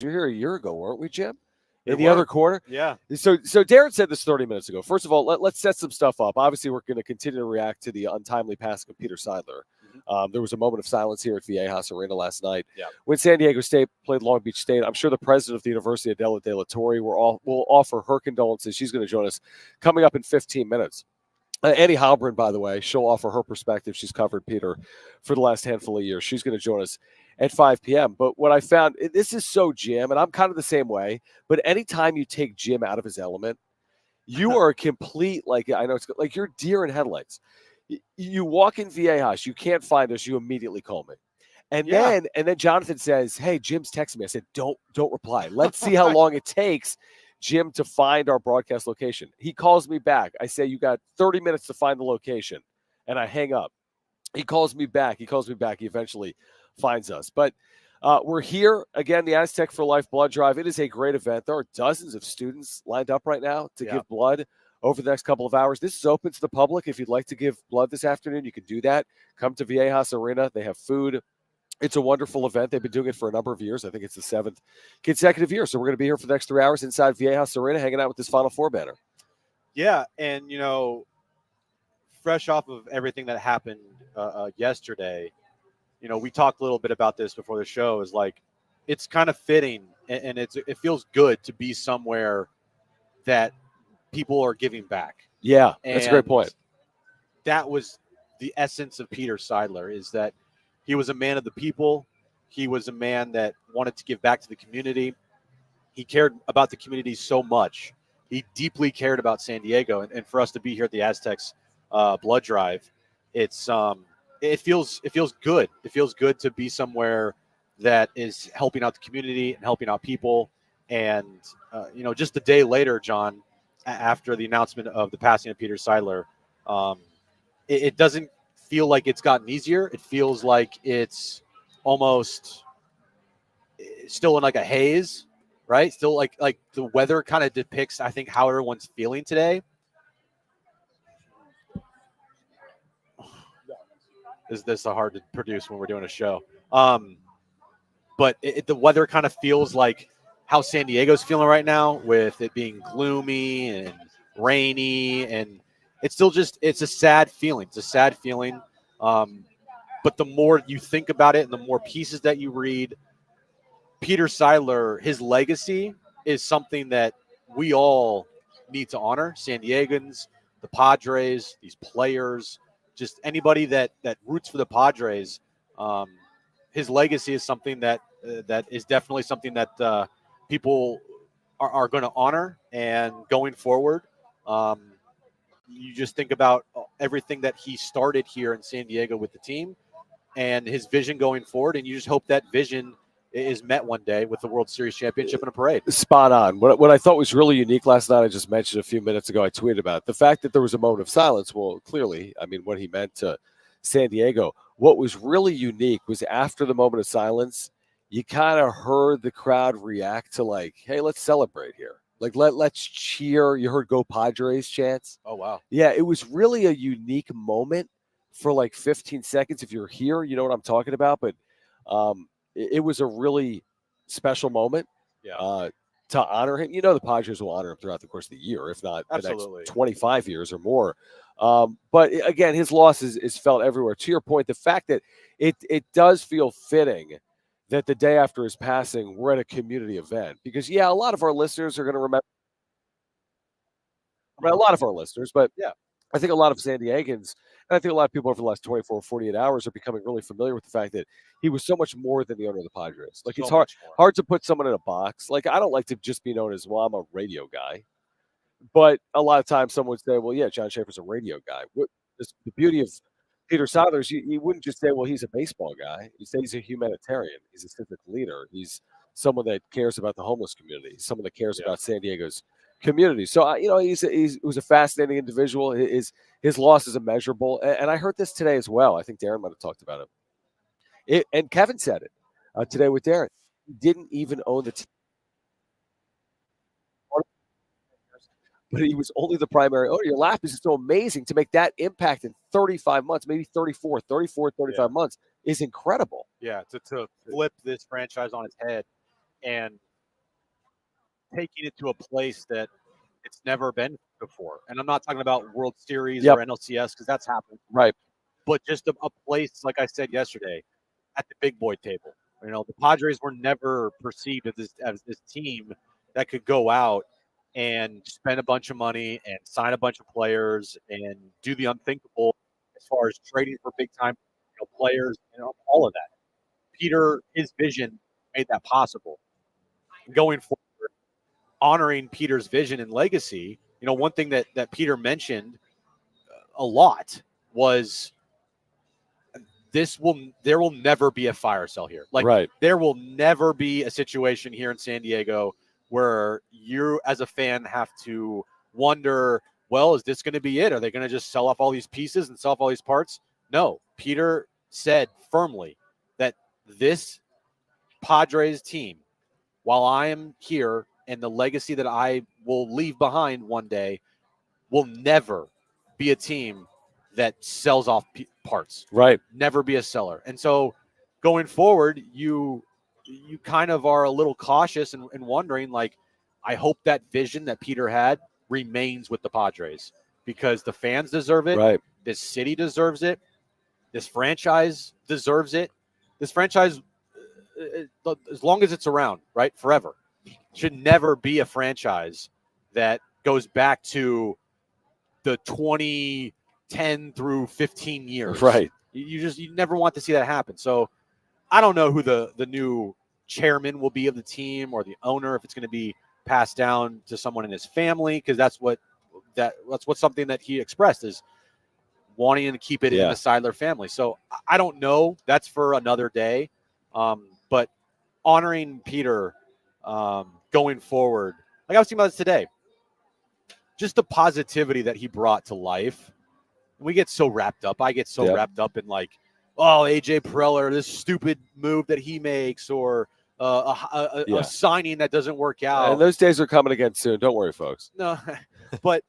You're here a year ago, weren't we, Jim? We In the were. other corner? Yeah. So Darren said this 30 minutes ago. First of all, let's set some stuff up. Obviously, we're going to continue to react to the untimely passing of Peter Seidler. There was a moment of silence here at Viejas Arena last night when San Diego State played Long Beach State. I'm sure the president of the University, Adela de la Torre, will offer her condolences. She's going to join us coming up in 15 minutes. Annie Heilbrunn, by the way, she'll offer her perspective. She's covered Peter for the last handful of years. She's going to join us at 5 p.m. But what I found, this is so Jim, and I'm kind of the same way, but anytime you take Jim out of his element, you are a complete, I know it's like you're deer in headlights. You walk in Viejas, you can't find us, you immediately call me. And then Jonathan says, "Hey, Jim's texting me." I said, "Don't reply. Let's see how long it takes Jim to find our broadcast location." He calls me back. I say, "You got 30 minutes to find the location." And I hang up. He calls me back. He eventually finds us. But we're here again, the Aztec for Life blood drive. It is a great event. There are dozens of students lined up right now to give blood over the next couple of hours. This is open to the public. If you'd like to give blood this afternoon, you can do that. Come to Viejas Arena. They have food. It's a wonderful event. They've been doing it for a number of years. I think it's the 7th consecutive year. So we're going to be here for the next 3 hours inside Viejas Arena hanging out with this Final Four banner. Yeah, and, fresh off of everything that happened yesterday, we talked a little bit about this before the show, is like it's kind of fitting and it feels good to be somewhere that people are giving back. Yeah, that's a great point. That was the essence of Peter Seidler, is that he was a man of the people. He was a man that wanted to give back to the community. He cared about the community so much. He deeply cared about San Diego. And for us to be here at the Aztecs blood drive, it feels good. It feels good to be somewhere that is helping out the community and helping out people. And, just a day later, John, after the announcement of the passing of Peter Seidler, it doesn't feel like it's gotten easier. It feels like it's almost still in like a haze, right? Still like the weather kind of depicts, I think, how everyone's feeling today. This is hard to produce when we're doing a show. But the weather kind of feels like how San Diego's feeling right now, with it being gloomy and rainy, and it's still it's a sad feeling. It's a sad feeling. But the more you think about it and the more pieces that you read, Peter Seidler, his legacy is something that we all need to honor. San Diegans, the Padres, these players, just anybody that roots for the Padres. His legacy is something that is definitely something that people are going to honor. And going forward, you just think about everything that he started here in San Diego with the team and his vision going forward. And you just hope that vision is met one day with the World Series championship and a parade. Spot on. What I thought was really unique last night, I just mentioned a few minutes ago, I tweeted about it. The fact that there was a moment of silence, well, clearly, I mean, what he meant to San Diego. What was really unique was after the moment of silence, you kind of heard the crowd react to like, hey, let's celebrate here. Like, let's cheer. You heard "Go Padres" chants. Oh, wow. Yeah, it was really a unique moment for like 15 seconds. If you're here, you know what I'm talking about. But it was a really special moment to honor him. The Padres will honor him throughout the course of the year, if not the next 25 years or more. But again, his loss is felt everywhere. To your point, the fact that it does feel fitting that the day after his passing, we're at a community event. Because, a lot of our listeners are going to remember. A lot of our listeners, but I think a lot of San Diegans, and I think a lot of people over the last 24, 48 hours are becoming really familiar with the fact that he was so much more than the owner of the Padres. Like, it's hard to put someone in a box. Like, I don't like to just be known as, well, I'm a radio guy. But a lot of times someone would say, well, yeah, John Schaefer's a radio guy. The beauty of Peter Seidler is you wouldn't just say, well, he's a baseball guy. You say he's a humanitarian. He's a civic leader. He's someone that cares about the homeless community, someone that cares about San Diego's community. So, he was a fascinating individual. His loss is immeasurable. And I heard this today as well. I think Darren might have talked about it. And Kevin said it today with Darren. He didn't even own the team. But he was only the primary owner. Your laugh is so amazing to make that impact in 35 months, maybe 35 months is incredible. Yeah, to flip this franchise on its head. And taking it to a place that it's never been before. And I'm not talking about World Series or NLCS because that's happened. Right. But just a place, like I said yesterday, at the big boy table. You know, the Padres were never perceived as this team that could go out and spend a bunch of money and sign a bunch of players and do the unthinkable as far as trading for big time players and all of that. Peter, his vision made that possible. Going forward, honoring Peter's vision and legacy, one thing that Peter mentioned a lot was there will never be a fire sale here. There will never be a situation here in San Diego where you as a fan have to wonder, well, is this going to be it? Are they going to just sell off all these pieces and sell off all these parts? No, Peter said firmly that this Padres team, while I am here and the legacy that I will leave behind one day, will never be a team that sells off parts. Right. Never be a seller. And so going forward, you kind of are a little cautious and wondering, I hope that vision that Peter had remains with the Padres because the fans deserve it. Right. This city deserves it. This franchise deserves it. This franchise, as long as it's around, right, forever, should never be a franchise that goes back to the 2010 through 15 years. Right. You never want to see that happen. So I don't know who the new chairman will be of the team or the owner, if it's going to be passed down to someone in his family, because that's what something that he expressed is wanting to keep it in the Seidler family. So I don't know. That's for another day. But honoring Peter going forward, like I was thinking about this today, just the positivity that he brought to life. We get so wrapped up. I get so wrapped up in AJ Preller, this stupid move that he makes, or a signing that doesn't work out. And those days are coming again soon. Don't worry, folks. No, but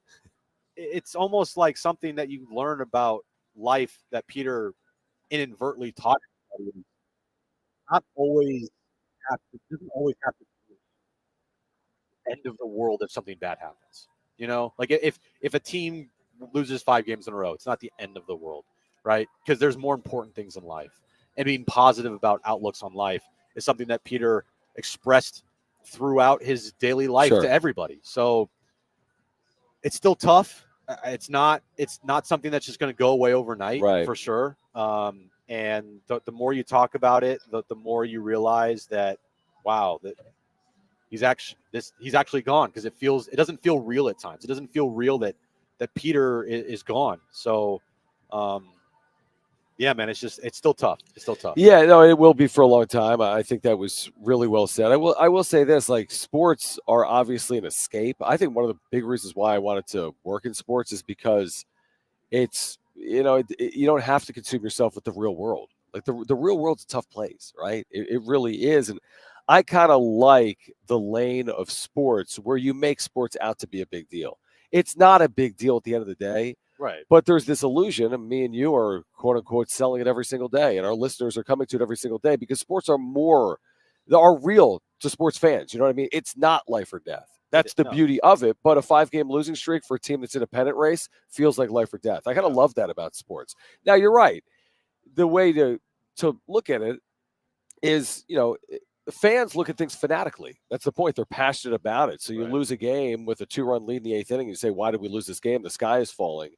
it's almost like something that you learn about life that Peter inadvertently taught everybody. Doesn't always have to be the end of the world if something bad happens. If a team loses 5 games in a row, it's not the end of the world, right? Because there's more important things in life. And being positive about outlooks on life is something that Peter expressed throughout his daily life to everybody. So it's still tough. It's not something that's just going to go away overnight, for sure. And the more you talk about it, the more you realize that, wow, that he's actually gone, because it doesn't feel real at times. It doesn't feel real that Peter is gone. So, yeah, man, it's still tough. It's still tough. Yeah, no, it will be for a long time. I think that was really well said. I will say this, sports are obviously an escape. I think one of the big reasons why I wanted to work in sports is because it's, you don't have to consume yourself with the real world. The real world's a tough place, right? It really is. And I kind of like the lane of sports where you make sports out to be a big deal. It's not a big deal at the end of the day. Right. But there's this illusion, and me and you are, quote unquote, selling it every single day, and our listeners are coming to it every single day because sports are real to sports fans. You know what I mean? It's not life or death. That's the beauty of it. But a 5-game losing streak for a team that's in a pennant race feels like life or death. I kind of love that about sports. Now, you're right. The way to look at it is, fans look at things fanatically. That's the point. They're passionate about it. So you lose a game with a 2-run lead in the 8th inning, you say, why did we lose this game? The sky is falling.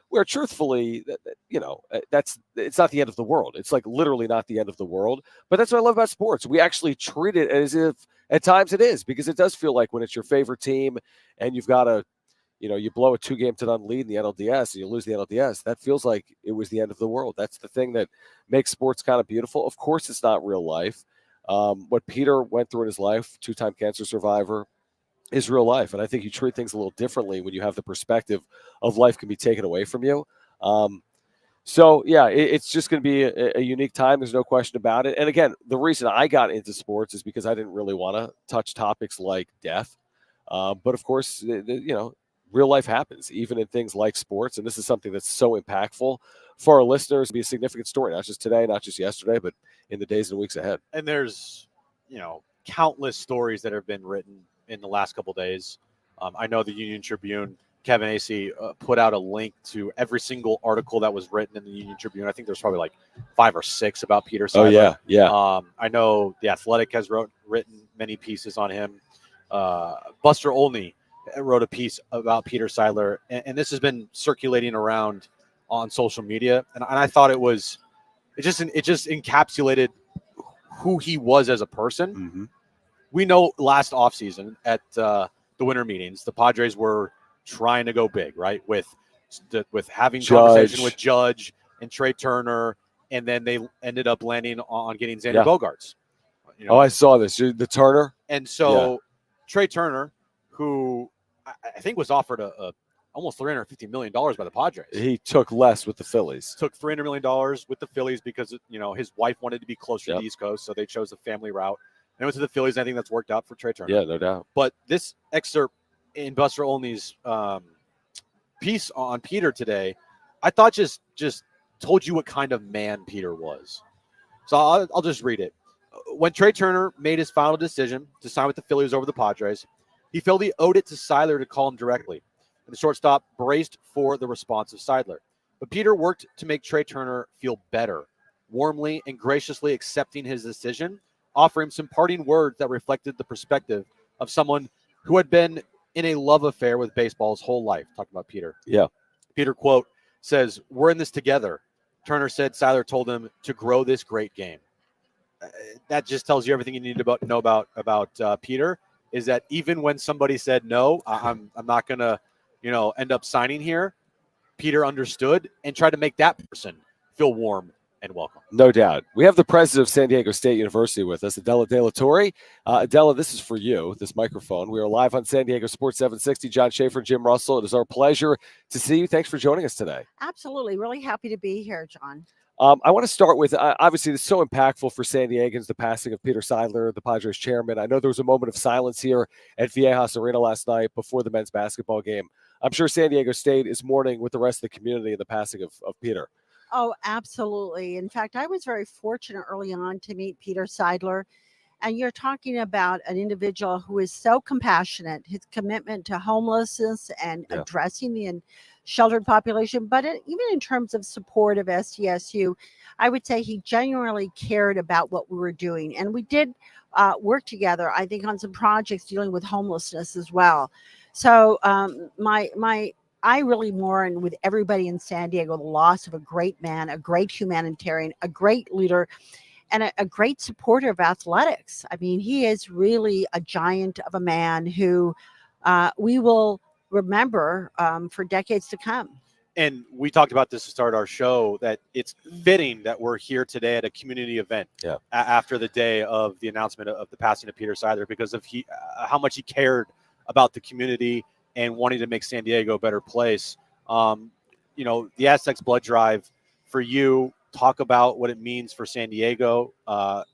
Where truthfully, it's not the end of the world. It's literally not the end of the world. But that's what I love about sports. We actually treat it as if at times it is, because it does feel like when it's your favorite team and you've got you blow a 2-game to none lead in the NLDS and you lose the NLDS, that feels like it was the end of the world. That's the thing that makes sports kind of beautiful. Of course, it's not real life. What Peter went through in his life, 2-time cancer survivor, is real life. And I think you treat things a little differently when you have the perspective of life can be taken away from you. So, yeah, it's just going to be a unique time. There's no question about it. And again, the reason I got into sports is because I didn't really want to touch topics like death. But of course, real life happens, even in things like sports. And this is something that's so impactful for our listeners. It'll be a significant story, not just today, not just yesterday, but in the days and weeks ahead. And there's, countless stories that have been written in the last couple of days. I know the Union Tribune, Kevin Acey, put out a link to every single article that was written in the Union Tribune. I think there's probably like 5 or 6 about Peter Seidler. Oh, yeah. I know The Athletic has written many pieces on him. Buster Olney wrote a piece about Peter Seidler, and this has been circulating around on social media. And I thought it just encapsulated who he was as a person. Mm-hmm. We know last offseason at the winter meetings, the Padres were trying to go big, right? With having conversation with Judge and Trey Turner, and then they ended up landing on getting Xander Bogaerts. I saw this. The Turner. And so Trey Turner, who I think was offered almost $350 million by the Padres. He took less with the Phillies. Took $300 million with the Phillies because, his wife wanted to be closer to the East Coast, so they chose the family route. And went to the Phillies, and I think that's worked out for Trey Turner. Yeah, no doubt. But this excerpt in Buster Olney's piece on Peter today, I thought just told you what kind of man Peter was. So I'll just read it. When Trey Turner made his final decision to sign with the Phillies over the Padres, he felt he owed it to Seidler to call him directly. And the shortstop braced for the response of Seidler. But Peter worked to make Trey Turner feel better, warmly and graciously accepting his decision, offering him some parting words that reflected the perspective of someone who had been in a love affair with baseball his whole life. Talking about Peter. Yeah. Peter, quote, says, "We're in this together." Turner said Seidler told him to grow this great game. That just tells you everything you need to know about Peter, is that even when somebody said, no, I'm not going to, end up signing here, Peter understood and tried to make that person feel warm and welcome. No doubt. We have the president of San Diego State University with us, Adela de la Torre. Adela, this is for you, this microphone. We are live on San Diego Sports 760. John Schaefer, Jim Russell. It is our pleasure to see you. Thanks for joining us today. Absolutely. Really happy to be here, John. I want to start with, obviously, this is so impactful for San Diegans, the passing of Peter Seidler, the Padres chairman. I know there was a moment of silence here at Viejas Arena last night before the men's basketball game. I'm sure San Diego State is mourning with the rest of the community in the passing of Peter. Oh, absolutely. In fact, I was very fortunate early on to meet Peter Seidler. And you're talking about an individual who is so compassionate, his commitment to homelessness and addressing the sheltered population, but even in terms of support of SDSU, I would say he genuinely cared about what we were doing. And we did work together, I think, on some projects dealing with homelessness as well. So I really mourn with everybody in San Diego the loss of a great man, a great humanitarian, a great leader, and a great supporter of athletics. I mean, he is really a giant of a man who we will remember for decades to come. And we talked about this to start our show, that it's fitting that we're here today at a community event after the day of the announcement of the passing of Peter Seidler, because of how much he cared about the community and wanting to make San Diego a better place. The Aztecs blood drive for you, talk about what it means for San Diego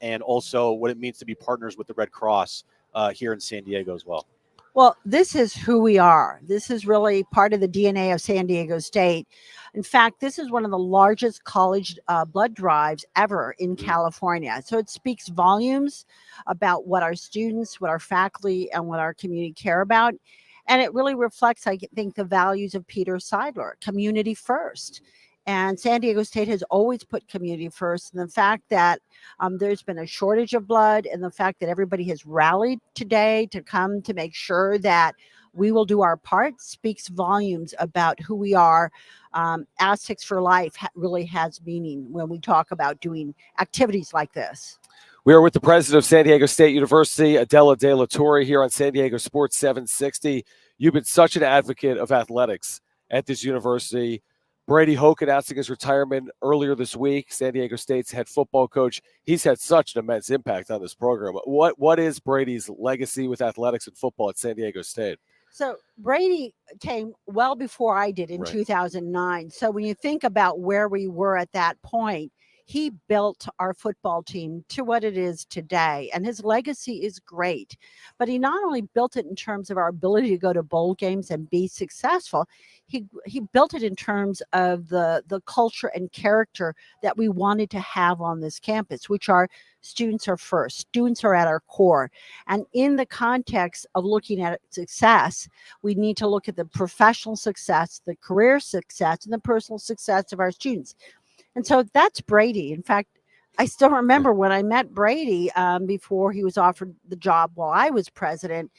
and also what it means to be partners with the Red Cross here in San Diego as well. Well, this is who we are. This is really part of the DNA of San Diego State. In fact, this is one of the largest college blood drives ever in California. So it speaks volumes about what our students, what our faculty, and what our community care about. And it really reflects, I think, the values of Peter Seidler, community first. And San Diego State has always put community first. And the fact that there's been a shortage of blood, and the fact that everybody has rallied today to come to make sure that we will do our part speaks volumes about who we are. Aztecs for Life really has meaning when we talk about doing activities like this. We are with the president of San Diego State University, Adela de la Torre, here on San Diego Sports 760. You've been such an advocate of athletics at this university. Brady Hoke announcing his retirement earlier this week, San Diego State's head football coach. He's had such an immense impact on this program. What is Brady's legacy with athletics and football at San Diego State? So Brady came well before I did in 2009. So when you think about where we were at that point, he built our football team to what it is today, and his legacy is great. But he not only built it in terms of our ability to go to bowl games and be successful, he built it in terms of the culture and character that we wanted to have on this campus, which are students are first, students are at our core. And in the context of looking at success, we need to look at the professional success, the career success, and the personal success of our students. And so that's Brady. In fact, I still remember when I met Brady before he was offered the job while I was president.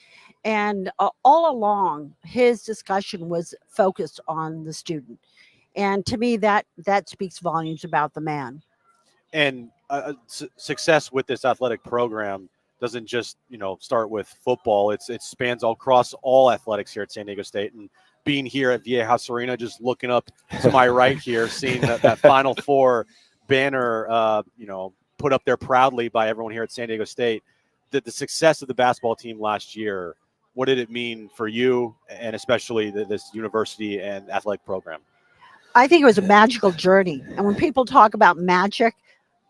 And all along, his discussion was focused on the student. And to me, that speaks volumes about the man. And success with this athletic program doesn't just start with football. It spans all across all athletics here at San Diego State. And being here at Viejas Arena, just looking up to my right here, seeing that Final Four banner, put up there proudly by everyone here at San Diego State. The success of the basketball team last year, what did it mean for you and especially this university and athletic program? I think it was a magical journey. And when people talk about magic,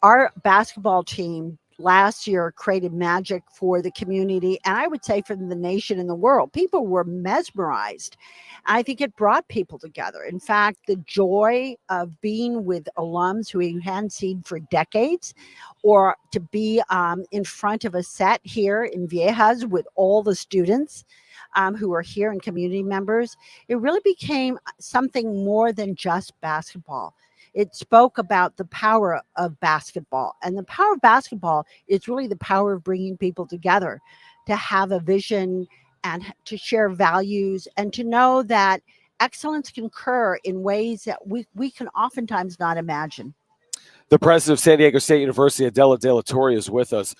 our basketball team last year created magic for the community, and I would say for the nation and the world. People were mesmerized. I think it brought people together. In fact, the joy of being with alums who we hadn't seen for decades, or to be in front of a set here in Viejas with all the students who are here and community members, it really became something more than just basketball. It spoke about the power of basketball. And the power of basketball is really the power of bringing people together, to have a vision and to share values, and to know that excellence can occur in ways that we can oftentimes not imagine. The president of San Diego State University, Adela de la Torre, is with us.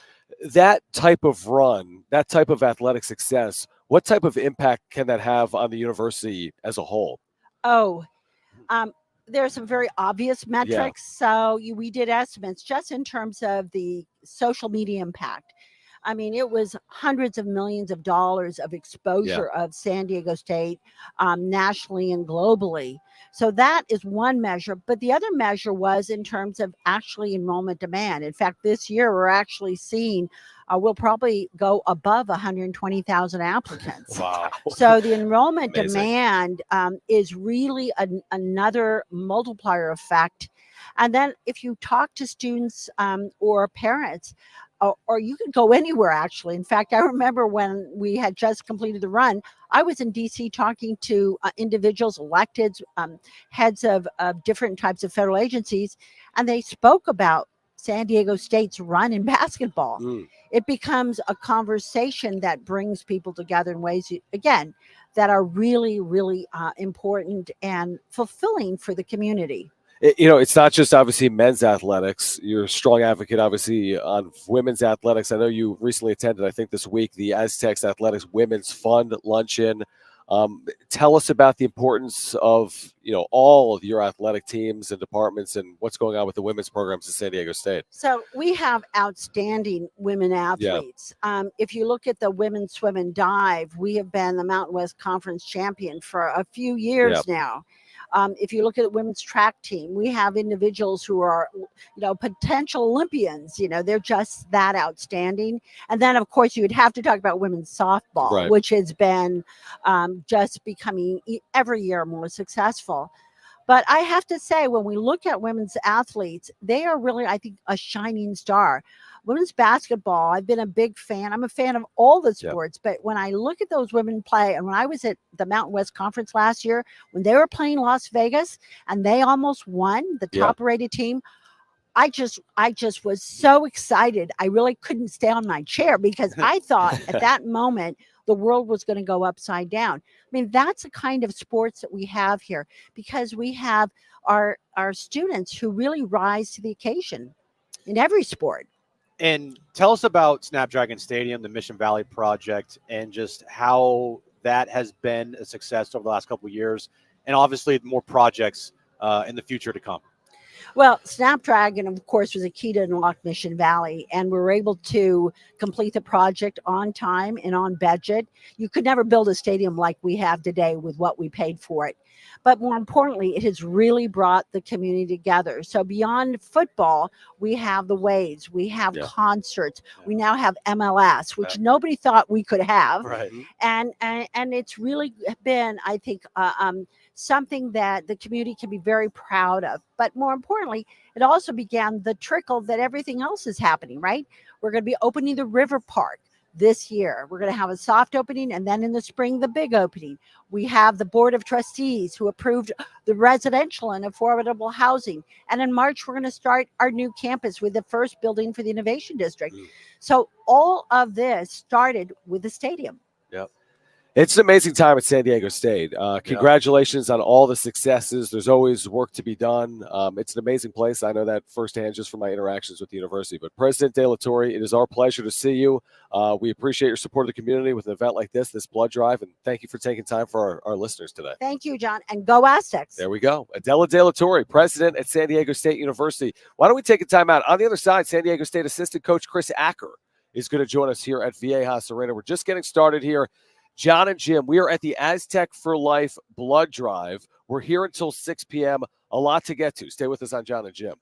That type of run, that type of athletic success, what type of impact can that have on the university as a whole? There's some very obvious metrics. Yeah. So we did estimates just in terms of the social media impact. I mean, it was hundreds of millions of dollars of exposure of San Diego State nationally and globally. So that is one measure. But the other measure was in terms of actually enrollment demand. In fact, this year we're actually seeing we'll probably go above 120,000 applicants. Wow. So the enrollment demand is really another multiplier effect. And then if you talk to students or parents, or you could go anywhere, actually. In fact, I remember when we had just completed the run, I was in D.C. talking to individuals, electeds, heads of different types of federal agencies, and they spoke about San Diego State's run in basketball. It becomes a conversation that brings people together in ways, again, that are really, really important and fulfilling for the community. It's not just obviously men's athletics. You're a strong advocate, obviously, on women's athletics. I know you recently attended, I think this week, the Aztecs Athletics Women's Fund Luncheon. Tell us about the importance of, all of your athletic teams and departments and what's going on with the women's programs at San Diego State. So we have outstanding women athletes. Yeah. If you look at the women's swim and dive, we have been the Mountain West Conference champion for a few years now. If you look at the women's track team, we have individuals who are, potential Olympians. They're just that outstanding. And then, of course, you would have to talk about women's softball, which has been just becoming every year more successful. But I have to say, when we look at women's athletes, they are really, I think, a shining star. Women's basketball, I've been a big fan. I'm a fan of all the sports, but when I look at those women play, and when I was at the Mountain West Conference last year, when they were playing Las Vegas and they almost won, the top-rated team, I just was so excited. I really couldn't stay on my chair because I thought at that moment the world was going to go upside down. I mean, that's the kind of sports that we have here, because we have our students who really rise to the occasion in every sport. And tell us about Snapdragon Stadium, the Mission Valley project, and just how that has been a success over the last couple of years, and obviously more projects in the future to come. Well, Snapdragon, of course, was a key to unlock Mission Valley, and we were able to complete the project on time and on budget. You could never build a stadium like we have today with what we paid for it. But more importantly, it has really brought the community together. So beyond football, we have the waves, we have concerts, we now have MLS, which nobody thought we could have, Right. and it's really been, I think, something that the community can be very proud of. But more importantly, it also began the trickle that everything else is happening, right? We're going to be opening the River Park this year. We're going to have a soft opening, and then in the spring, the big opening. We have the Board of Trustees who approved the residential and affordable housing. And in March, we're going to start our new campus with the first building for the Innovation District. So all of this started with the stadium. Yep. It's an amazing time at San Diego State. Congratulations on all the successes. There's always work to be done. It's an amazing place. I know that firsthand just from my interactions with the university. But President De La Torre, it is our pleasure to see you. We appreciate your support of the community with an event like this blood drive, and thank you for taking time for our listeners today. Thank you, John, and go Aztecs. There we go. Adela De La Torre, president at San Diego State University. Why don't we take a time out? On the other side, San Diego State assistant coach Chris Acker is going to join us here at Viejas Arena. We're just getting started here. Jon and Jim, we are at the Aztec for Life blood drive. We're here until 6 p.m. A lot to get to. Stay with us on Jon and Jim.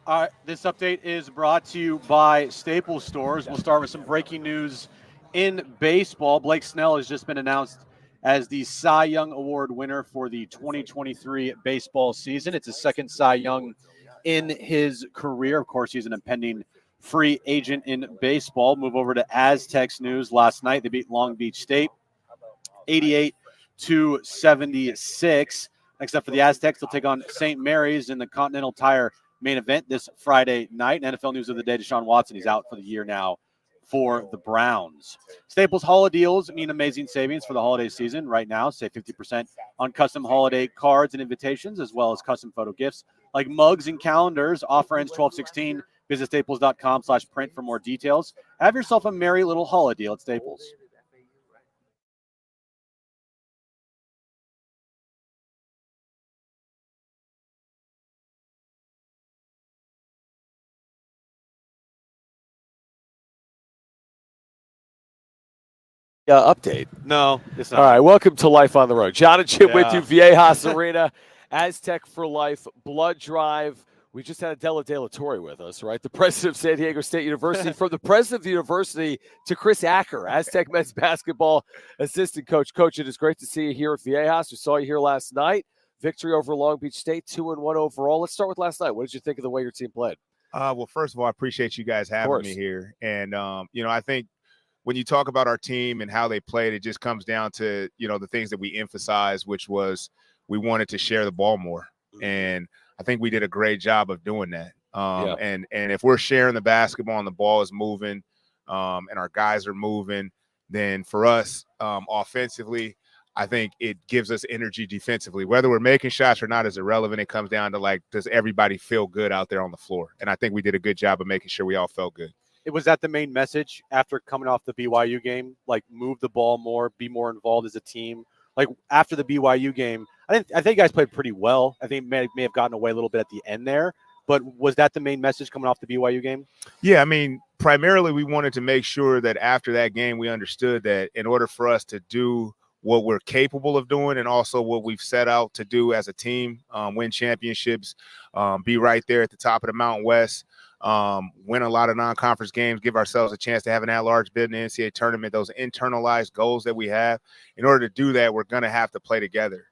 All right, this update is brought to you by Staples Stores. We'll start with some breaking news in baseball. Blake Snell has just been announced as the Cy Young Award winner for the 2023 baseball season. It's his second Cy Young in his career. Of course, he's an impending free agent in baseball. Move over to Aztecs news. Last night, they beat Long Beach State 88-76. Next up for the Aztecs, they'll take on St. Mary's in the Continental Tire main event this Friday night. And NFL news of the day, Deshaun Watson, he's out for the year now for the Browns. Staples holiday deals mean amazing savings for the holiday season. Right now, save 50% on custom holiday cards and invitations, as well as custom photo gifts like mugs and calendars. Offer ends 12/16. Visit staples.com/print for more details. Have yourself a merry little holiday deal at Staples. Update. No, it's not. All right, welcome to Life on the Road. Jon and Jim with you, Viejas Arena, Aztec for Life, Blood Drive. We just had Adela de la Torre with us, right? The president of San Diego State University. From the president of the university to Chris Acker, Aztec men's basketball assistant coach. Coach, it is great to see you here at Viejas. We saw you here last night. Victory over Long Beach State, 2-1 overall. Let's start with last night. What did you think of the way your team played? Well, first of all, I appreciate you guys having me here. And, I think when you talk about our team and how they played, it just comes down to, the things that we emphasized, which was we wanted to share the ball more. And I think we did a great job of doing that. And if we're sharing the basketball and the ball is moving and our guys are moving, then for us offensively, I think it gives us energy defensively. Whether we're making shots or not is irrelevant. It comes down to, does everybody feel good out there on the floor? And I think we did a good job of making sure we all felt good. Was that the main message after coming off the BYU game? Move the ball more, be more involved as a team. After the BYU game, I think you guys played pretty well. I think may have gotten away a little bit at the end there. But was that the main message coming off the BYU game? Yeah, primarily we wanted to make sure that after that game we understood that in order for us to do what we're capable of doing and also what we've set out to do as a team, win championships, be right there at the top of the Mountain West, win a lot of non-conference games, give ourselves a chance to have an at-large bid in the NCAA tournament, those internalized goals that we have. In order to do that, we're going to have to play together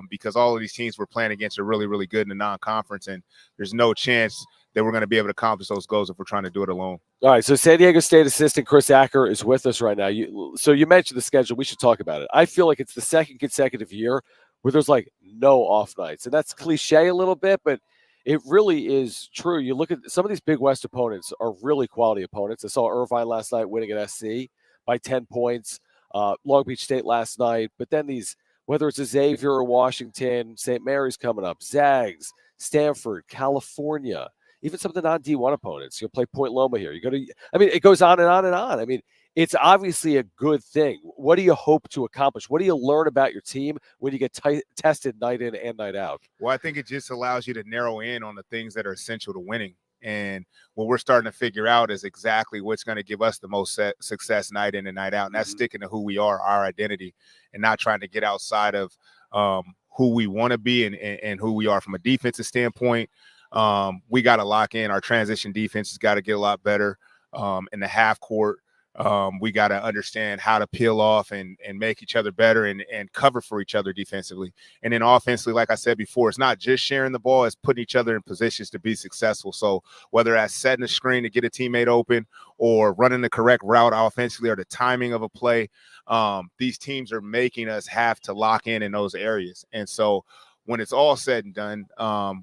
because all of these teams we're playing against are really, really good in the non-conference, and there's no chance that we're going to be able to accomplish those goals if we're trying to do it alone. All right, so San Diego State assistant Chris Acker is with us right now. So you mentioned the schedule. We should talk about it. I feel like it's the second consecutive year where there's no off nights, and that's cliche a little bit, but it really is true. You look at some of these Big West opponents are really quality opponents. I saw Irvine last night winning at SC by 10 points, Long Beach State last night. But then these, whether it's a Xavier or Washington, St. Mary's coming up, Zags, Stanford, California, even some of the non-D1 opponents. You'll play Point Loma here. It goes on and on and on. It's obviously a good thing. What do you hope to accomplish? What do you learn about your team when you get tested night in and night out? Well, I think it just allows you to narrow in on the things that are essential to winning. And what we're starting to figure out is exactly what's going to give us the most success night in and night out. And that's sticking to who we are, our identity, and not trying to get outside of who we want to be and who we are from a defensive standpoint. We got to lock in. Our transition defense has got to get a lot better in the half court. We got to understand how to peel off and make each other better and cover for each other defensively. And then offensively, like I said before, it's not just sharing the ball, it's putting each other in positions to be successful. So whether that's setting a screen to get a teammate open or running the correct route offensively or the timing of a play, these teams are making us have to lock in those areas. And so when it's all said and done,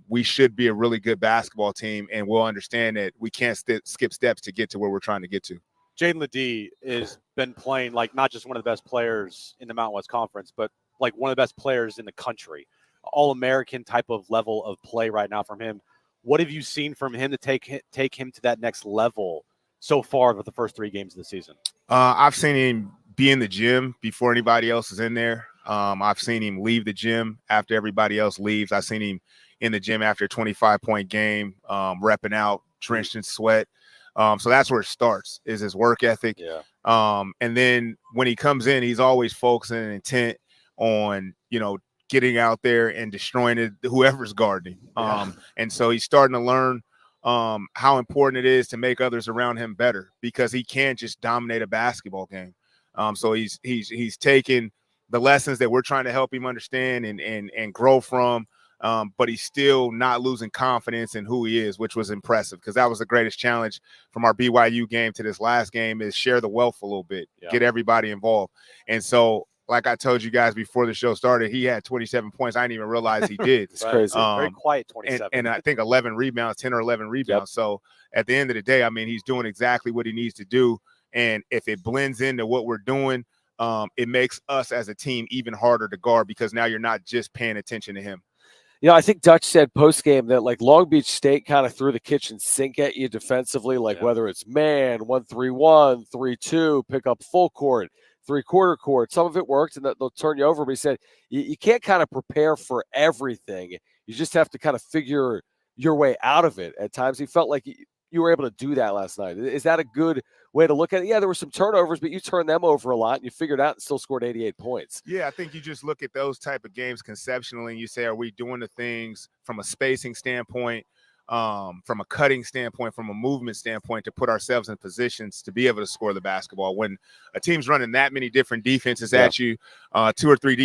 we should be a really good basketball team, and we'll understand that we can't skip steps to get to where we're trying to get to. Jaden Ledee has been playing not just one of the best players in the Mountain West Conference, but one of the best players in the country. All-American type of level of play right now from him. What have you seen from him to take him to that next level so far with the first 3 games of the season? I've seen him be in the gym before anybody else is in there. I've seen him leave the gym after everybody else leaves. I've seen him in the gym after a 25-point game, repping out, drenched in sweat. So that's where it starts, is his work ethic. Yeah. And then when he comes in, he's always focusing and intent on, getting out there and destroying whoever's guarding. And so he's starting to learn how important it is to make others around him better, because he can't just dominate a basketball game. So he's taking the lessons that we're trying to help him understand and grow from. But he's still not losing confidence in who he is, which was impressive, because that was the greatest challenge from our BYU game to this last game, is share the wealth a little bit, get everybody involved. And so, like I told you guys before the show started, he had 27 points. I didn't even realize he did. It's crazy. Very quiet 27. And I think 11 rebounds, 10 or 11 rebounds. Yep. So at the end of the day, I mean, he's doing exactly what he needs to do. And if it blends into what we're doing, it makes us as a team even harder to guard, because now you're not just paying attention to him. I think Dutch said post-game that, like, Long Beach State kind of threw the kitchen sink at you defensively, like whether it's man, 1-3-1, 3-2, pick up full court, three-quarter court. Some of it worked, and they'll turn you over. But he said you can't kind of prepare for everything. You just have to kind of figure your way out of it at times. He felt like you were able to do that last night. Is that a good way to look at it? Yeah, there were some turnovers, but you turned them over a lot, and you figured out and still scored 88 points. Yeah, I think you just look at those type of games conceptually, and you say, are we doing the things from a spacing standpoint, from a cutting standpoint, from a movement standpoint, to put ourselves in positions to be able to score the basketball? When a team's running that many different defenses at you, 2 or 3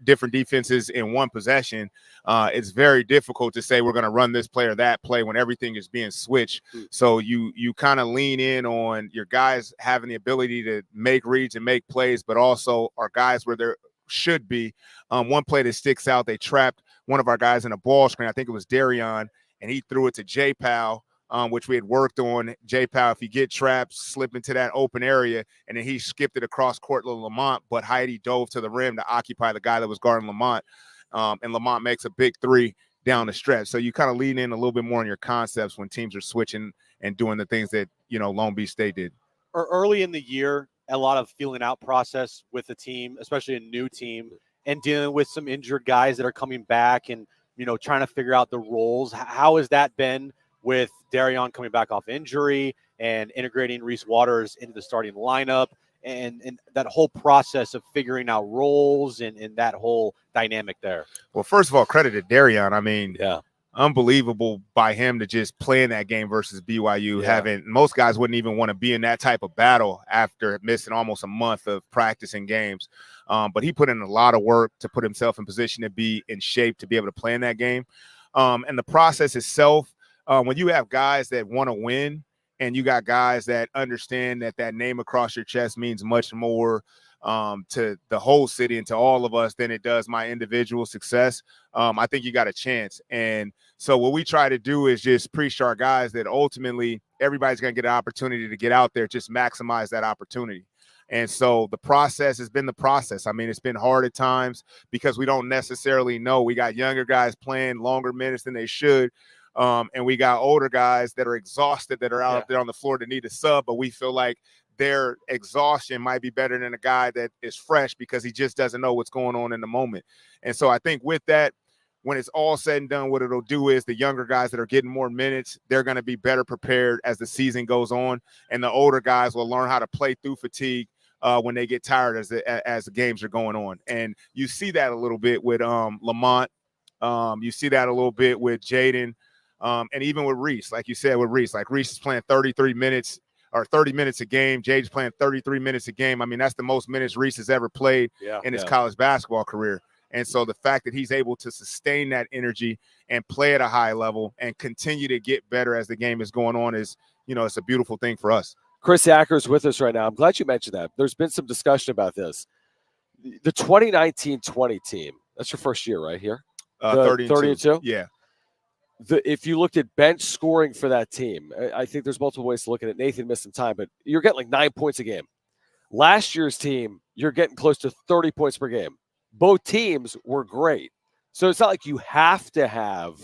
different defenses in one possession, it's very difficult to say we're going to run this play or that play when everything is being switched. So you kind of lean in on your guys having the ability to make reads and make plays, but also our guys where there should be. One play that sticks out, they trapped one of our guys in a ball screen. I think it was Darion, and he threw it to J-Powell, which we had worked on. J-Powell, if you get trapped, slip into that open area, and then he skipped it across court to Lamont, but Heidi dove to the rim to occupy the guy that was guarding Lamont, and Lamont makes a big three down the stretch. So you kind of lean in a little bit more on your concepts when teams are switching and doing the things that, Long Beach State did. Early in the year, a lot of feeling out process with the team, especially a new team, and dealing with some injured guys that are coming back and, trying to figure out the roles. How has that been with Darion coming back off injury and integrating Reese Waters into the starting lineup, and that whole process of figuring out roles and that whole dynamic there? Well, first of all, credit to Darion. I mean, unbelievable by him to just play in that game versus BYU. Most guys wouldn't even want to be in that type of battle after missing almost a month of practicing games. But he put in a lot of work to put himself in position to be in shape to be able to play in that game. And the process itself, when you have guys that want to win, and you got guys that understand that name across your chest means much more to the whole city and to all of us than it does my individual success, I think you got a chance. And so what we try to do is just preach to our guys that ultimately everybody's going to get an opportunity to get out there, just maximize that opportunity. And so the process has been the process. I mean, it's been hard at times because we don't necessarily know. We got younger guys playing longer minutes than they should. And we got older guys that are exhausted, that are out there on the floor that need a sub, but we feel like their exhaustion might be better than a guy that is fresh because he just doesn't know what's going on in the moment. And so I think with that, when it's all said and done, what it'll do is the younger guys that are getting more minutes, they're going to be better prepared as the season goes on. And the older guys will learn how to play through fatigue when they get tired as the games are going on. And you see that a little bit with Lamont. You see that a little bit with Jaden. And even with Reese, like you said, with Reese, like Reese is playing 33 minutes or 30 minutes a game. Jade's playing 33 minutes a game. I mean, that's the most minutes Reese has ever played in his college basketball career. And so the fact that he's able to sustain that energy and play at a high level and continue to get better as the game is going on is, it's a beautiful thing for us. Chris Acker's with us right now. I'm glad you mentioned that. There's been some discussion about this. The 2019-20 team, that's your first year, right, here? 32. Yeah. If you looked at bench scoring for that team, I think there's multiple ways to look at it. Nathan missed some time, but you're getting like 9 points a game. Last year's team, you're getting close to 30 points per game. Both teams were great. So it's not like you have to have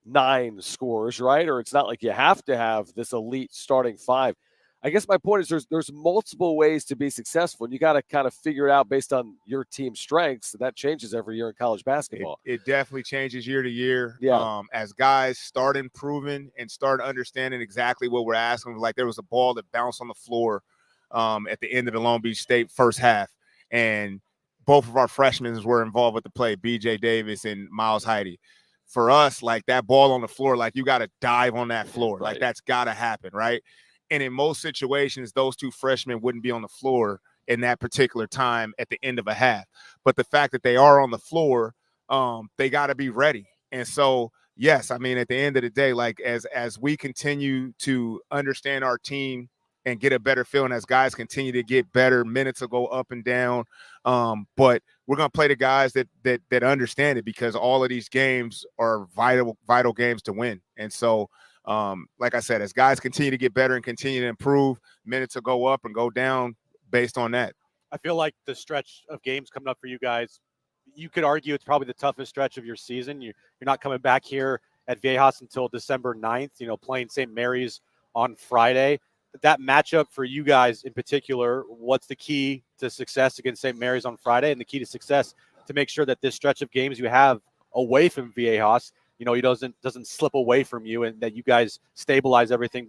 9 scores, right? Or it's not like you have to have this elite starting 5. I guess my point is there's multiple ways to be successful, and you got to kind of figure it out based on your team's strengths. That changes every year in college basketball. It definitely changes year to year. Yeah. As guys start improving and start understanding exactly what we're asking. Like there was a ball that bounced on the floor at the end of the Long Beach State first half, and both of our freshmen were involved with the play, BJ Davis and Miles Heide. For us, like that ball on the floor, like you got to dive on that floor. Right. Like that's got to happen, right? And in most situations, those two freshmen wouldn't be on the floor in that particular time at the end of a half. But the fact that they are on the floor, they got to be ready. And so, yes, I mean, at the end of the day, like as we continue to understand our team and get a better feeling, as guys continue to get better, minutes will go up and down. But we're going to play the guys that understand it, because all of these games are vital games to win. And so, like I said, as guys continue to get better and continue to improve, minutes will go up and go down based on that. I feel like the stretch of games coming up for you guys, you could argue it's probably the toughest stretch of your season. You're not coming back here at Viejas until December 9th, playing St. Mary's on Friday. That matchup for you guys in particular, what's the key to success against St. Mary's on Friday, and the key to success to make sure that this stretch of games you have away from Viejas, he doesn't slip away from you, and that you guys stabilize everything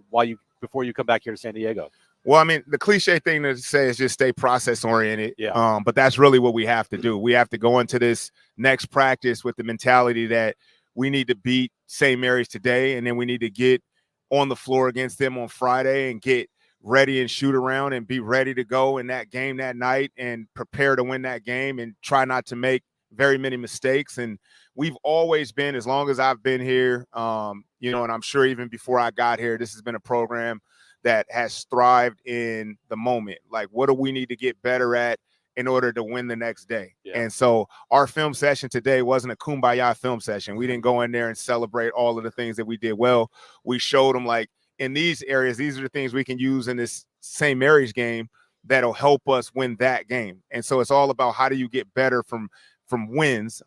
before you come back here to San Diego? Well, I mean, the cliche thing to say is just stay process oriented. Yeah. But that's really what we have to do. We have to go into this next practice with the mentality that we need to beat St. Mary's today, and then we need to get on the floor against them on Friday and get ready and shoot around and be ready to go in that game that night and prepare to win that game and try not to make very many mistakes. And we've always been, as long as I've been here, and I'm sure even before I got here, this has been a program that has thrived in the moment. Like, what do we need to get better at in order to win the next day? Yeah. And so our film session today wasn't a kumbaya film session. We didn't go in there and celebrate all of the things that we did well. We showed them, like, in these areas, these are the things we can use in this St. Mary's game that'll help us win that game. And so it's all about how do you get better from wins.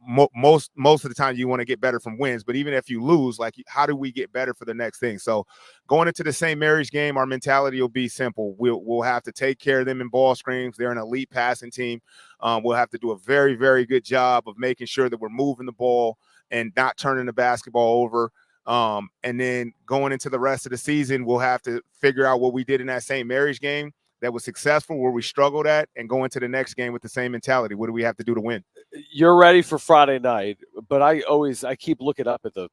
Most of the time you want to get better from wins, but even if you lose, like, how do we get better for the next thing? So going into the St. Mary's game, our mentality will be simple. We'll have to take care of them in ball screens. They're an elite passing team. We'll have to do a very, very good job of making sure that we're moving the ball and not turning the basketball over. And then going into the rest of the season, we'll have to figure out what we did in that St. Mary's game that was successful, where we struggled at, and go into the next game with the same mentality. What do we have to do to win? You're ready for Friday night, but I keep looking up at the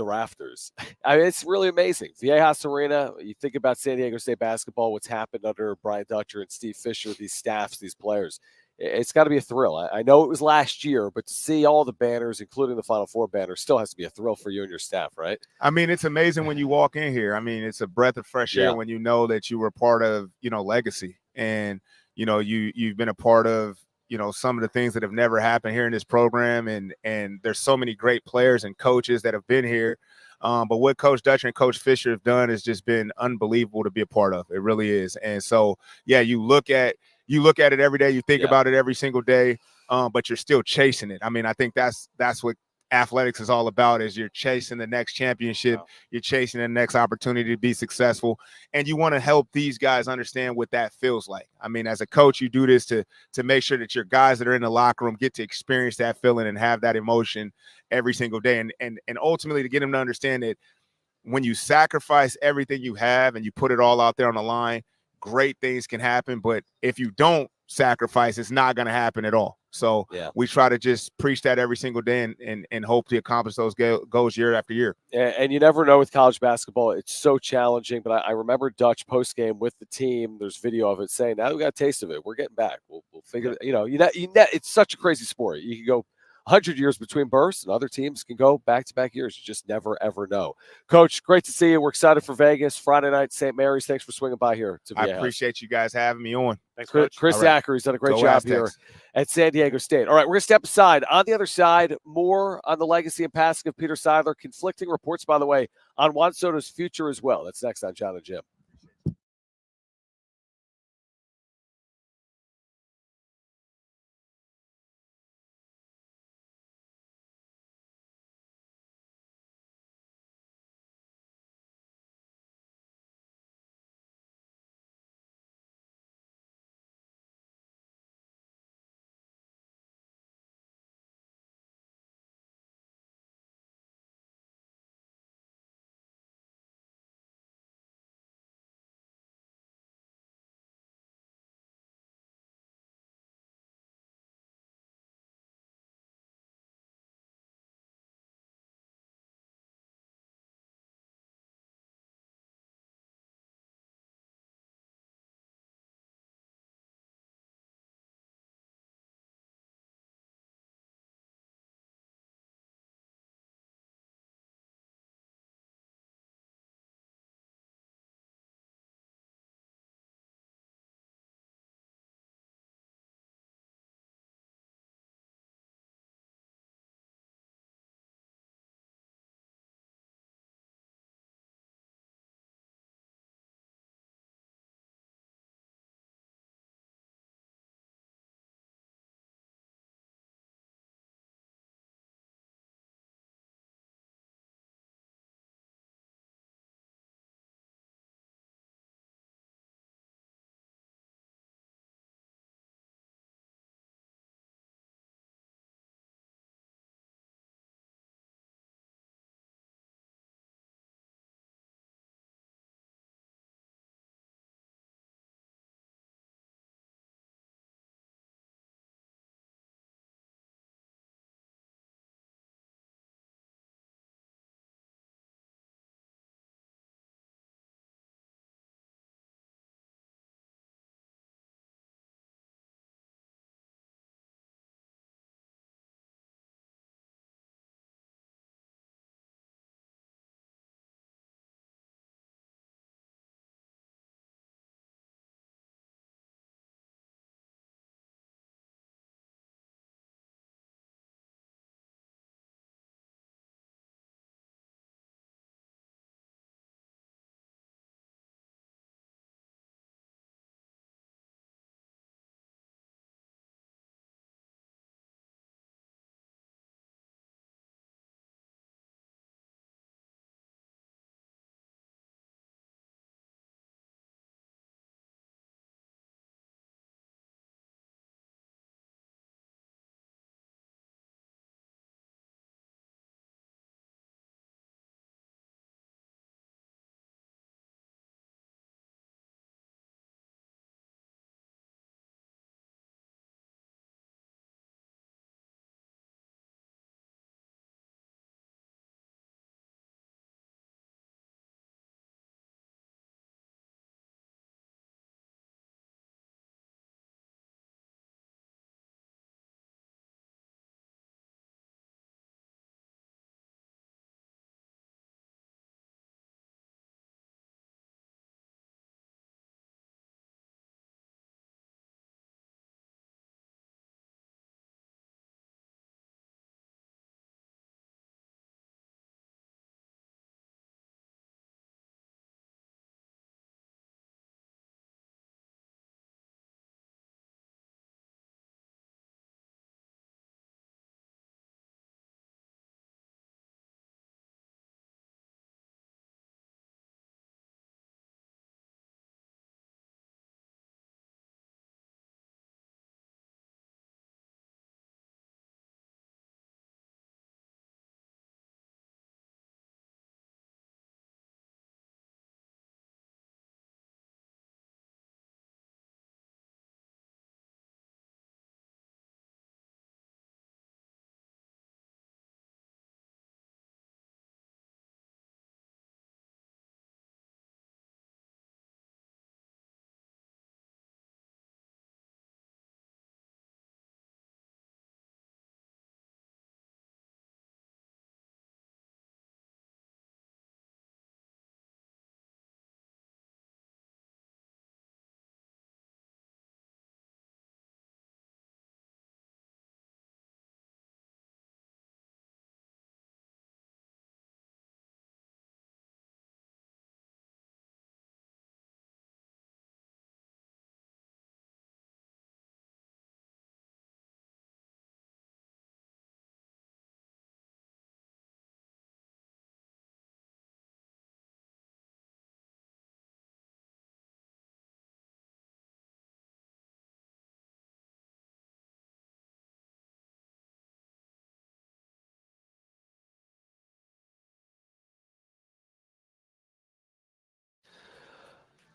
rafters. I mean, it's really amazing. Viejas Arena, you think about San Diego State basketball, what's happened under Brian Dutcher and Steve Fisher, these staffs, these players. It's got to be a thrill. I know it was last year, but to see all the banners, including the Final Four banner, still has to be a thrill for you and your staff, right? I mean, it's amazing when you walk in here. I mean, it's a breath of fresh air when you know that you were part of, legacy. And, you've been a part of, some of the things that have never happened here in this program. And there's so many great players and coaches that have been here. But what Coach Dutcher and Coach Fisher have done has just been unbelievable to be a part of. It really is. And so, yeah, you look at it every day. You think about it every single day, but you're still chasing it. I mean, I think that's what athletics is all about, is you're chasing the next championship. You're chasing the next opportunity to be successful. And you want to help these guys understand what that feels like. I mean, as a coach, you do this to make sure that your guys that are in the locker room get to experience that feeling and have that emotion every single day. And ultimately to get them to understand that when you sacrifice everything you have and you put it all out there on the line, great things can happen. But if you don't sacrifice, it's not going to happen at all. So we try to just preach that every single day and hope to accomplish those goals year after year. And you never know with college basketball. It's so challenging. But I remember Dutch postgame with the team. There's video of it saying, now we got a taste of it. We're getting back. We'll figure it. It's such a crazy sport. You can go 100 years between bursts, and other teams can go back-to-back years. You just never, ever know. Coach, great to see you. We're excited for Vegas, Friday night, St. Mary's. Thanks for swinging by here to I appreciate you guys having me on. Thanks, Coach. Chris Zachary's done a great job here at San Diego State. All right, we're going to step aside. On the other side, more on the legacy and passing of Peter Seidler. Conflicting reports, by the way, on Juan Soto's future as well. That's next on Jon Jim.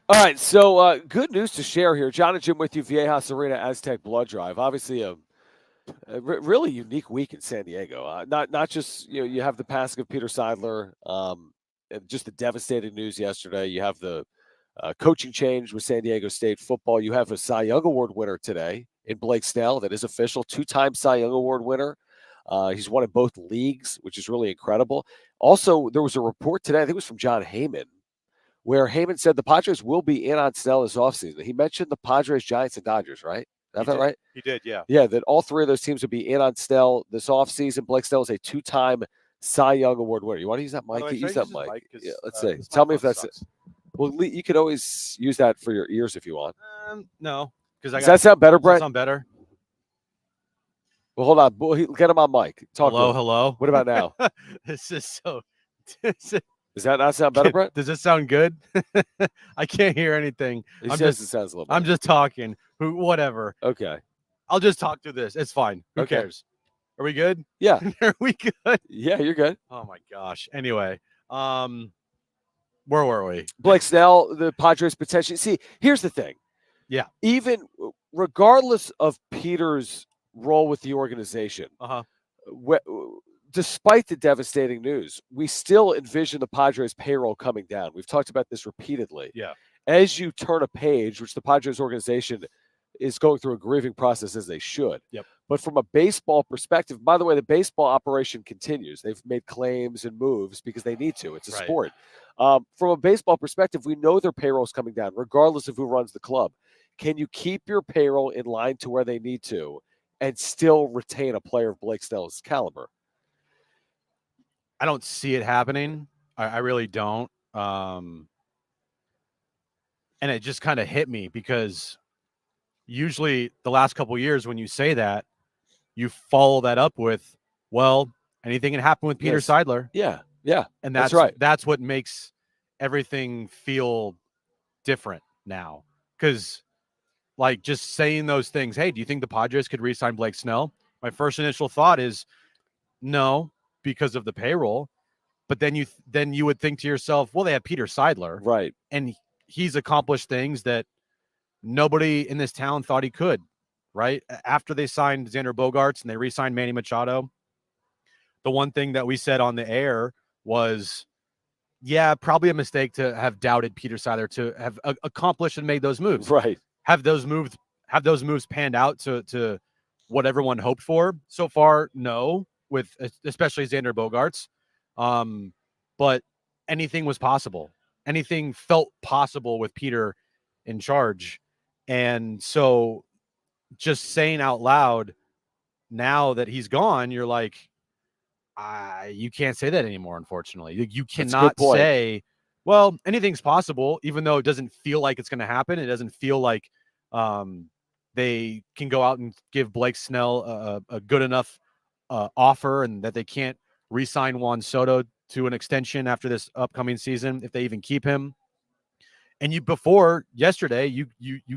All right, so good news to share here. Jon and Jim with you, Viejas Arena Aztec Blood Drive. Obviously, a really unique week in San Diego. Not just you have the passing of Peter Seidler, and just the devastating news yesterday. You have the coaching change with San Diego State football. You have a Cy Young Award winner today in Blake Snell. That is official, 2-time Cy Young Award winner. He's won in both leagues, which is really incredible. Also, there was a report today, I think it was from Jon Heyman, where Heyman said the Padres will be in on Snell this offseason. He mentioned the Padres, Giants, and Dodgers, right? Is that right? He did, yeah. Yeah, that all three of those teams would be in on Snell this offseason. Blake Snell is a 2-time Cy Young Award winner. You want to use that mic? Use that mic. Yeah, let's see. Tell me if that's it. Well, you could always use that for your ears if you want. No. Does that sound better, Brett? Sound better? Well, hold on. Get him on mic. Talk. Hello. What about now? This is so... Does that not sound better, Brett? Does it sound good? I can't hear anything. He says it sounds a little better. I'm just talking. Whatever. Okay. I'll just talk through this. It's fine. Who cares? Are we good? Yeah. Are we good? Yeah, you're good. Oh, my gosh. Anyway, where were we? Blake Snell, the Padres potentially. See, here's the thing. Yeah. Even regardless of Peter's role with the organization, despite the devastating news, we still envision the Padres payroll coming down. We've talked about this repeatedly. Yeah. As you turn a page, which the Padres organization is going through a grieving process as they should. Yep. But from a baseball perspective, by the way, the baseball operation continues. They've made claims and moves because they need to. It's a sport. From a baseball perspective, we know their payroll is coming down, regardless of who runs the club. Can you keep your payroll in line to where they need to and still retain a player of Blake Snell's caliber? I don't see it happening. I really don't. And it just kind of hit me because usually the last couple of years when you say that, you follow that up with, well, anything can happen with Peter Seidler. Yeah. Yeah. And that's right. That's what makes everything feel different now. Because like just saying those things, hey, do you think the Padres could re-sign Blake Snell? My first initial thought is no, because of the payroll. But then you would think to yourself, well, they have Peter Seidler. Right. And he's accomplished things that nobody in this town thought he could, right? After they signed Xander Bogaerts and they re-signed Manny Machado, the one thing that we said on the air was, yeah, probably a mistake to have doubted Peter Seidler to have accomplished and made those moves. Right. Have those moves panned out to what everyone hoped for? So far, no, with especially Xander Bogaerts. But anything was possible. Anything felt possible with Peter in charge. And so just saying out loud, now that he's gone, you're like, you can't say that anymore, unfortunately. You cannot say, well, anything's possible, even though it doesn't feel like it's going to happen. It doesn't feel like they can go out and give Blake Snell a good enough offer and that they can't re-sign Juan Soto to an extension after this upcoming season if they even keep him. And before yesterday, you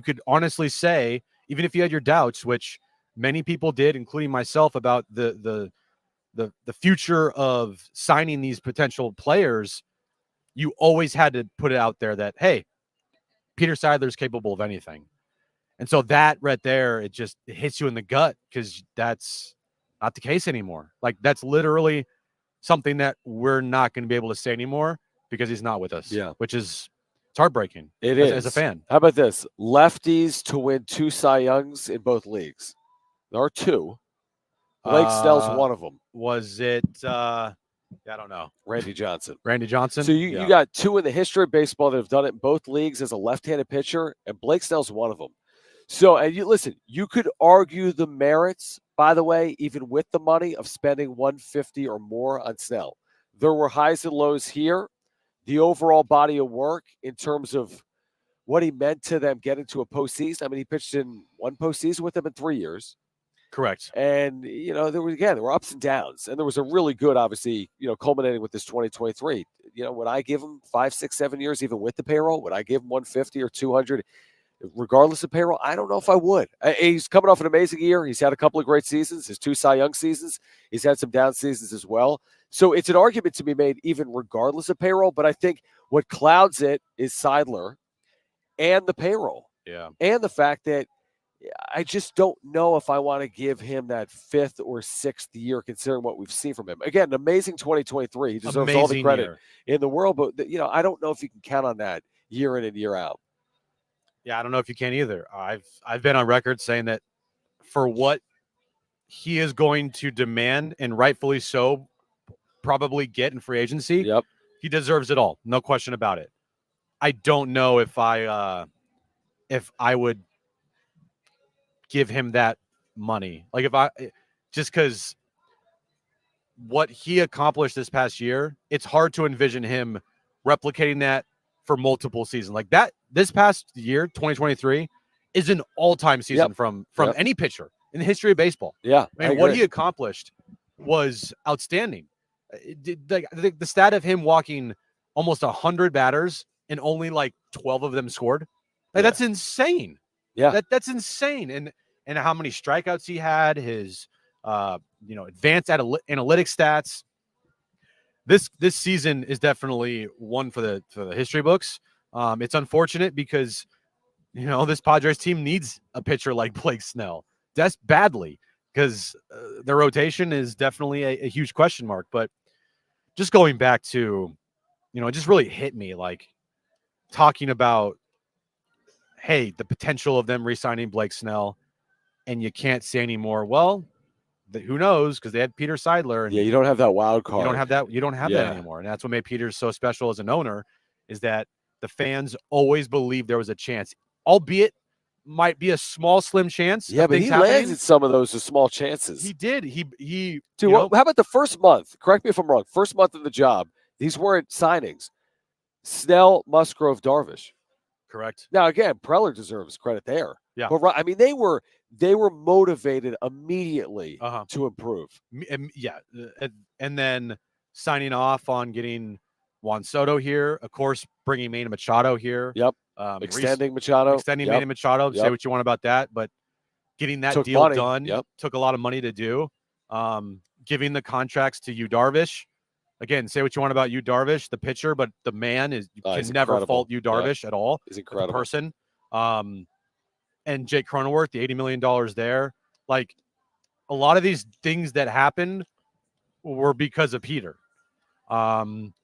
could honestly say, even if you had your doubts, which many people did, including myself, about the future of signing these potential players, you always had to put it out there that, hey, Peter Seidler is capable of anything. And so that right there, it hits you in the gut because that's not the case anymore. Like that's literally something that we're not going to be able to say anymore because he's not with us. Yeah. Which is, it's heartbreaking. It is. As a fan. How about this? Lefties to win 2 Cy Youngs in both leagues. There are 2. Blake Snell's one of them. Was it, I don't know. Randy Johnson. Randy Johnson? So you got 2 in the history of baseball that have done it in both leagues as a left-handed pitcher, and Blake Snell's one of them. So, and you could argue the merits, by the way, even with the money of spending $150 or more on Snell. There were highs and lows here. The overall body of work in terms of what he meant to them getting to a postseason. I mean, he pitched in 1 postseason with them in 3 years. Correct. And, there were ups and downs. And there was a really good, obviously, culminating with this 2023. Would I give him 5, 6, 7 years, even with the payroll? Would I give him 150 or 200? Regardless of payroll, I don't know if I would. He's coming off an amazing year. He's had a couple of great seasons, his 2 Cy Young seasons. He's had some down seasons as well. So it's an argument to be made even regardless of payroll. But I think what clouds it is Seidler. and the payroll. Yeah. And the fact that I just don't know if I want to give him that 5th or 6th year, considering what we've seen from him. Again, amazing 2023. He deserves all the credit in the world, but I don't know if you can count on that year in and year out. Yeah, I don't know if you can either. I've been on record saying that for what he is going to demand, and rightfully so, probably get in free agency, he deserves it all. No question about it. I don't know if I would give him that money. Like just because what he accomplished this past year, it's hard to envision him replicating that for multiple seasons. Like that, this past year, 2023, is an all-time season from any pitcher in the history of baseball. Yeah. I mean, what he accomplished was outstanding. The stat of him walking almost 100 batters and only like 12 of them scored. Like, that's insane. Yeah. That's insane. And how many strikeouts he had, his advanced analytics stats. This season is definitely one for the history books. It's unfortunate because this Padres team needs a pitcher like Blake Snell. That's badly, because their rotation is definitely a huge question mark. But just going back to, it just really hit me, like talking about, hey, the potential of them re-signing Blake Snell, and you can't say anymore. Well, who knows? Because they had Peter Seidler. And you don't have that wild card. You don't have that anymore. And that's what made Peter so special as an owner, is that the fans always believed there was a chance, albeit might be a small, slim chance. Yeah, but he landed some of those small chances. He did. He. Dude, how about the first month? Correct me if I'm wrong. First month of the job, these weren't signings. Snell, Musgrove, Darvish. Correct. Now again, Preller deserves credit there. Yeah. But I mean, they were motivated immediately to improve. Yeah, and then signing off on getting Juan Soto here, of course, bringing Manny Machado here. Yep. Extending Machado. Manny Machado. Say what you want about that, but getting that deal done took a lot of money to do. Giving the contracts to Yu Darvish. Again, say what you want about Yu Darvish, the pitcher, but the man is you can never fault Yu Darvish at all. He's incredible. The person. And Jake Cronenworth, the $80 million there. Like, a lot of these things that happened were because of Peter. And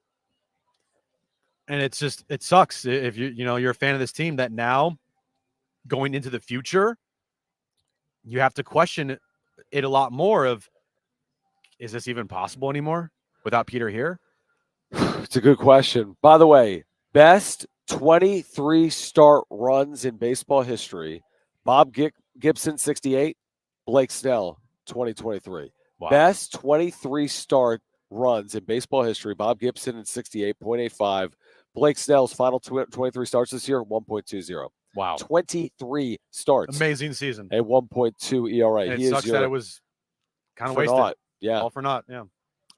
it sucks if you're a fan of this team, that now going into the future, you have to question it a lot more of, is this even possible anymore without Peter here? It's a good question. By the way, best 23 start runs in baseball history. Bob Gibson, 68. Blake Snell, 2023. Wow. Best 23 start runs in baseball history. Bob Gibson in 68.85. Blake Snell's final 23 starts this year, 1.20. Wow. 23 starts. Amazing season. A 1.2 ERA. And it sucks that it was kind of wasted. Naught. Yeah. All for naught. Yeah.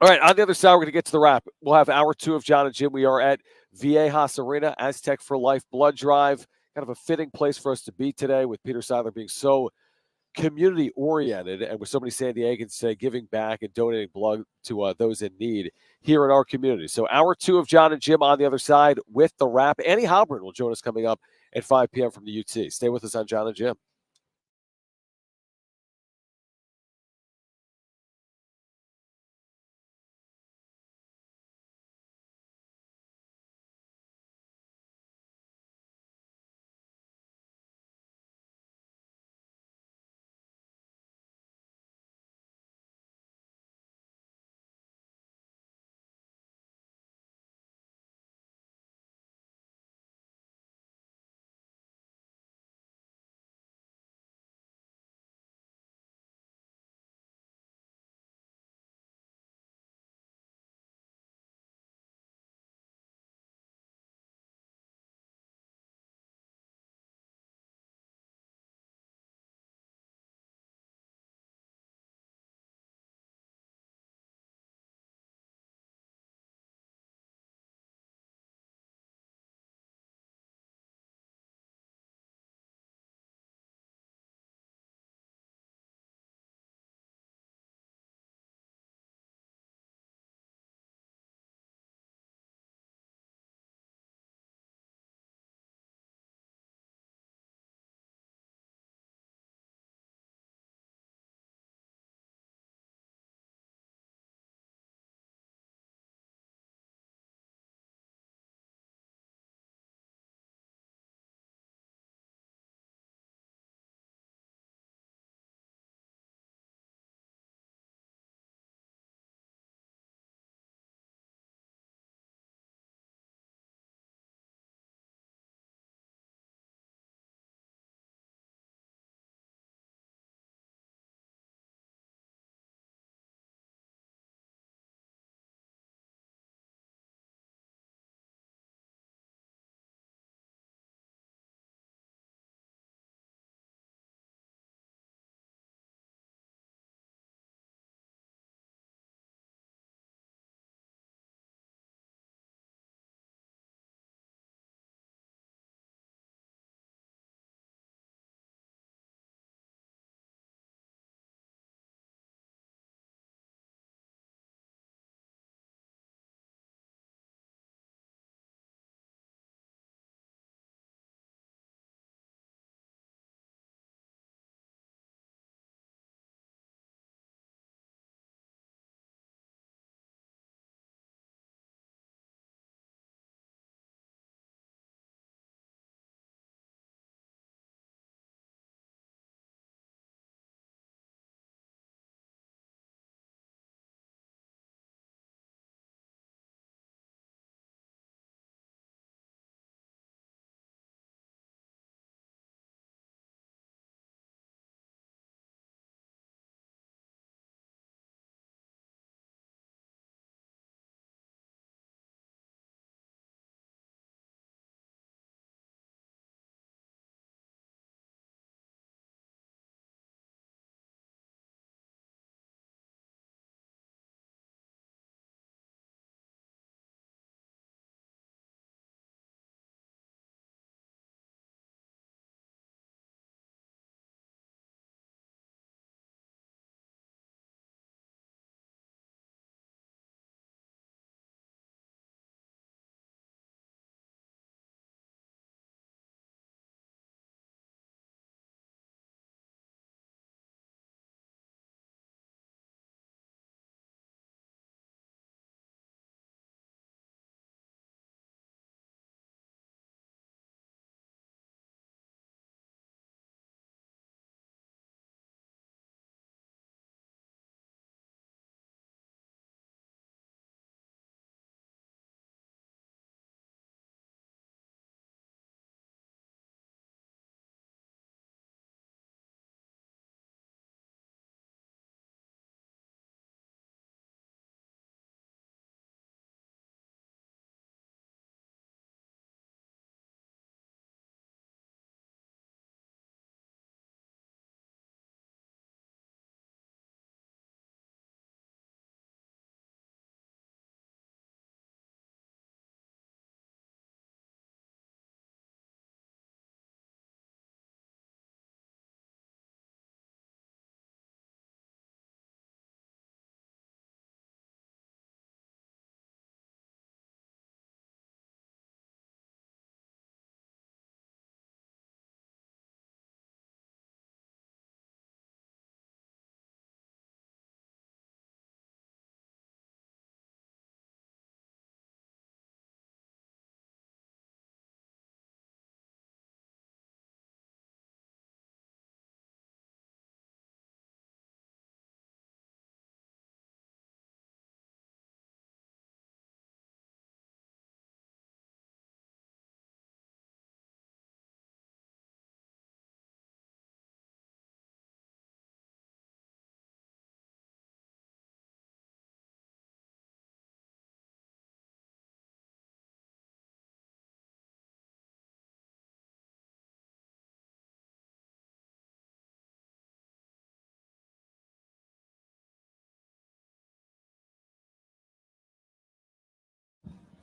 All right, on the other side, we're going to get to the wrap. We'll have hour 2 of Jon and Jim. We are at Viejas Arena, Aztec for Life blood drive. Kind of a fitting place for us to be today, with Peter Seidler being so community-oriented and with so many San Diegans today giving back and donating blood to those in need here in our community. So hour 2 of Jon and Jim on the other side with the wrap. Annie Heilbrunn will join us coming up at 5 p.m. from the UT. Stay with us on Jon and Jim.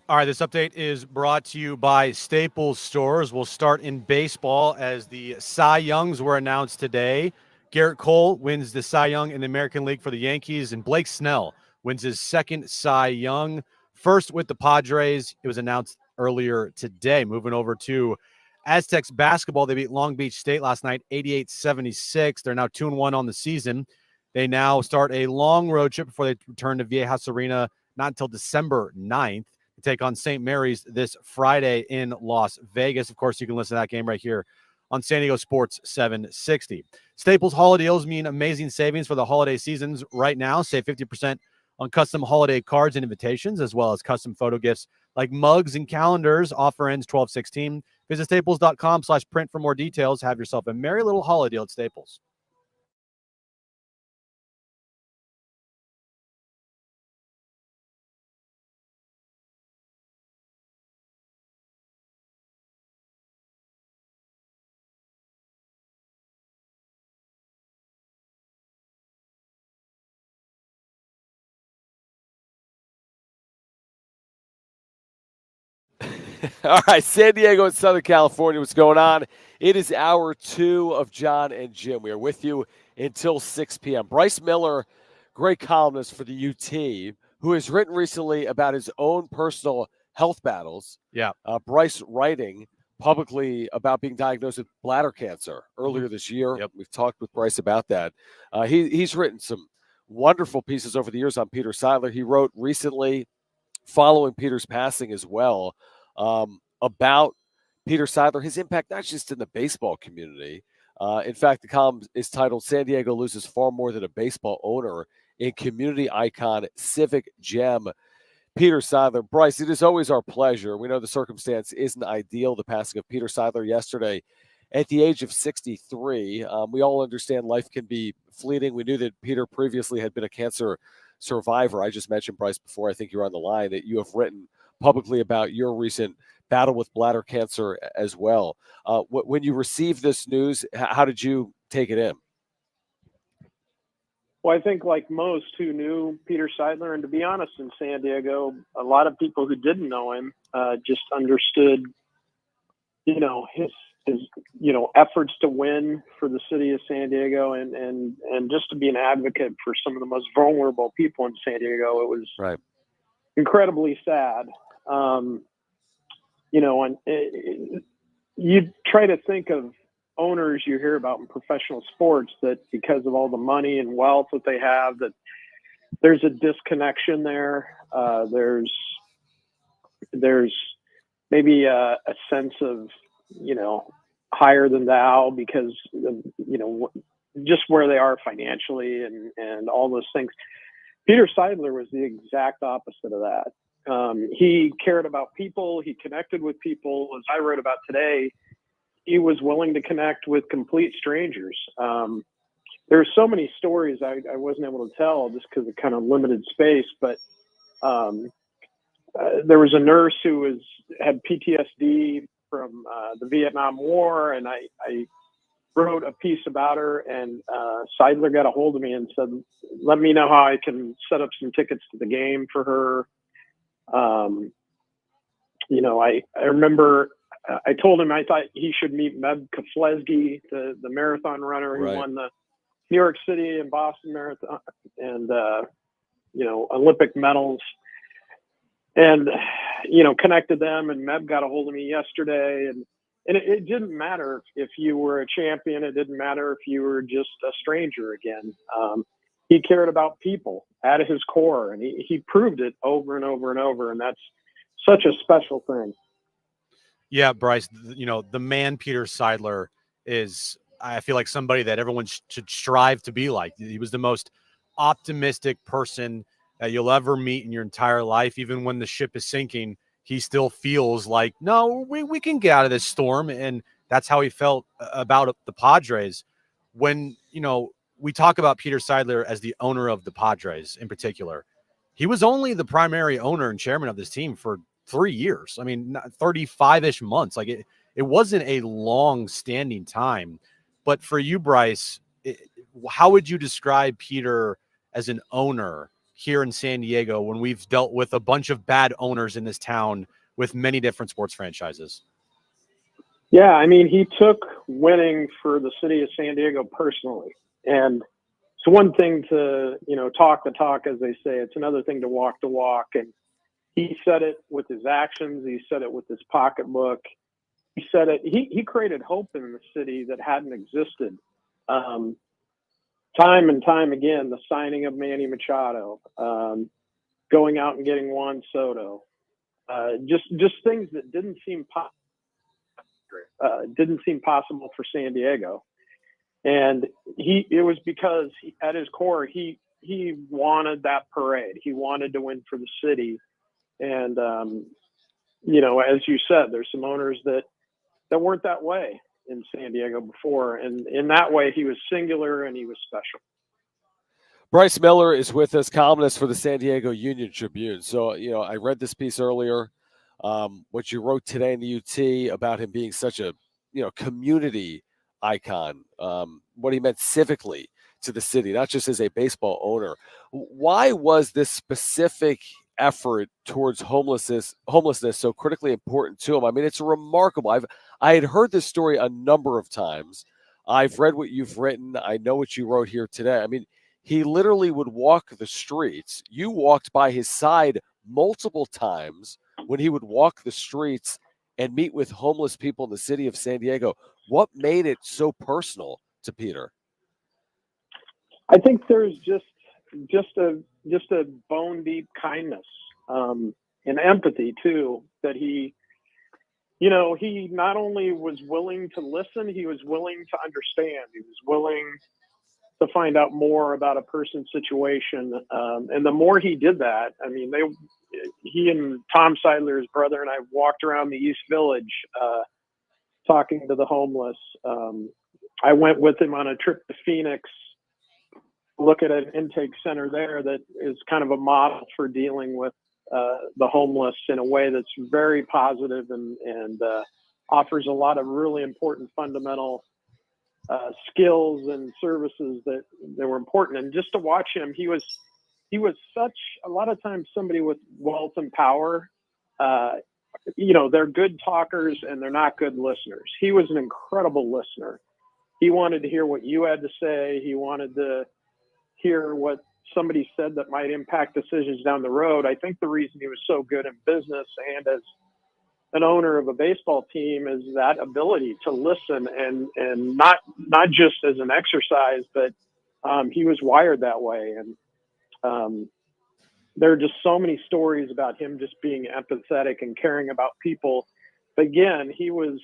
All right, this update is brought to you by Staples Stores. We'll start in baseball as the Cy Youngs were announced today. Garrett Cole wins the Cy Young in the American League for the Yankees, and Blake Snell wins his second Cy Young. First with the Padres. It was announced earlier today. Moving over to Aztecs basketball, they beat Long Beach State last night, 88-76. They're now 2-1 on the season. They now start a long road trip before they return to Viejas Arena, not until December 9th. Take on St. Mary's this Friday in Las Vegas. Of course, you can listen to that game right here on San Diego Sports 760. Staples holiday deals mean amazing savings for the holiday seasons right now. Save 50% on custom holiday cards and invitations, as well as custom photo gifts like mugs and calendars. Offer ends 12/16. Visit staples.com/print for more details. Have yourself a merry little holiday deal at Staples. All right, San Diego and Southern California, what's going on? It is hour 2 of Jon and Jim. We are with you until 6 p.m. Bryce Miller, great columnist for the UT, who has written recently about his own personal health battles. Yeah. Bryce writing publicly about being diagnosed with bladder cancer earlier this year. Yep. We've talked with Bryce about that. He's written some wonderful pieces over the years on Peter Seidler. He wrote recently, following Peter's passing as well, about Peter Seidler, his impact not just in the baseball community. In fact, the column is titled "San Diego Loses Far More Than a Baseball Owner in Community Icon Civic Gem." Peter Seidler. Bryce, it is always our pleasure. We know the circumstance isn't ideal, the passing of Peter Seidler yesterday at the age of 63. We all understand life can be fleeting. We knew that Peter previously had been a cancer survivor. I just mentioned, Bryce, before I think you're on the line, that you have written publicly about your recent battle with bladder cancer as well. When you received this news, how did you take it in? Well, I think like most who knew Peter Seidler, and to be honest, in San Diego, a lot of people who didn't know him just understood, his efforts to win for the city of San Diego and just to be an advocate for some of the most vulnerable people in San Diego. It was right. Incredibly sad. And you try to think of owners you hear about in professional sports that because of all the money and wealth that they have, that there's a disconnection there. There's maybe a sense of, higher than thou because of, just where they are financially and all those things. Peter Seidler was the exact opposite of that. He cared about people. He connected with people. As I wrote about today, he was willing to connect with complete strangers. There's so many stories I wasn't able to tell just because of kind of limited space, but there was a nurse who had PTSD from the Vietnam War, and I wrote a piece about her, and Seidler got a hold of me and said, let me know how I can set up some tickets to the game for her. I remember I told him I thought he should meet Meb Keflezighi, the marathon runner who won the New York City and Boston marathon and, Olympic medals, and, connected them. And Meb got a hold of me yesterday, and it didn't matter if you were a champion. It didn't matter if you were just a stranger again. He cared about people at his core, and he proved it over and over and over. And that's such a special thing. Yeah, Bryce, the man Peter Seidler is, I feel like, somebody that everyone should strive to be like. He was the most optimistic person that you'll ever meet in your entire life. Even when the ship is sinking, he still feels like, no, we can get out of this storm. And that's how he felt about the Padres. When, we talk about Peter Seidler as the owner of the Padres in particular, he was only the primary owner and chairman of this team for 3 years. I mean, 35-ish months. Like it wasn't a long standing time. But for you, Bryce, how would you describe Peter as an owner here in San Diego when we've dealt with a bunch of bad owners in this town with many different sports franchises? Yeah, I mean, he took winning for the city of San Diego personally. And it's one thing to, talk the talk, as they say. It's another thing to walk the walk. And he said it with his actions. He said it with his pocketbook. He said it. He created hope in the city that hadn't existed. Time and time again, the signing of Manny Machado, going out and getting Juan Soto, just things that didn't seem possible for San Diego. And it was because at his core, he wanted that parade. He wanted to win for the city. And, as you said, there's some owners that weren't that way in San Diego before. And in that way, he was singular and he was special. Bryce Miller is with us, columnist for the San Diego Union Tribune. So, I read this piece earlier, what you wrote today in the UT about him being such a, community icon, what he meant civically to the city, not just as a baseball owner. Why was this specific effort towards homelessness so critically important to him? I mean, it's remarkable. I had heard this story a number of times. I've read what you've written. I know what you wrote here today. I mean, he literally would walk the streets. You walked by his side multiple times when he would walk the streets and meet with homeless people in the city of San Diego. What made it so personal to Peter? I think there's just a bone deep kindness and empathy too, that he not only was willing to listen, he was willing to understand. He was willing to find out more about a person's situation. And the more he did that, I mean, he and Tom Seidler, his brother, and I walked around the East Village talking to the homeless. I went with him on a trip to Phoenix, look at an intake center there that is kind of a model for dealing with the homeless in a way that's very positive and offers a lot of really important fundamental skills and services that were important. And just to watch him, he was such, a lot of times somebody with wealth and power, they're good talkers and they're not good listeners. He was an incredible listener. He wanted to hear what you had to say. He wanted to hear what somebody said that might impact decisions down the road. I think the reason he was so good in business and as an owner of a baseball team is that ability to listen and not just as an exercise, but he was wired that way. And there are just so many stories about him just being empathetic and caring about people. But again, he was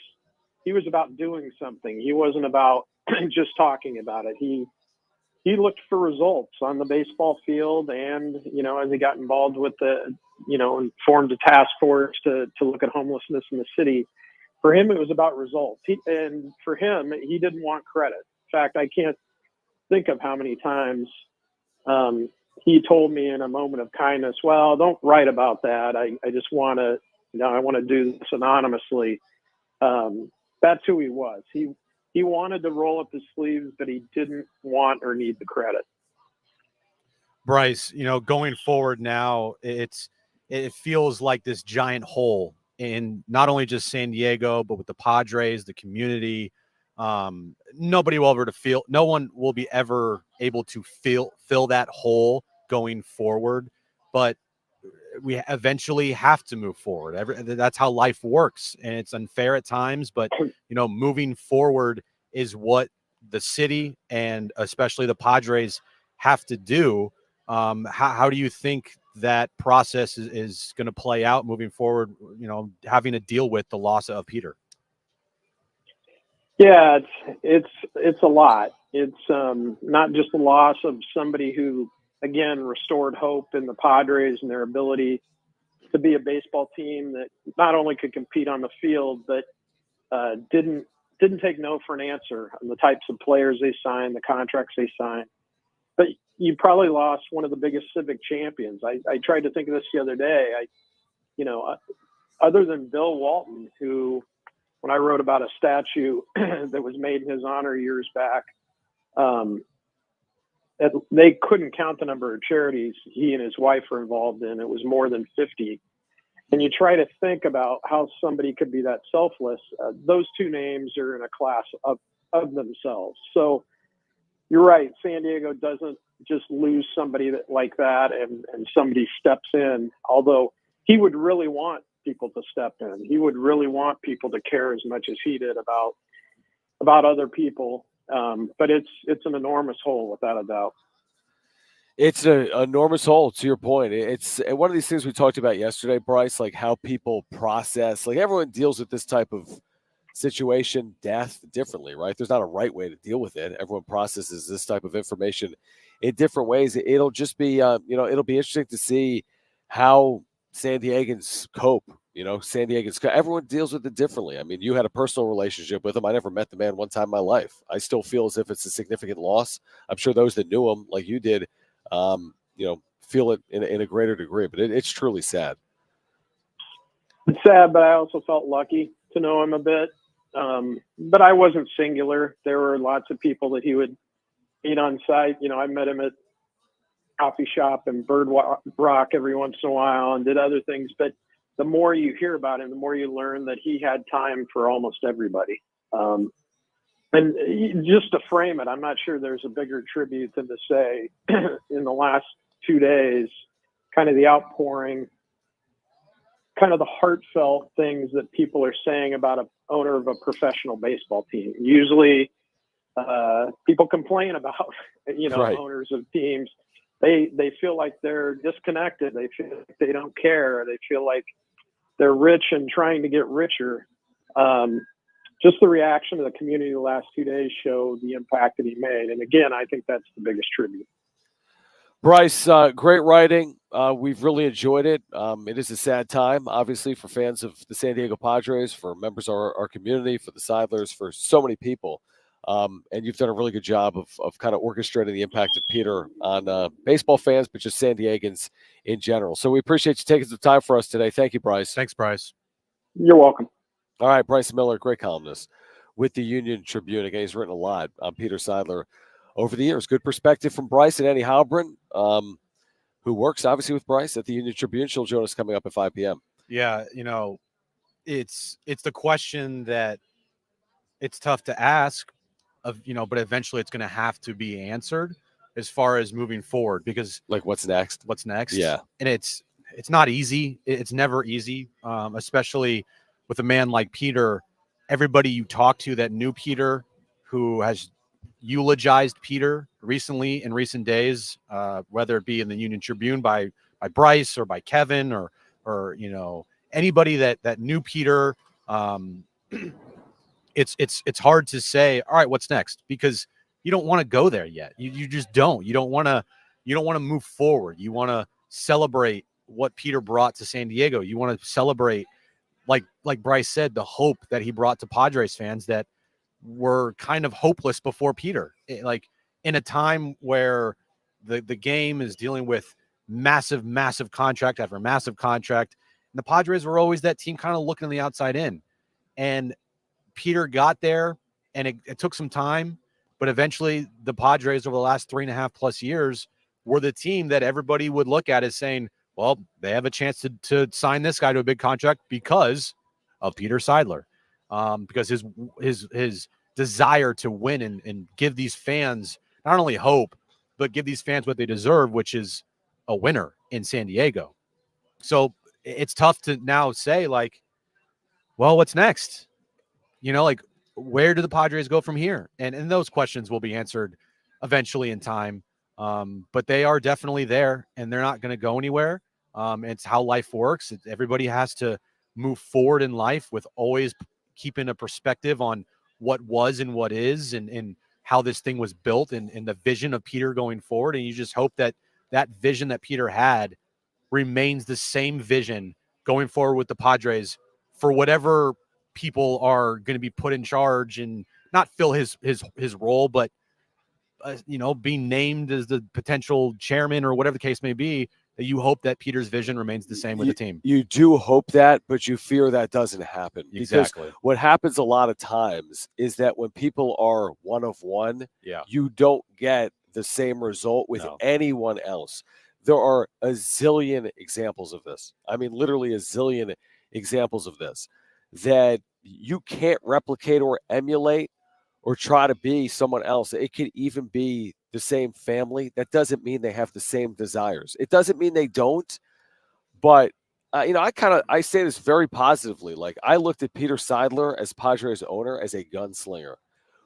about doing something. He wasn't about just talking about it. He looked for results on the baseball field, and as he got involved with and formed a task force to look at homelessness in the city. For him, it was about results. And for him, he didn't want credit. In fact, I can't think of how many times he told me in a moment of kindness, "Well, don't write about that. I just want to, I want to do this anonymously." That's who he was. He wanted to roll up his sleeves, but he didn't want or need the credit. Bryce, going forward now, it feels like this giant hole in not only just San Diego, but with the Padres, the community. No one will be ever able to fill that hole going forward, but we eventually have to move forward. That's how life works, and it's unfair at times, but moving forward is what the city and especially the Padres have to do. How do you think that process is going to play out moving forward, having to deal with the loss of Peter? Yeah, it's a lot. It's not just the loss of somebody who, again, restored hope in the Padres and their ability to be a baseball team that not only could compete on the field, but didn't take no for an answer on the types of players they signed, the contracts they signed. But you probably lost one of the biggest civic champions. I tried to think of this the other day. Other than Bill Walton, who, when I wrote about a statue that was made in his honor years back, they couldn't count the number of charities he and his wife were involved in. It was more than 50. And you try to think about how somebody could be that selfless. Those two names are in a class of themselves. So you're right. San Diego doesn't just lose somebody like that and somebody steps in, although he would really want people to step in. He would really want people to care as much as he did about other people. But it's an enormous hole, without a doubt. It's an enormous hole, to your point. It's one of these things we talked about yesterday, Bryce, like how people process, like everyone deals with this type of situation, death, differently, right? There's not a right way to deal with it. Everyone processes this type of information in different ways. It'll just be, it'll be interesting to see how San Diegans cope. Everyone deals with it differently. I mean, you had a personal relationship with him. I never met the man one time in my life. I still feel as if it's a significant loss. I'm sure those that knew him, like you did, feel it in a greater degree, but it's truly sad. It's sad, but I also felt lucky to know him a bit. But I wasn't singular. There were lots of people that he would meet on site. I met him at coffee shop and Bird Rock every once in a while and did other things. But the more you hear about him, the more you learn that he had time for almost everybody. And just to frame it, I'm not sure there's a bigger tribute than to say in the last 2 days, kind of the outpouring, kind of the heartfelt things that people are saying about an owner of a professional baseball team. Usually people complain about, right. Owners of teams. They feel like they're disconnected. They feel like they don't care. They feel like they're rich and trying to get richer. Just the reaction of the community the last 2 days showed the impact that he made. And again, I think that's the biggest tribute. Bryce, great writing. We've really enjoyed it. It is a sad time, obviously, for fans of the San Diego Padres, for members of our community, for the Seidlers, for so many people. And you've done a really good job of kind of orchestrating the impact of Peter on baseball fans, but just San Diegans in general. So we appreciate you taking some time for us today. Thank you, Bryce. Thanks, Bryce. You're welcome. All right, Bryce Miller, great columnist with the Union Tribune. Again, he's written a lot on Peter Seidler over the years. Good perspective from Bryce and Annie Heilbrunn, who works obviously with Bryce at the Union Tribune. She'll join us coming up at 5 p.m. Yeah, it's the question that it's tough to ask but eventually it's going to have to be answered as far as moving forward, because like what's next? Yeah. And it's not easy. It's never easy, especially with a man like Peter. Everybody you talk to that knew Peter, who has eulogized Peter recently in recent days, whether it be in the Union Tribune by Bryce or by Kevin or anybody that knew Peter, it's hard to say, all right, what's next? Because you don't want to go there yet. You just don't. You don't want to move forward. You want to celebrate what Peter brought to San Diego. You want to celebrate, like Bryce said, the hope that he brought to Padres fans that were kind of hopeless before Peter. Like in a time where the game is dealing with massive contract after massive contract, and the Padres were always that team kind of looking on the outside in. And Peter got there, and it took some time, but eventually the Padres over the last 3.5+ years were the team that everybody would look at as saying, well, they have a chance to sign this guy to a big contract because of Peter Seidler, because his desire to win and give these fans not only hope, but give these fans what they deserve, which is a winner in San Diego. So it's tough to now say, like, well, what's next? Where do the Padres go from here? And those questions will be answered eventually in time. But they are definitely there, and they're not going to go anywhere. It's how life works. Everybody has to move forward in life with always keeping a perspective on what was and what is and how this thing was built and the vision of Peter going forward. And you just hope that vision that Peter had remains the same vision going forward with the Padres for whatever people are going to be put in charge and not fill his role, but being named as the potential chairman or whatever the case may be, that you hope that Peter's vision remains the same with the team. You do hope that, but you fear that doesn't happen. Exactly. Because what happens a lot of times is that when people are one of one, you don't get the same result with No. anyone else. There are a zillion examples of this. I mean, literally a zillion examples of this that you can't replicate or emulate or try to be someone else. It could even be the same family. That doesn't mean they have the same desires. It doesn't mean they don't, but I say this very positively. Like, I looked at Peter Seidler as Padres owner as a gunslinger,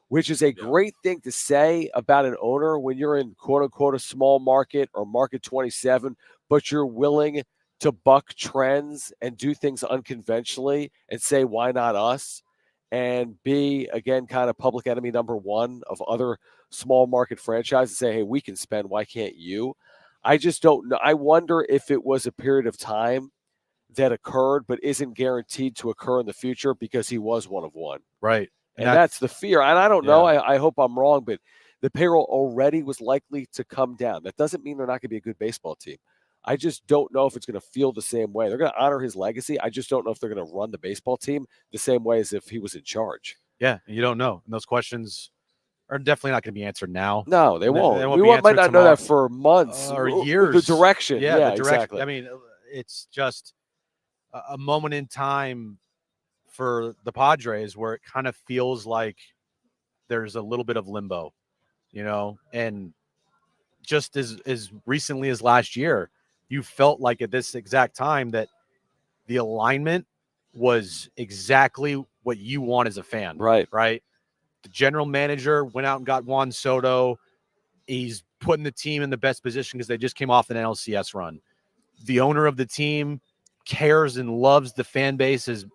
which is a great thing to say about an owner when you're in quote unquote a small market or market 27, but you're willing to buck trends and do things unconventionally and say, why not us? And be, again, kind of public enemy number one of other small market franchises, say, hey, we can spend, why can't you? I just don't know. I wonder if it was a period of time that occurred but isn't guaranteed to occur in the future because he was one of one. Right. And that's the fear. And I don't know. I hope I'm wrong, but the payroll already was likely to come down. That doesn't mean they're not going to be a good baseball team. I just don't know if it's going to feel the same way. They're going to honor his legacy. I just don't know if they're going to run the baseball team the same way as if he was in charge. Yeah, you don't know. And those questions are definitely not going to be answered now. No, they won't. They We might not know that for months or years. The direction. Yeah, the direction. Exactly. I mean, it's just a moment in time for the Padres where it kind of feels like there's a little bit of limbo, and just as recently as last year, you felt like at this exact time that the alignment was exactly what you want as a fan. Right. The general manager went out and got Juan Soto. He's putting the team in the best position because they just came off an NLCS run. The owner of the team cares and loves the fan base as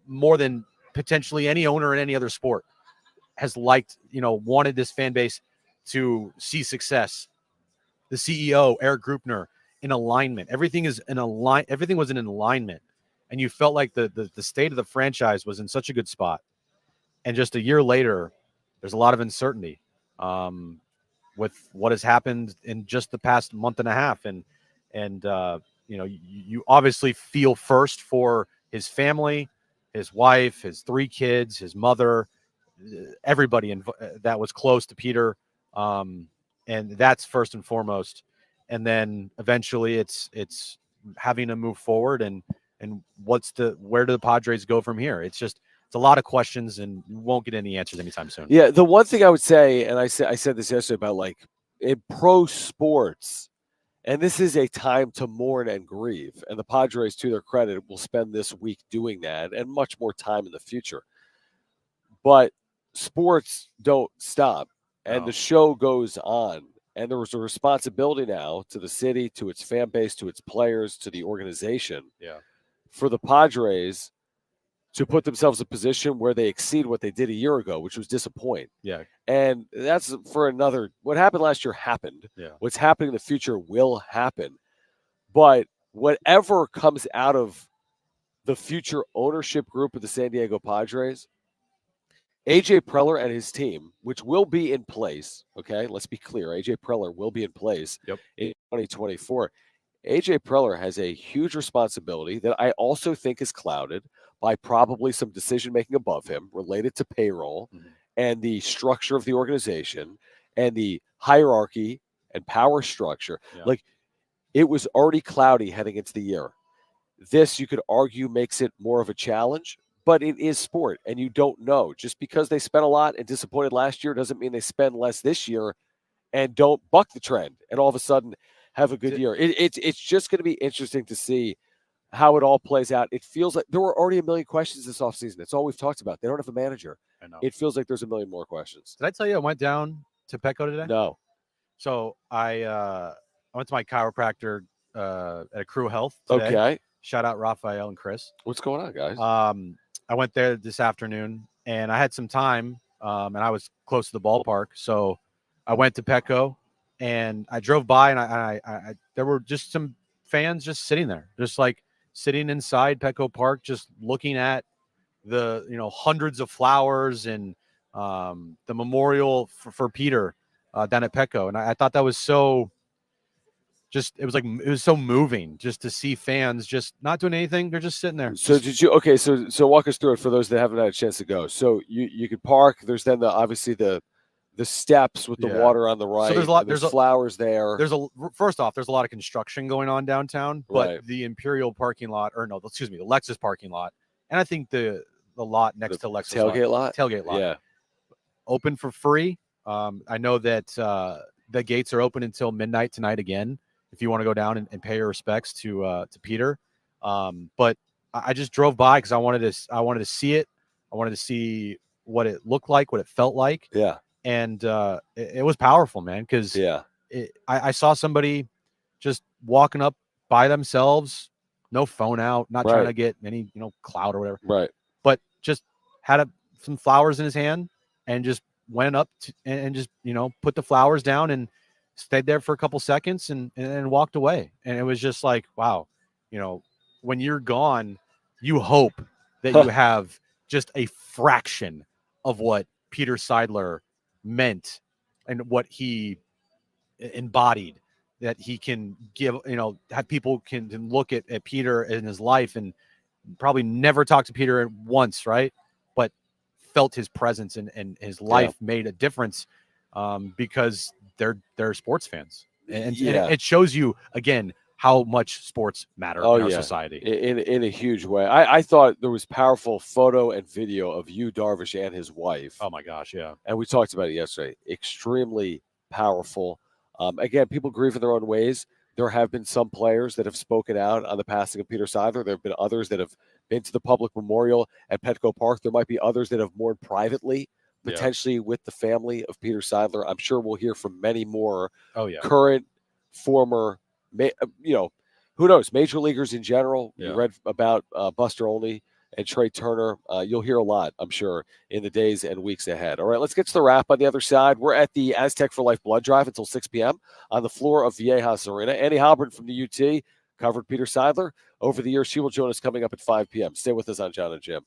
more than potentially any owner in any other sport has liked, wanted this fan base to see success. The CEO, Eric Grupner, in alignment. Everything was in alignment. And you felt like the state of the franchise was in such a good spot. And just a year later, there's a lot of uncertainty with what has happened in just the past month and a half. And you obviously feel first for his family, his wife, his 3 kids, his mother, everybody that was close to Peter. And that's first and foremost. And then eventually it's having to move forward and where do the Padres go from here? It's a lot of questions and you won't get any answers anytime soon. Yeah. The one thing I would say, and I said this yesterday about, like, in pro sports, and this is a time to mourn and grieve. And the Padres, to their credit, will spend this week doing that and much more time in the future. But sports don't stop, and the show goes on. And there was a responsibility now to the city, to its fan base, to its players, to the organization, for the Padres to put themselves in a position where they exceed what they did a year ago, which was disappoint. Yeah. And that's for what happened last year happened. Yeah. What's happening in the future will happen. But whatever comes out of the future ownership group of the San Diego Padres, AJ Preller and his team, which will be in place, okay, let's be clear, AJ Preller will be in place in 2024. AJ Preller has a huge responsibility that I also think is clouded by probably some decision-making above him related to payroll and the structure of the organization and the hierarchy and power structure. Yeah. Like, it was already cloudy heading into the year. This, you could argue, makes it more of a challenge, but it is sport, and you don't know. Just because they spent a lot and disappointed last year doesn't mean they spend less this year and don't buck the trend and all of a sudden have a good year. It's just going to be interesting to see how it all plays out. It feels like there were already a million questions this offseason. It's all we've talked about. They don't have a manager. I know. It feels like there's a million more questions. Did I tell you I went down to Petco today? No. So I went to my chiropractor at Crew Health today. Okay. Shout out Raphael and Chris. What's going on, guys? I went there this afternoon, and I had some time, and I was close to the ballpark. So I went to Petco, and I drove by, and I there were just some fans just sitting there, just like sitting inside Petco Park, just looking at the hundreds of flowers and the memorial for Peter down at Petco. And I thought that was so it was so moving just to see fans just not doing anything. They're just sitting there. So so walk us through it for those that haven't had a chance to go. So you could park. There's then obviously the the steps with the water on the right. So there's a lot. There's flowers there. First off, there's a lot of construction going on downtown, but Right. the Imperial parking lot, the Lexus parking lot, and I think the lot next to Lexus tailgate lot, yeah, open for free. I know that the gates are open until midnight tonight again. If you want to go down and pay your respects to Peter, but I just drove by because I wanted to see it. I wanted to see what it looked like, what it felt like. Yeah. And it was powerful, man, because I saw somebody just walking up by themselves, no phone out, not trying to get any clout or whatever, right? But just had some flowers in his hand and just went up and just put the flowers down and stayed there for a couple seconds and walked away. And it was just like, wow, when you're gone, you hope that you have just a fraction of what Peter Seidler meant and what he embodied, that he can give, have people can look at Peter in his life and probably never talked to Peter once, right? But felt his presence and his life made a difference because they're sports fans. And it shows you, again, how much sports matter in our society. In a huge way. I thought there was powerful photo and video of you, Darvish, and his wife. Oh, my gosh, yeah. And we talked about it yesterday. Extremely powerful. Again, people grieve in their own ways. There have been some players that have spoken out on the passing of Peter Seidler. There have been others that have been to the public memorial at Petco Park. There might be others that have mourned privately, potentially with the family of Peter Seidler. I'm sure we'll hear from many more current, former, who knows, major leaguers in general. You read about Buster Olney and Trey Turner. You'll hear a lot, I'm sure, in the days and weeks ahead. All right, let's get to the wrap on the other side. We're at the Aztec for Life blood drive until 6 p.m. on the floor of Viejas Arena. Annie Heilbrunn from the UT covered Peter Seidler over the years. She will join us coming up at 5 p.m. Stay with us on Jon and Jim.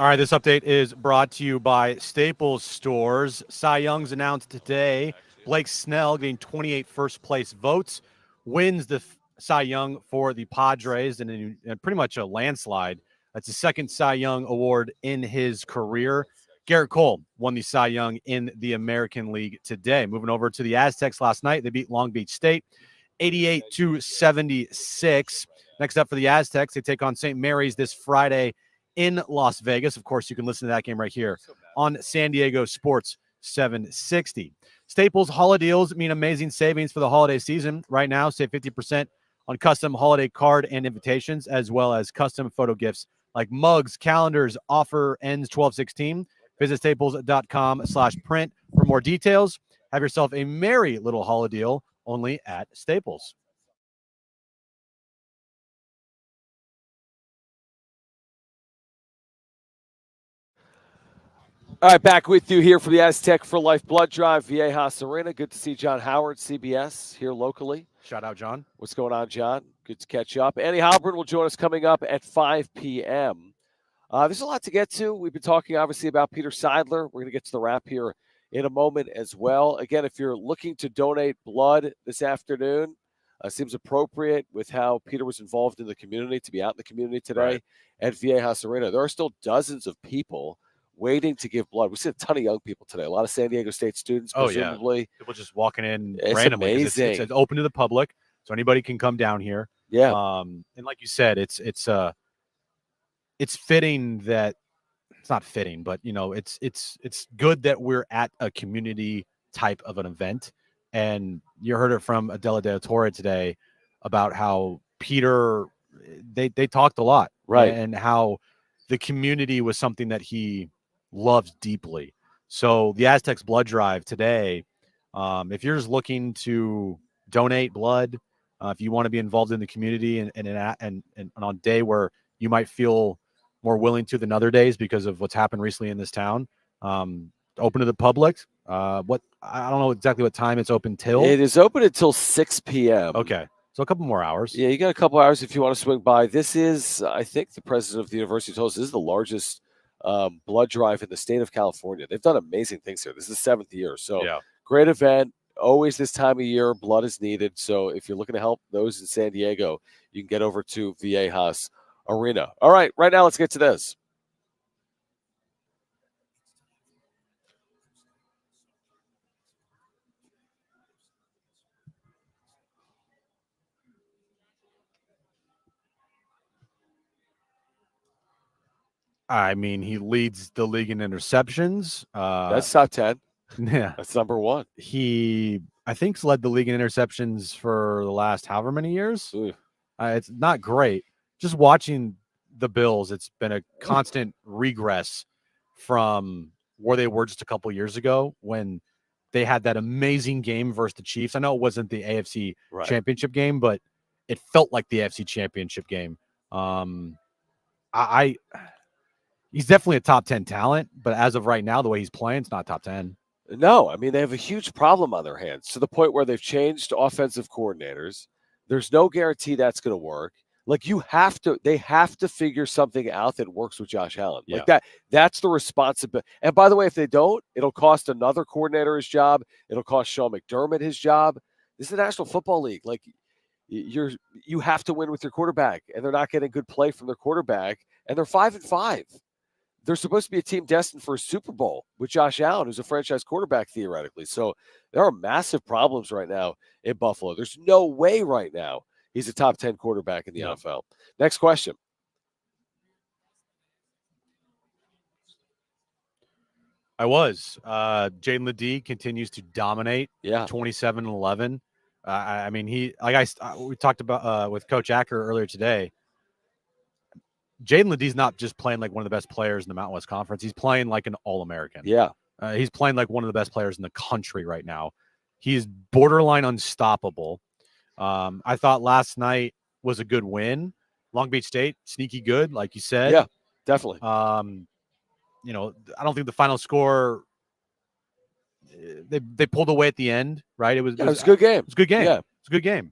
All right, this update is brought to you by Staples Stores. Cy Young's announced today. Blake Snell getting 28 first-place votes, wins the Cy Young for the Padres in pretty much a landslide. That's the second Cy Young award in his career. Garrett Cole won the Cy Young in the American League today. Moving over to the Aztecs last night, they beat Long Beach State 88-76. Next up for the Aztecs, they take on St. Mary's this Friday in Las Vegas. Of course, you can listen to that game right here on San Diego Sports 760. Staples holiday deals mean amazing savings for the holiday season. Right now, save 50% on custom holiday card and invitations, as well as custom photo gifts like mugs, calendars. Offer ends 12/16. Visit staples.com/print for more details. Have yourself a merry little holiday deal only at Staples. All right, back with you here for the Aztec for Life Blood Drive, Viejas Arena. Good to see John Howard, CBS, here locally. Shout out, John. What's going on, John? Good to catch up. Annie Heilbrunn will join us coming up at 5 p.m. There's a lot to get to. We've been talking, obviously, about Peter Seidler. We're going to get to the wrap here in a moment as well. Again, if you're looking to donate blood this afternoon, seems appropriate with how Peter was involved in the community to be out in the community today at Viejas Arena. There are still dozens of people waiting to give blood. We see a ton of young people today. A lot of San Diego State students, presumably. Oh, yeah. People just walking in it's randomly. Amazing. It's open to the public, so anybody can come down here. Yeah. And like you said, it's fitting that it's not fitting, but it's good that we're at a community type of an event. And you heard it from Adela de Torre today about how Peter, they talked a lot, right? And how the community was something that he loves deeply. So the Aztecs blood drive today, if you're just looking to donate blood, if you want to be involved in the community and on a day where you might feel more willing to than other days because of what's happened recently in this town, open to the public. I don't know exactly what time it's open till. It is open until 6 p.m. Okay. So a couple more hours. Yeah, you got a couple hours if you want to swing by. This is, I think the president of the university told us, this is the largest blood drive in the state of California. They've done amazing things here. This is the 7th year. So great event. Always this time of year, blood is needed. So if you're looking to help those in San Diego, you can get over to Viejas Arena. All right, right now let's get to this. I mean, he leads the league in interceptions. That's top 10. Yeah. That's number 1. He, I think, led the league in interceptions for the last however many years. It's not great. Just watching the Bills, it's been a constant regress from where they were just a couple years ago when they had that amazing game versus the Chiefs. I know it wasn't the AFC championship game, but it felt like the AFC championship game. He's definitely a top 10 talent, but as of right now, the way he's playing, it's not top 10. No, I mean, they have a huge problem on their hands to the point where they've changed offensive coordinators. There's no guarantee that's going to work. Like they have to figure something out that works with Josh Allen. Yeah. Like that's the responsibility. And by the way, if they don't, it'll cost another coordinator his job. It'll cost Sean McDermott his job. This is the National Football League. Like you have to win with your quarterback, and they're not getting good play from their quarterback, and they're 5-5. They're supposed to be a team destined for a Super Bowl with Josh Allen, who's a franchise quarterback theoretically. So there are massive problems right now in Buffalo. There's no way right now he's a top 10 quarterback in the NFL. Next question. I was. Jaden Ledee continues to dominate. 27-11. I mean, we talked about with Coach Acker earlier today. Jaden Ledee's not just playing like one of the best players in the Mountain West Conference. He's playing like an All-American. Yeah. He's playing like one of the best players in the country right now. He's borderline unstoppable. I thought last night was a good win. Long Beach State, sneaky good, like you said. Yeah, definitely. I don't think the final score, they pulled away at the end, right? It was a good game. It was a good game. Yeah. It was a good game.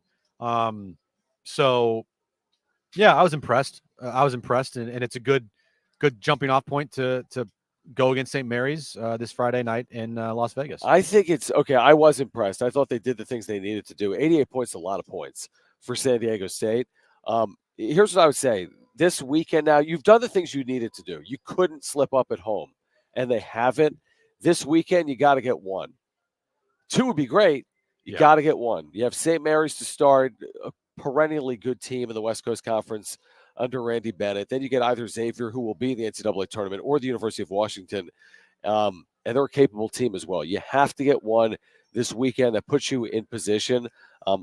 So, yeah, I was impressed. And it's a good good jumping off point to go against St. Mary's this Friday night in Las Vegas. I think it's okay. I was impressed. I thought they did the things they needed to do. 88 points is a lot of points for San Diego State. Here's what I would say. This weekend now, you've done the things you needed to do. You couldn't slip up at home, and they haven't. This weekend, you got to get one. 2 would be great. You got to get one. You have St. Mary's to start, a perennially good team in the West Coast Conference under Randy Bennett. Then you get either Xavier, who will be in the NCAA tournament, or the University of Washington. And they're a capable team as well. You have to get one this weekend that puts you in position.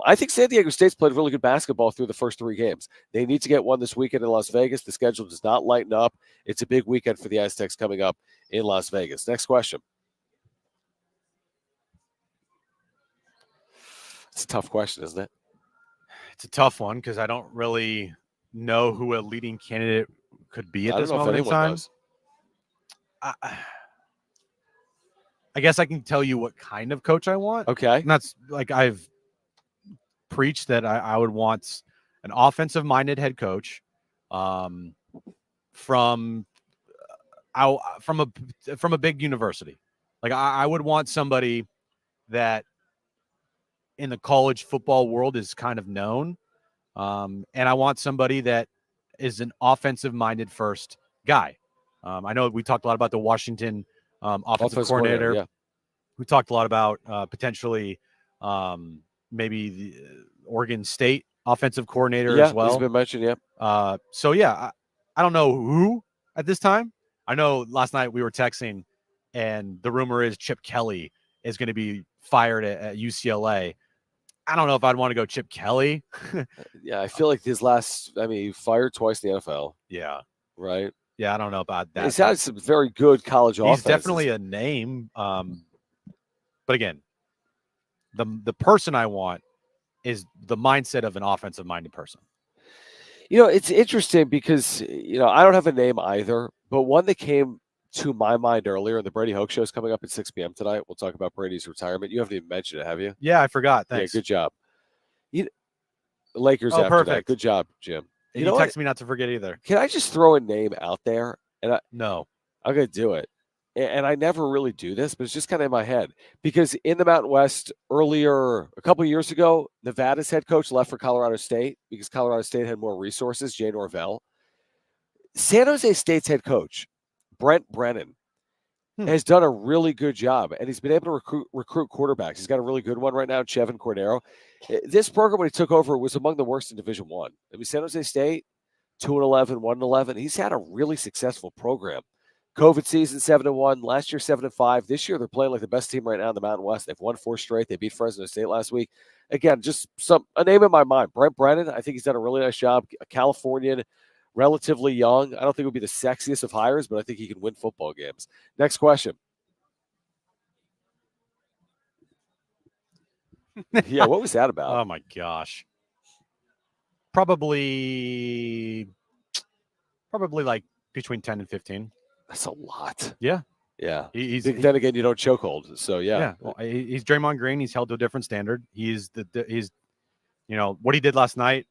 I think San Diego State's played really good basketball through the first 3 games. They need to get one this weekend in Las Vegas. The schedule does not lighten up. It's a big weekend for the Aztecs coming up in Las Vegas. Next question. It's a tough question, isn't it? It's a tough one because I don't really know who a leading candidate could be at this moment in time. I guess I can tell you what kind of coach I want. Okay. And that's like I've preached that I would want an offensive-minded head coach from a big university. Like I would want somebody that in the college football world is kind of known. And I want somebody that is an offensive-minded first guy. I know we talked a lot about the Washington offensive coordinator. Yeah. We talked a lot about potentially maybe the Oregon State offensive coordinator as well. He's been mentioned, I don't know who at this time. I know last night we were texting, and the rumor is Chip Kelly is going to be fired at UCLA. I don't know if I'd want to go Chip Kelly. Yeah, I feel like he fired twice in the NFL. Yeah. Right? Yeah, I don't know about that. He's had some very good college offenses. He's definitely a name. But again, the person I want is the mindset of an offensive-minded person. It's interesting because, I don't have a name either, but one that came to my mind earlier, and the Brady Hoke show is coming up at 6 p.m. tonight. We'll talk about Brady's retirement. You haven't even mentioned it, have you? Yeah, I forgot. Thanks. Yeah, good job. Lakers after perfect. that. Good job, Jim. And you text me not to forget either. Can I just throw a name out there? No. I'm going to do it. And I never really do this, but it's just kind of in my head. Because in the Mountain West earlier, a couple of years ago, Nevada's head coach left for Colorado State because Colorado State had more resources, Jay Norvell. San Jose State's head coach, Brent Brennan, has done a really good job, and he's been able to recruit quarterbacks. He's got a really good one right now, Chevin Cordero. This program, when he took over, was among the worst in Division I. San Jose State, 2-11, 1-11. He's had a really successful program. COVID season, 7-1. Last year, 7-5. This year, they're playing like the best team right now in the Mountain West. They've won 4 straight. They beat Fresno State last week. Again, just a name in my mind. Brent Brennan, I think he's done a really nice job. A Californian, relatively young. I don't think it would be the sexiest of hires, but I think he can win football games. Next question. Yeah, what was that about? Oh, my gosh. Probably like between 10 and 15. That's a lot. Yeah. Yeah. Then again, you don't chokehold. So, yeah. Yeah. Well, he's Draymond Green. He's held to a different standard. He's what he did last night,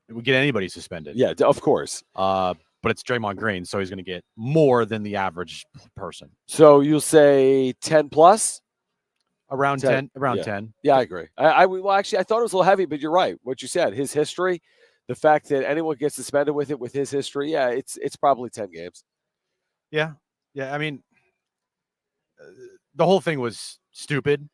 it would get anybody suspended. Yeah, of course. But it's Draymond Green, so he's going to get more than the average person. So you'll say 10 plus? Around 10. Around 10. Yeah, I agree. I thought it was a little heavy, but you're right. What you said, his history, the fact that anyone gets suspended with his history, yeah, it's probably 10 games. Yeah. Yeah, I mean, the whole thing was stupid.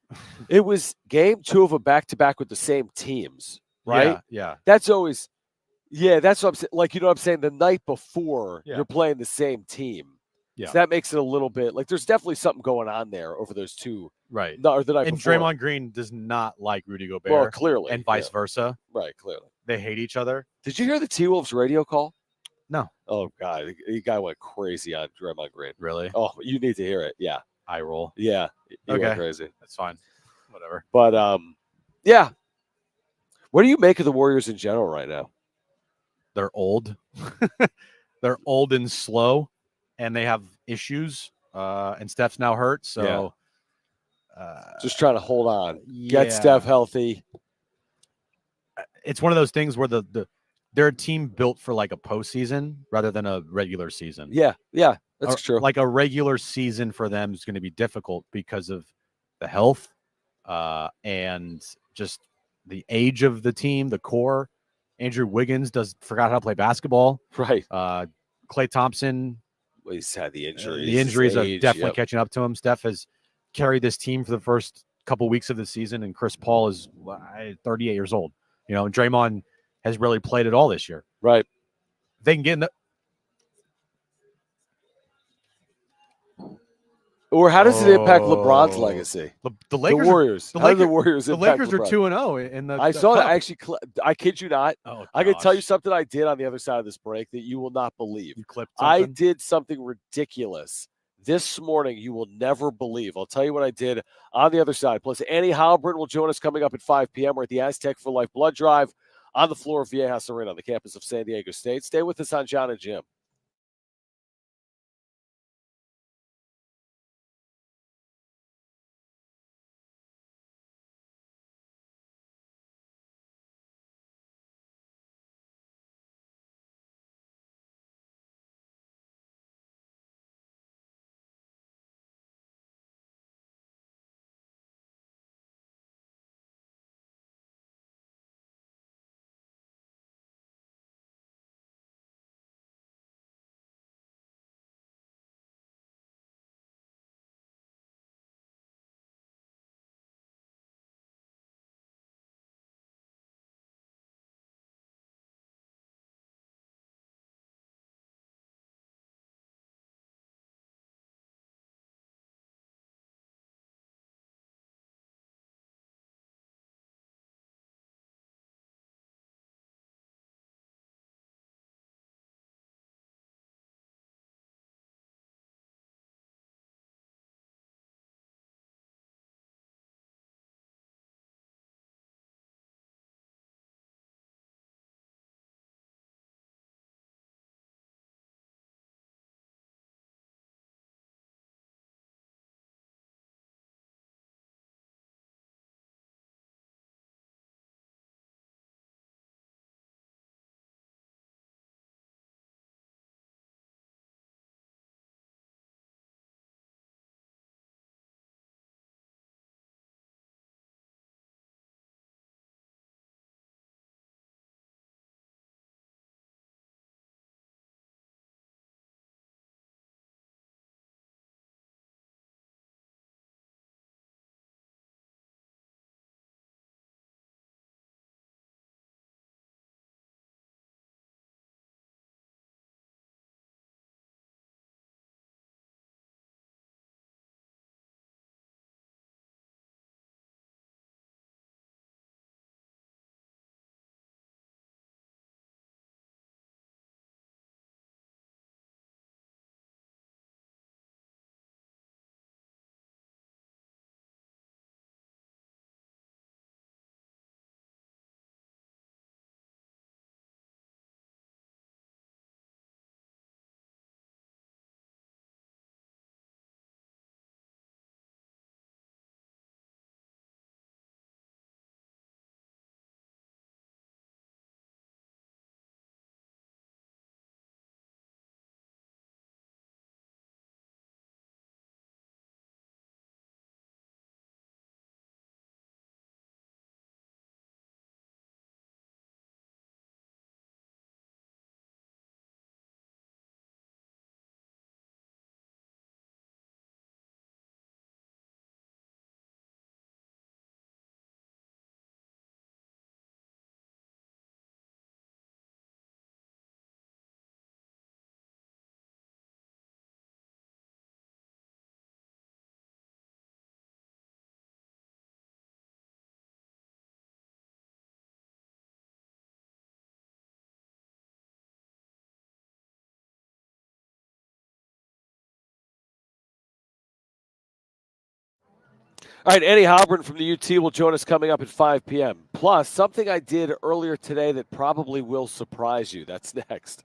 It was game 2 of a back-to-back with the same teams, right? Yeah. That's always – yeah, that's what I'm saying. Like, what I'm saying? The night before, you're playing the same team. Yeah. So that makes it a little bit – like, there's definitely something going on there over those two. Right. Or the night and before. Draymond Green does not like Rudy Gobert. Well, clearly. And vice versa. Right, clearly. They hate each other. Did you hear the T-Wolves radio call? No. Oh, God. The guy went crazy on Draymond Green. Really? Oh, you need to hear it. Yeah. Eye roll. Yeah. He went crazy. That's fine. Whatever. But, yeah. What do you make of the Warriors in general right now? They're old. They're old and slow, and they have issues. And Steph's now hurt, so just trying to hold on. Get Steph healthy. It's one of those things where the they're a team built for like a postseason rather than a regular season. Yeah, that's true. Like a regular season for them is going to be difficult because of the health and just the age of the team, the core. Andrew Wiggins forgot how to play basketball. Right. Klay Thompson. Well, he's had the injuries. The injuries are definitely yep. catching up to him. Steph has carried this team for the first couple weeks of the season, and Chris Paul is 38 years old. And Draymond has really played it all this year. Right. They can get in the. Or how does it impact LeBron's legacy? The Lakers, the Warriors. The how Lakers, do the Warriors? The Lakers are 2-0 in the. I saw that. Actually, I kid you not. Oh, I can tell you something I did on the other side of this break that you will not believe. You clipped something? I did something ridiculous this morning. You will never believe. I'll tell you what I did on the other side. Plus, Annie Heilbrunn will join us coming up at 5 p.m. We're at the Aztec for Life Blood Drive on the floor of Viejas Arena on the campus of San Diego State. Stay with us on Jon and Jim. All right, Annie Heilbrunn from the UT will join us coming up at 5 p.m. Plus, something I did earlier today that probably will surprise you. That's next.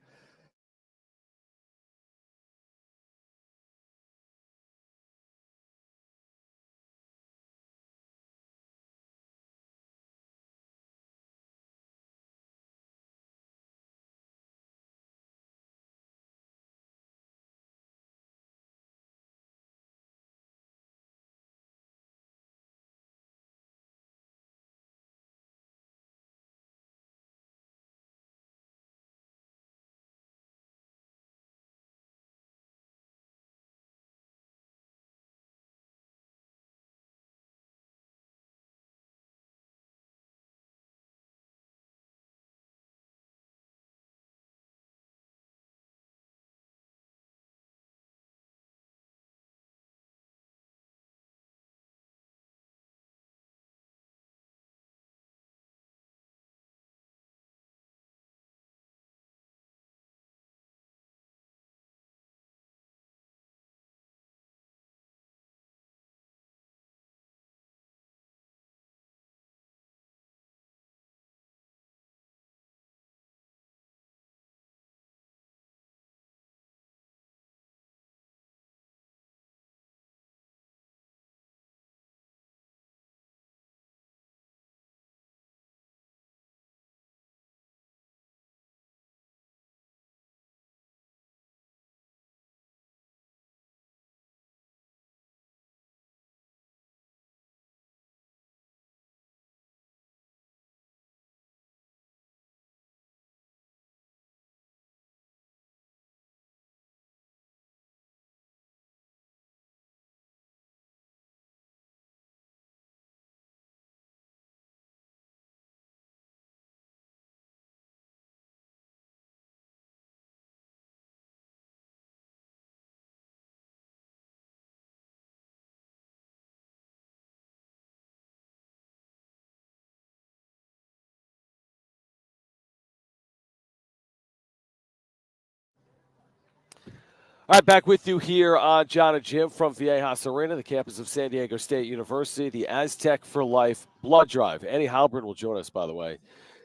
All right, back with you here on Jon and Jim from Viejas Arena, the campus of San Diego State University, the Aztec for Life Blood Drive. Annie Heilbrunn will join us, by the way,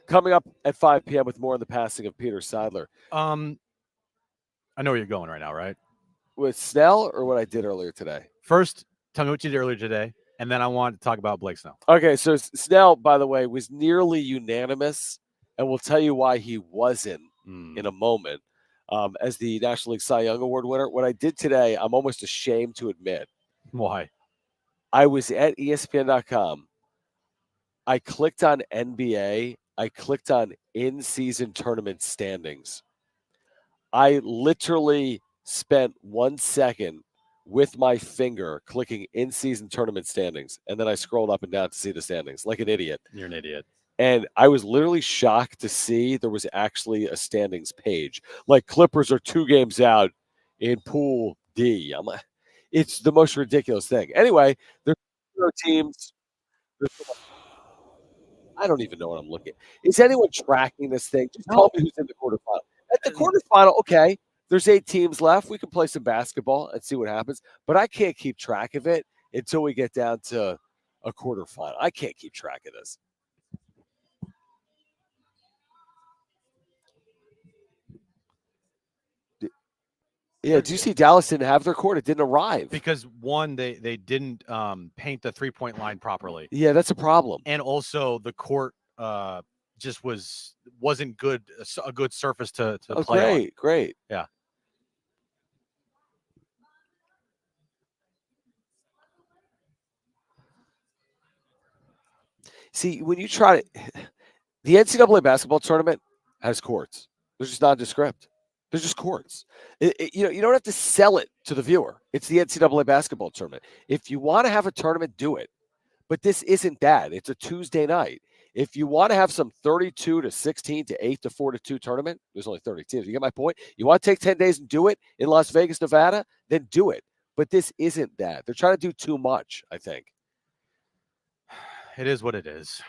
coming up at 5 p.m. with more on the passing of Peter Seidler. I know where you're going right now, right? With Snell or what I did earlier today? First, tell me what you did earlier today, and then I want to talk about Blake Snell. Okay, so Snell, by the way, was nearly unanimous, and we'll tell you why he wasn't in a moment. As the National League Cy Young Award winner, what I did today, I'm almost ashamed to admit. Why? I was at ESPN.com. I clicked on NBA. I clicked on in-season tournament standings. I literally spent 1 second with my finger clicking in-season tournament standings, and then I scrolled up and down to see the standings like an idiot. You're an idiot. And I was literally shocked to see there was actually a standings page. Like Clippers are 2 games out in Pool D. I'm like, it's the most ridiculous thing. Anyway, there's teams. I don't even know what I'm looking at. Is anyone tracking this thing? Just tell me who's in the quarterfinal. At the quarterfinal, okay, there's 8 teams left. We can play some basketball and see what happens. But I can't keep track of it until we get down to a quarterfinal. I can't keep track of this. Yeah, do you see Dallas didn't have their court? It didn't arrive. Because one, they didn't paint the 3-point line properly. Yeah, that's a problem. And also the court just wasn't good, a good surface to play on. Great. Yeah. See, when you try to, the NCAA basketball tournament has courts. They're just nondescript. They're just courts. You don't have to sell it to the viewer. It's the NCAA basketball tournament. If you want to have a tournament, do it. But this isn't that. It's a Tuesday night. If you want to have some 32 to 16 to 8 to 4 to 2 tournament, there's only 30 teams. You get my point? You want to take 10 days and do it in Las Vegas, Nevada? Then do it. But this isn't that. They're trying to do too much, I think. It is what it is.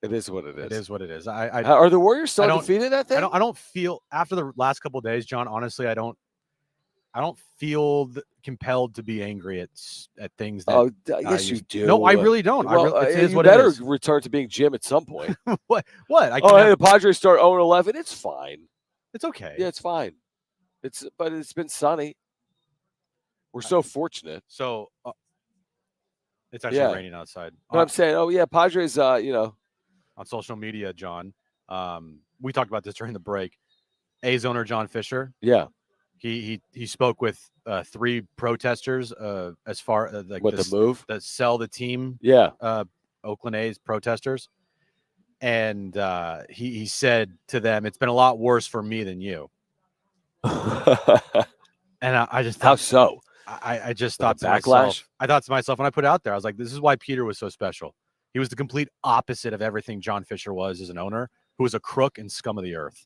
It is what it is. It is what it is. Are the Warriors still undefeated in that thing? I don't feel after the last couple of days, John. Honestly, I don't feel compelled to be angry at things. That yes, you do. No, I really don't. Well, it is you what better it is. Return to being Jim at some point. What? The Padres start 0-11. It's fine. It's okay. Yeah, it's fine. But it's been sunny. We're so fortunate. So it's actually raining outside. But I'm saying, Padres. On social media, John. We talked about this during the break. A's owner John Fisher. Yeah. He spoke with 3 protesters as far as the move that sell the team. Yeah. Oakland A's protesters. And he said to them, "It's been a lot worse for me than you." And I just thought, how so? I just thought to backlash. Myself, I thought to myself when I put it out there, I was like, "This is why Peter was so special. He was the complete opposite of everything John Fisher was as an owner, who was a crook and scum of the earth."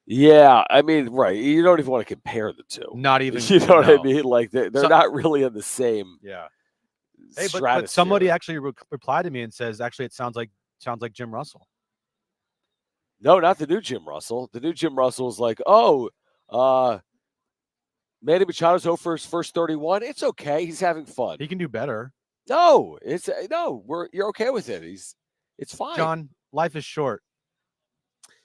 Yeah, I mean, right. You don't even want to compare the two. Not even. You know what I mean? Like they're not really in the same. Yeah. Hey, but somebody actually replied to me and says, actually, it sounds like Jim Russell. No, not the new Jim Russell. The new Jim Russell is like, Manny Machado's over for his first 31. It's okay. He's having fun. He can do better. No, you're okay with it. It's fine. John, life is short.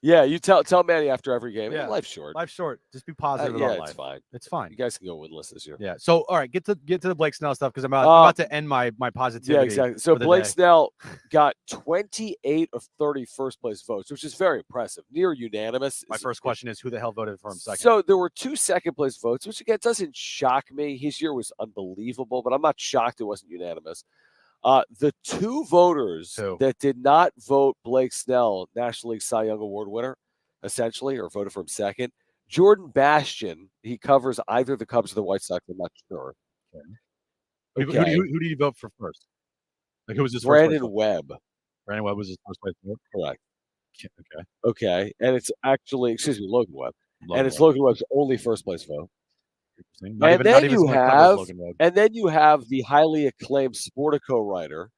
Yeah, you tell Manny after every game. Yeah, life's short. Life's short. Just be positive about life. It's fine. It's fine. You guys can go winless this year. Yeah. So, all right, get to the Blake Snell stuff because I'm about to end my positivity. Yeah, exactly. So Blake Snell got 28 of 30 first place votes, which is very impressive, near unanimous. My first question is, who the hell voted for him second? So there were 2 second place votes, which again doesn't shock me. His year was unbelievable, but I'm not shocked it wasn't unanimous. The 2 voters that did not vote Blake Snell, National League Cy Young Award winner, essentially, or voted for him second. Jordan Bastian, he covers either the Cubs or the White Sox. I'm not sure. Okay. Who did he vote for first? Like who was his Brandon first Webb. Brandon Webb was his first place vote? Correct. Okay. And it's actually, Logan Webb. Logan Webb's only first place vote. And then you have the highly acclaimed Sportico writer,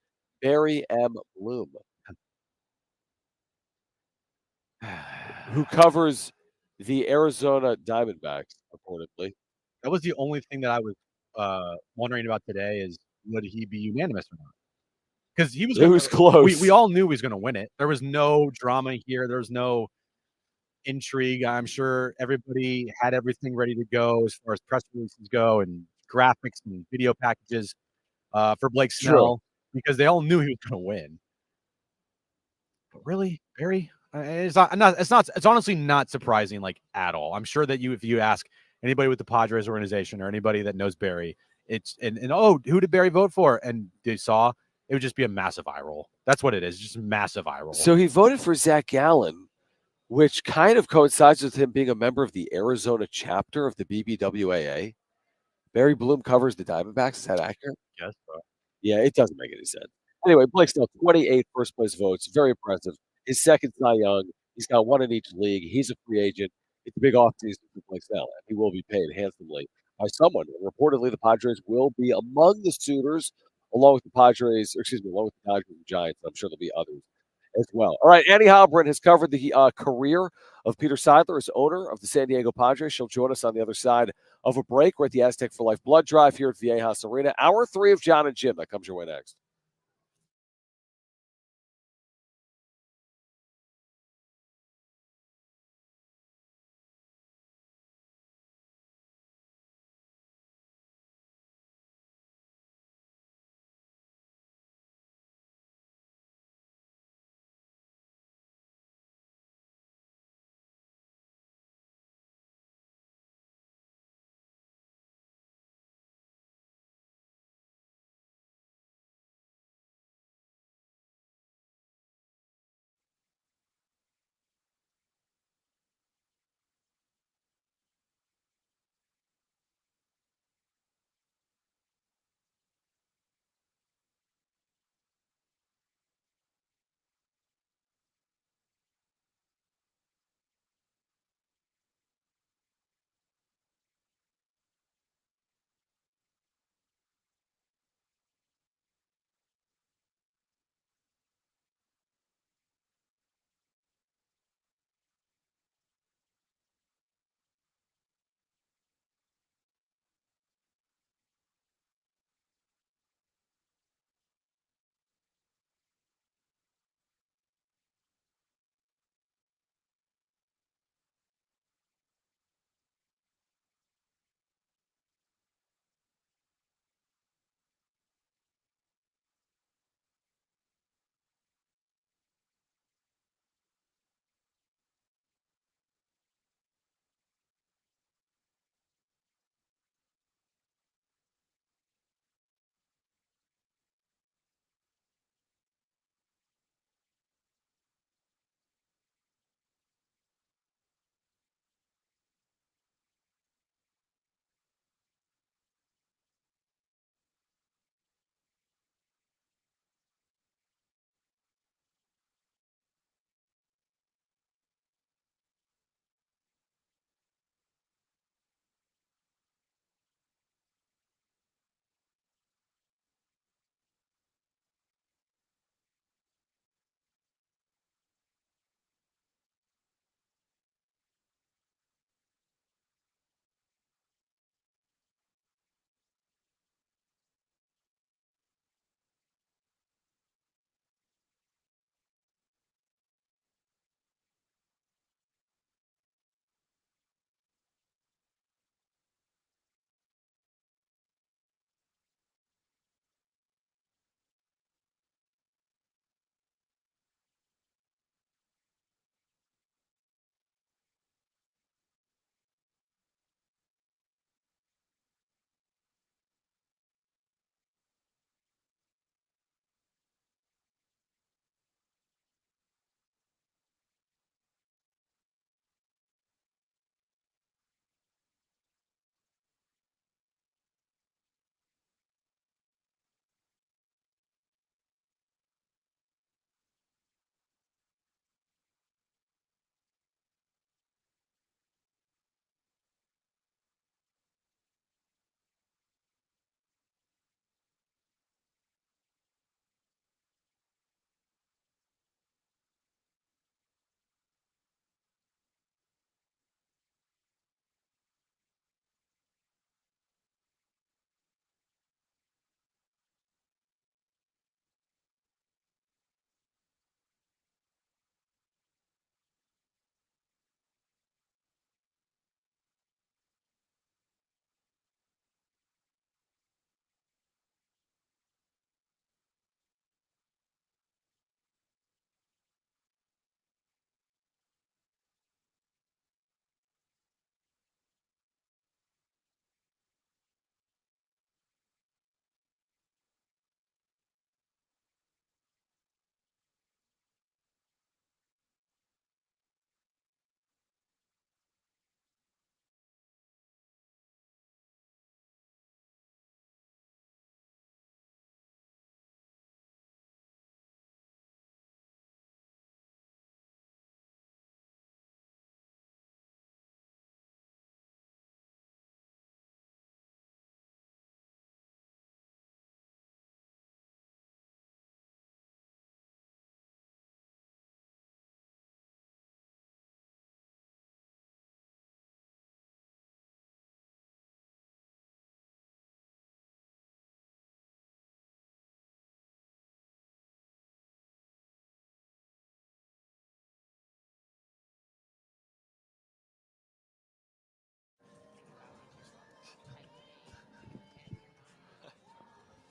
Barry M. Bloom, who covers the Arizona Diamondbacks, reportedly. That was the only thing that I was wondering about today is would he be unanimous or not? Because he was. It was close. We all knew he was going to win it. There was no drama here. There was no intrigue. I'm sure everybody had everything ready to go as far as press releases go and graphics and video packages for Blake Snell because they all knew he was going to win. But really, Barry, it's honestly not surprising like at all. I'm sure that if you ask anybody with the Padres organization or anybody that knows Barry, it's and who did Barry vote for? And they saw it would just be a massive eye roll. That's what it is, just a massive eye roll. So he voted for Zach Gallen, which kind of coincides with him being a member of the Arizona chapter of the BBWAA. Barry Bloom covers the Diamondbacks. Is that accurate? Yes. Yeah, it doesn't make any sense. Anyway, Blake Snell, 28 first-place votes. Very impressive. His second Cy Young. He's got one in each league. He's a free agent. It's a big offseason for Blake Snell, and he will be paid handsomely by someone. And reportedly, the Padres will be among the suitors, along with the Dodgers and Giants. I'm sure there'll be others as well. All right, Annie Heilbrunn has covered the career of Peter Seidler as owner of the San Diego Padres. She'll join us on the other side of a break. We're at the Aztec for Life blood drive here at Viejas Arena. Hour 3 of Jon and Jim. That comes your way next.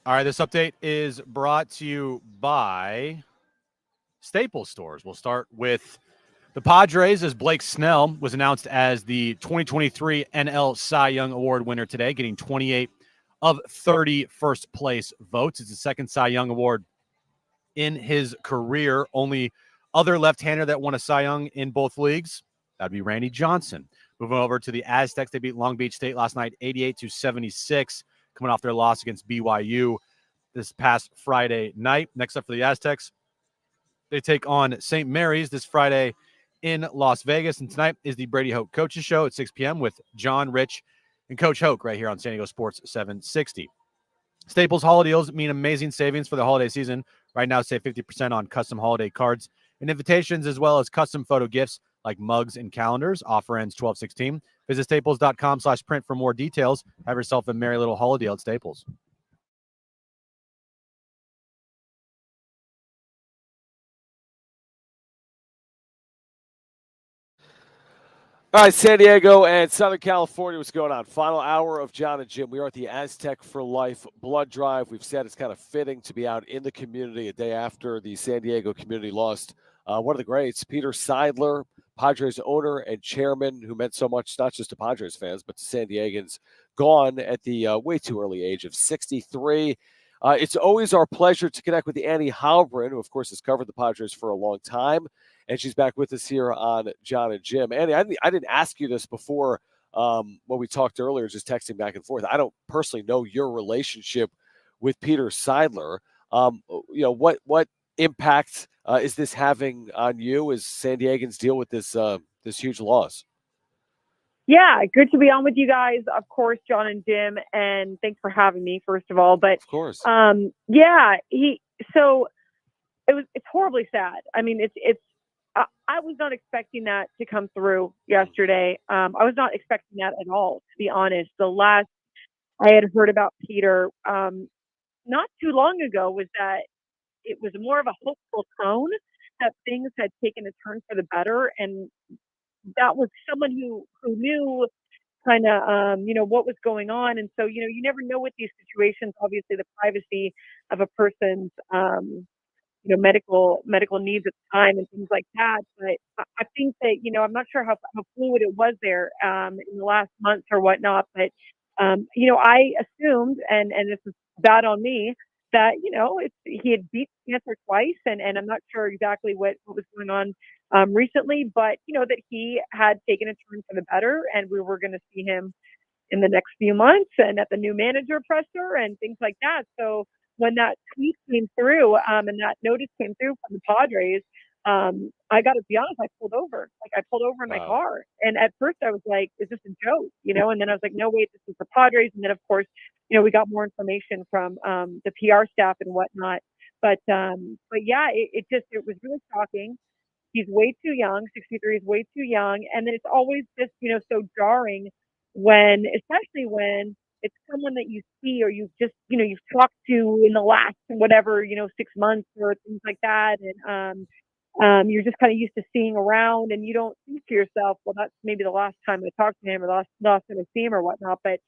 All right, this update is brought to you by Staples Stores. We'll start with the Padres, as Blake Snell was announced as the 2023 NL Cy Young Award winner today, getting 28 of 30 first-place votes. It's the second Cy Young Award in his career. Only other left-hander that won a Cy Young in both leagues, that would be Randy Johnson. Moving over to the Aztecs, they beat Long Beach State last night, 88-76, coming off their loss against BYU this past Friday night. Next up for the Aztecs, they take on St. Mary's this Friday in Las Vegas. And tonight is the Brady Hoke Coaches Show at 6 p.m. with John, Rich, and Coach Hoke right here on San Diego Sports 760. Staples holiday deals mean amazing savings for the holiday season. Right now, save 50% on custom holiday cards and invitations, as well as custom photo gifts like mugs and calendars. Offer ends 12/16. Visit staples.com/print for more details. Have yourself a merry little holiday at Staples. All right, San Diego and Southern California, what's going on? Final hour of Jon and Jim. We are at the Aztec for Life blood drive. We've said it's kind of fitting to be out in the community a day after the San Diego community lost one of the greats, Peter Seidler, Padres owner and chairman, who meant so much not just to Padres fans, but to San Diegans, gone at the way too early age of 63. It's always our pleasure to connect with Annie Heilbrunn, who, of course, has covered the Padres for a long time. And she's back with us here on Jon and Jim. Annie, I didn't ask you this before when we talked earlier, just texting back and forth. I don't personally know your relationship with Peter Seidler. What impact is this having on you as San Diegans deal with this huge loss? Yeah, good to be on with you guys, of course, Jon and Jim, and thanks for having me, first of all. But of course, it's horribly sad. I mean, I was not expecting that to come through yesterday. I was not expecting that at all, to be honest. The last I had heard about Peter not too long ago was that it was more of a hopeful tone that things had taken a turn for the better, and that was someone who knew kind of what was going on. And so you never know with these situations, obviously the privacy of a person's medical needs at the time and things like that. But I think that I'm not sure how fluid it was there in the last months or whatnot, but I assumed, and this is bad on me, that he had beat cancer twice, and I'm not sure exactly what was going on recently, but that he had taken a turn for the better, and we were going to see him in the next few months and at the new manager presser and things like that. So when that tweet came through and that notice came through from the Padres, I got to be honest, I pulled over. I pulled over in my car, and at first I was like, "Is this a joke?" And then I was like, "No, wait, this is the Padres." And then of course, we got more information from the PR staff and whatnot. But yeah, it was really shocking. He's way too young. 63 is way too young, and then it's always just so jarring especially when it's someone that you see or you've just you've talked to in the last whatever 6 months or things like that, and you're just kind of used to seeing around, and you don't think to yourself, well, that's maybe the last time I talked to him or the last time I see him or whatnot. But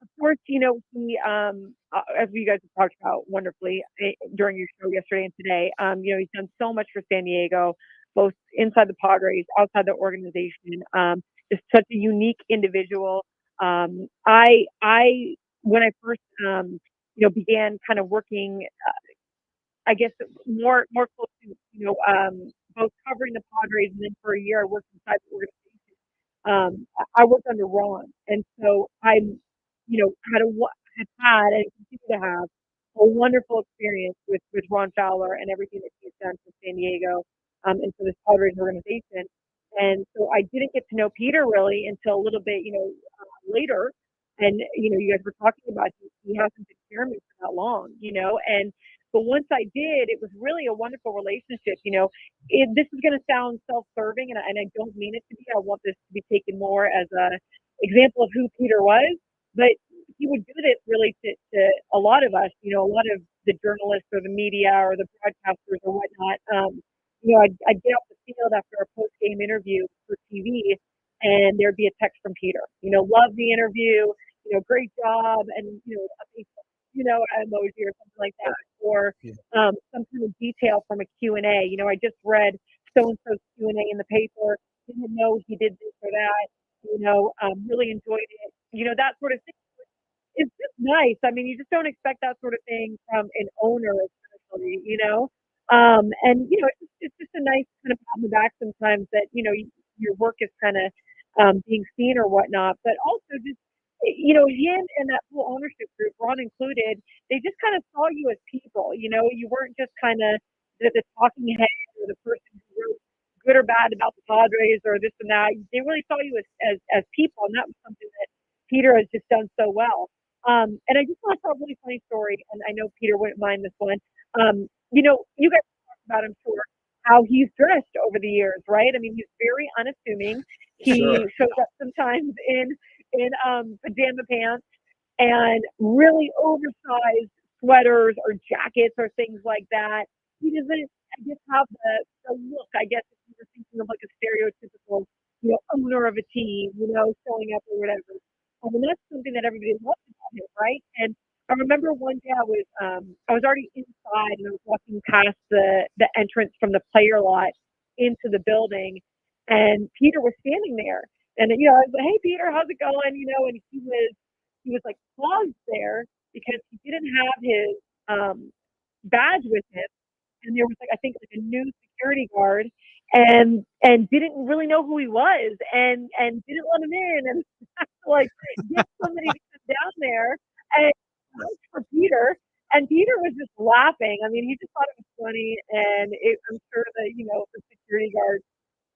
of course, he as you guys have talked about wonderfully during your show yesterday and today, he's done so much for San Diego, both inside the Padres, outside the organization. Just such a unique individual. I when I first began kind of working, I guess more close to both covering the Padres, and then for a year I worked inside the organization. I worked under Ron, and so I'm had and continue to have a wonderful experience with Ron Fowler and everything that he's done for San Diego and for this Padres organization. And so I didn't get to know Peter really until a little bit, later. And, you guys were talking about he hasn't been chairman for that long, but once I did, it was really a wonderful relationship. This is going to sound self-serving, and I don't mean it to be. I want this to be taken more as a example of who Peter was, but he would do this really to a lot of us, a lot of the journalists or the media or the broadcasters or whatnot. I'd get off the field after a post-game interview for TV, and there'd be a text from Peter. Love the interview, great job, and a Facebook emoji or something like that, or some kind of detail from a Q&A. I just read so-and-so's Q&A in the paper, didn't know he did this or that, really enjoyed it. That sort of thing. It's just nice. I mean, you just don't expect that sort of thing from an owner, especially, it's just a nice kind of pat on the back sometimes that, your work is kind of being seen or whatnot, but also just, him and that whole ownership group, Ron included, they just kind of saw you as people, you weren't just kind of the talking head or the person who wrote good or bad about the Padres or this and that. They really saw you as people, and that was something that Peter has just done so well. And I just want to tell a really funny story, and I know Peter wouldn't mind this one. You guys talked about, I'm sure, how he's dressed over the years, right? I mean, he's very unassuming. He shows up sometimes in pajama pants and really oversized sweaters or jackets or things like that. He doesn't, I guess, have the look, I guess, if you were thinking of like a stereotypical, owner of a team, showing up or whatever. And that's something that everybody loves about him, right? And I remember one day I was already inside and I was walking past the entrance from the player lot into the building, and Peter was standing there. And I was like, "Hey, Peter, how's it going?" And he was like paused there because he didn't have his badge with him, and there was I think a new security guard, and didn't really know who he was, and didn't let him in, and get somebody to come down there and look for Peter. And Peter was just laughing. I mean, he just thought it was funny, and I'm sure that the security guard,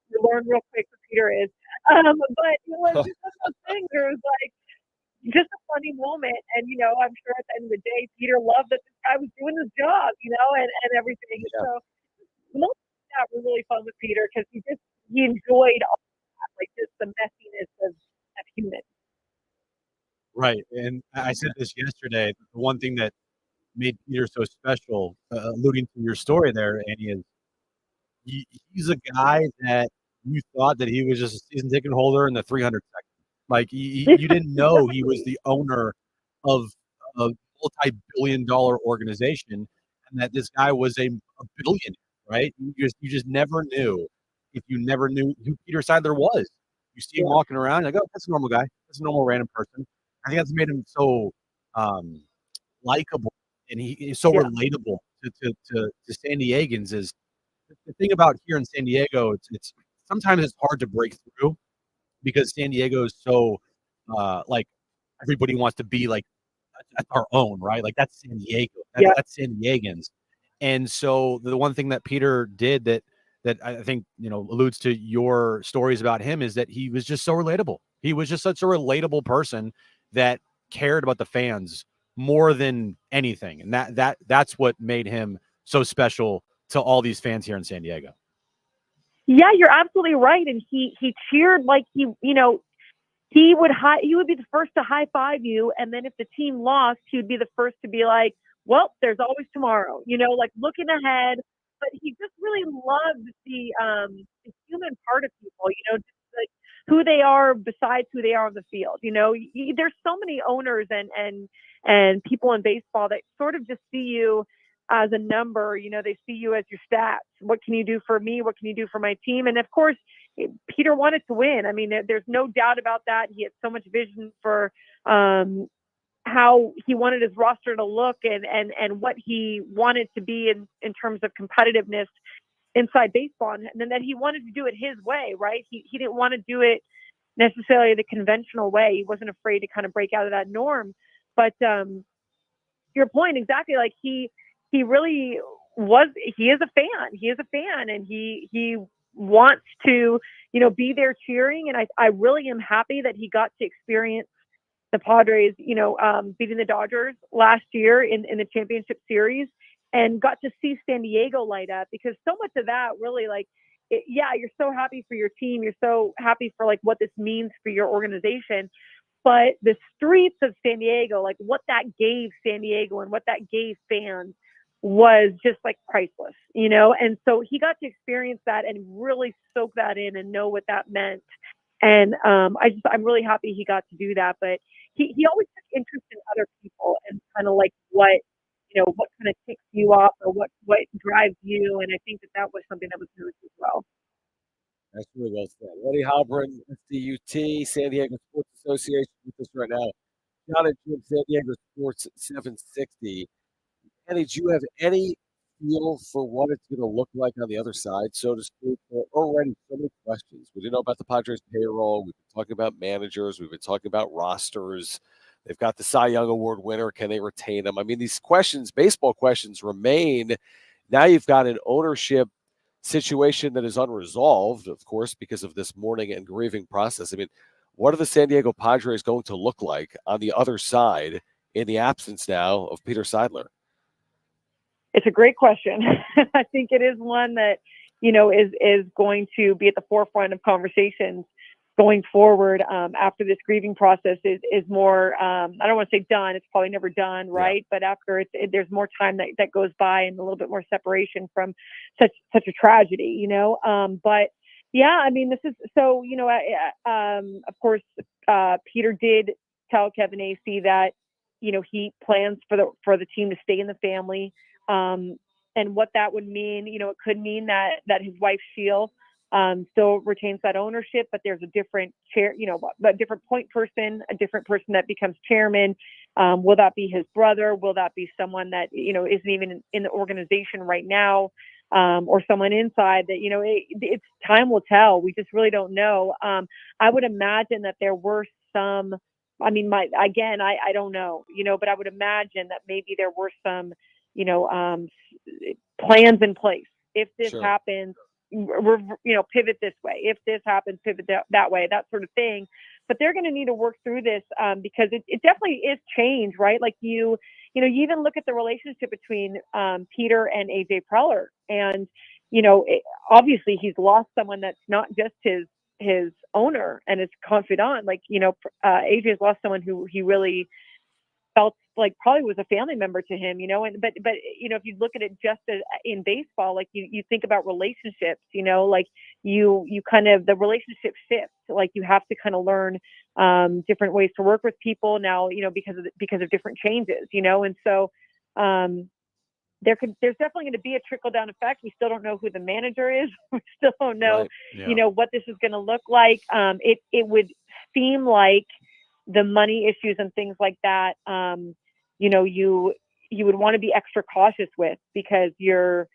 you learn real quick who Peter is. But it was just one of those things where it was just a funny moment. And I'm sure at the end of the day, Peter loved that this guy was doing his job, and everything. Yeah. So most of that was really fun with Peter because he enjoyed all that, just the messiness of human. Right. And I said this yesterday. The one thing that made Peter so special, alluding to your story there, Annie, is he's a guy that you thought that he was just a season ticket holder in the 300 section. You didn't know he was the owner of a multi-billion-dollar organization, and that this guy was a billionaire, right? You just never knew if you never knew who Peter Seidler was. You see him walking around, like, oh, that's a normal guy. That's a normal random person. I think that's made him so likable, and he is so relatable to San Diegans. Is the thing about here in San Diego, it's sometimes it's hard to break through because San Diego is so everybody wants to be that's our own, right? That's San Diego. That's San Diegans. And so the one thing that Peter did that I think alludes to your stories about him is that he was just so relatable. He was just such a relatable person that cared about the fans more than anything, and that's what made him so special to all these fans here in San Diego. Yeah, you're absolutely right. And he cheered like he would be the first to high five you, and then if the team lost, he would be the first to be like, "Well, there's always tomorrow," looking ahead. But he just really loved the human part of people, just who they are besides who they are on the field. There's so many owners and people in baseball that sort of just see you as a number. They see you as your stats. What can you do for me? What can you do for my team? And of course, Peter wanted to win. I mean, there's no doubt about that. He had so much vision for how he wanted his roster to look and what he wanted to be in terms of competitiveness inside baseball, and then that he wanted to do it his way, right? He didn't want to do it necessarily the conventional way. He wasn't afraid to kind of break out of that norm. But your point exactly, he really was. He is a fan. He is a fan, and he wants to be there cheering. And I really am happy that he got to experience the Padres, beating the Dodgers last year in the championship series, and got to see San Diego light up, because so much of that really you're so happy for your team. You're so happy for what this means for your organization. But the streets of San Diego, what that gave San Diego and what that gave fans was just priceless, And so he got to experience that and really soak that in and know what that meant. And I'm really happy he got to do that. But he always took interest in other people and kind of like what kind of ticks you off or what drives you. And I think that was something that was noticed as well. That's really well said. Annie Heilbrunn, SDUT, San Diego Sports Association, with us right now. Jon and Jim, San Diego Sports 760. Annie, do you have any feel for what it's going to look like on the other side, so to speak? Already so many questions. We didn't know about the Padres payroll. We've been talking about managers. We've been talking about rosters. They've got the Cy Young Award winner. Can they retain him? I mean, these questions, baseball questions, remain. Now you've got an ownership situation that is unresolved, of course, because of this mourning and grieving process. I mean, what are the San Diego Padres going to look like on the other side in the absence now of Peter Seidler? It's a great question. I think it is one that, is going to be at the forefront of conversations going forward after this grieving process is more, I don't want to say done. It's probably never done, right? Yeah. But after there's more time that goes by and a little bit more separation from such a tragedy, But yeah, I mean, this is so, of course, Peter did tell Kevin Acee that, he plans for the team to stay in the family. And what that would mean, it could mean that his wife Sheil still retains that ownership, but there's a different chair, a different point person, a different person that becomes chairman. Will that be his brother? Will that be someone that, isn't even in the organization right now, or someone inside that, it's time will tell. We just really don't know. I would imagine that there were some, I don't know, but I would imagine that maybe there were some, plans in place. If this happens, pivot this way. If this happens, pivot that way, that sort of thing. But they're going to need to work through this because it definitely is change, right? Like you even look at the relationship between Peter and AJ Preller, and obviously he's lost someone that's not just his owner and his confidant. Like AJ's lost someone who he really felt like probably was a family member to him, but if you look at it just as in baseball, like you think about relationships, like you kind of, the relationship shifts, like you have to kind of learn different ways to work with people now, because of different changes, and so there's definitely going to be a trickle down effect. We still don't know who the manager is. We still don't know, what this is going to look like. It would seem like the money issues and things like that, you would want to be extra cautious with, because you've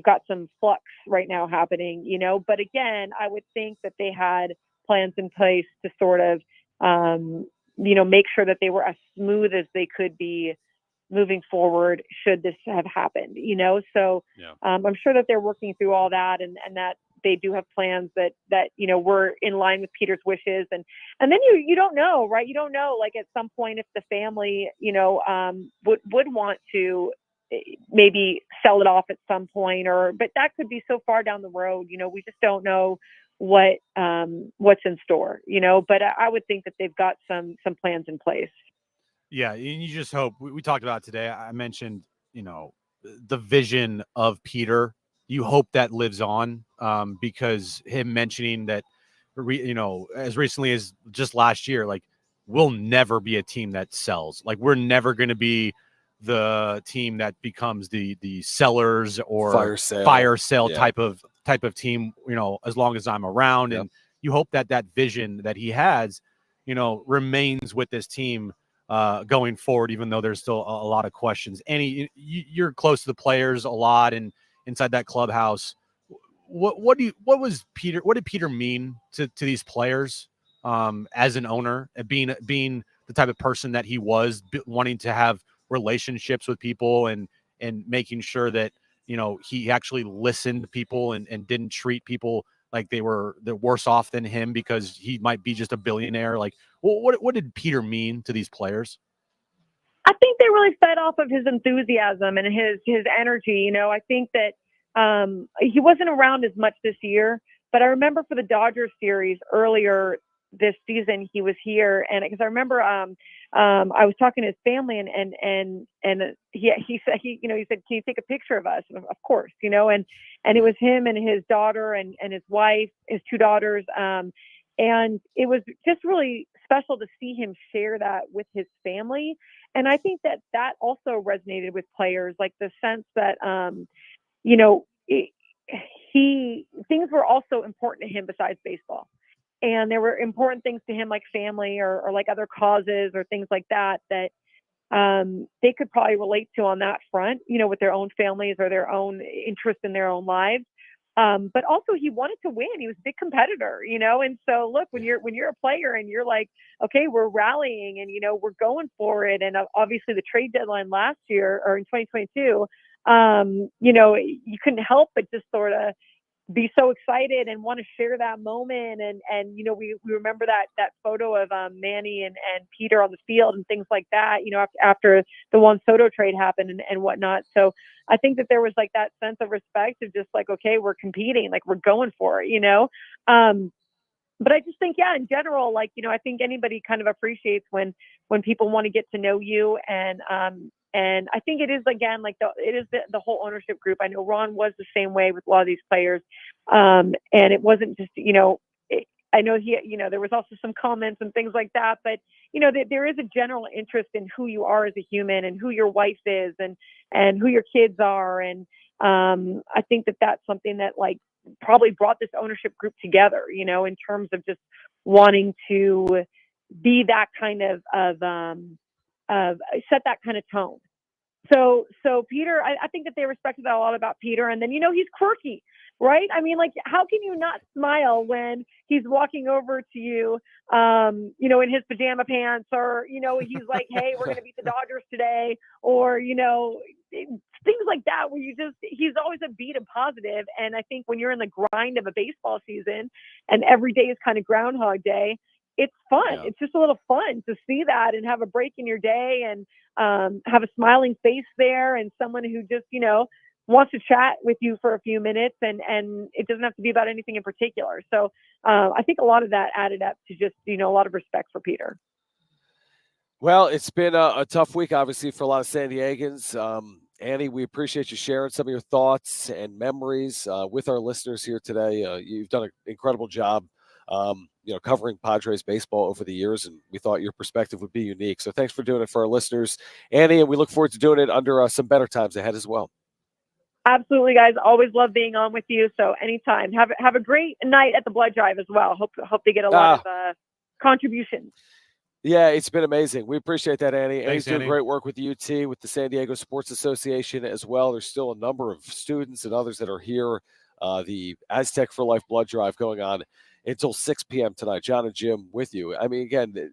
got some flux right now happening, but again, I would think that they had plans in place to sort of, make sure that they were as smooth as they could be moving forward should this have happened, so I'm sure that they're working through all that and that they do have plans that were in line with Peter's wishes, and then you don't know, right? You don't know, like at some point if the family would want to maybe sell it off at some point, but that could be so far down the road. We just don't know what's in store. But I would think that they've got some plans in place. Yeah, and you just hope. We talked about it today. I mentioned the vision of Peter. You hope that lives on, because him mentioning that, as recently as just last year, like, we'll never be a team that sells. Like, we're never going to be the team that becomes the sellers or fire sale type of team, as long as I'm around. Yep. And you hope that vision that he has, remains with this team going forward, even though there's still a lot of questions. Annie, you're close to the players a lot and inside that clubhouse. What did Peter mean to these players as an owner, being the type of person that he was, wanting to have relationships with people and making sure that he actually listened to people and didn't treat people like they're worse off than him because he might be just a billionaire? Like, what did Peter mean to these players? I think they really fed off of his enthusiasm and his energy. I think that he wasn't around as much this year, but I remember for the Dodgers series earlier this season, he was here. And because I remember I was talking to his family and he said, he said, "Can you take a picture of us?" And of course, and it was him and his daughter and his wife, his two daughters. And it was just really special to see him share that with his family. And I think that also resonated with players, like the sense that, things were also important to him besides baseball. And there were important things to him, like family or like other causes or things like that, they could probably relate to on that front, with their own families or their own interest in their own lives. But also he wanted to win. He was a big competitor, and so look, when you're a player and you're like, okay, we're rallying and, we're going for it. And obviously the trade deadline last year or in 2022, you couldn't help but just sort of be so excited and want to share that moment. And we remember that photo of Manny and Peter on the field and things like that, after the Juan Soto trade happened and whatnot. So I think that there was like that sense of respect of just like, okay, we're competing, like we're going for it, but I just think, in general, like, I think anybody kind of appreciates when people want to get to know you. And I think it is, again, like the whole ownership group. I know Ron was the same way with a lot of these players. And it wasn't just, I know there was also some comments and things like that, but, there is a general interest in who you are as a human and who your wife is and who your kids are. And I think that that's something that like probably brought this ownership group together, in terms of just wanting to be that kind of set that kind of tone. So Peter, I think that they respected that a lot about Peter. And then, he's quirky, right? I mean, like, how can you not smile when he's walking over to you, in his pajama pants, or, he's like, hey, we're going to beat the Dodgers today, or, things like that, where he's always upbeat and positive. And I think when you're in the grind of a baseball season and every day is kind of Groundhog Day, it's fun. Yeah. It's just a little fun to see that and have a break in your day and have a smiling face there and someone who just, wants to chat with you for a few minutes, and it doesn't have to be about anything in particular. So I think a lot of that added up to just, a lot of respect for Peter. Well, it's been a tough week, obviously, for a lot of San Diegans. Annie, we appreciate you sharing some of your thoughts and memories with our listeners here today. You've done an incredible job, covering Padres baseball over the years, and we thought your perspective would be unique. So thanks for doing it for our listeners, Annie, and we look forward to doing it under some better times ahead as well. Absolutely, guys. Always love being on with you. So anytime. Have a great night at the blood drive as well. Hope they get a lot of contributions. Yeah, it's been amazing. We appreciate that, Annie. Thanks, Annie's doing Annie. great work with the UT, with the San Diego Sports Association as well. There's still a number of students and others that are here. The Aztec for Life blood drive going on until 6 p.m. tonight. Jon and Jim with you. I mean, again,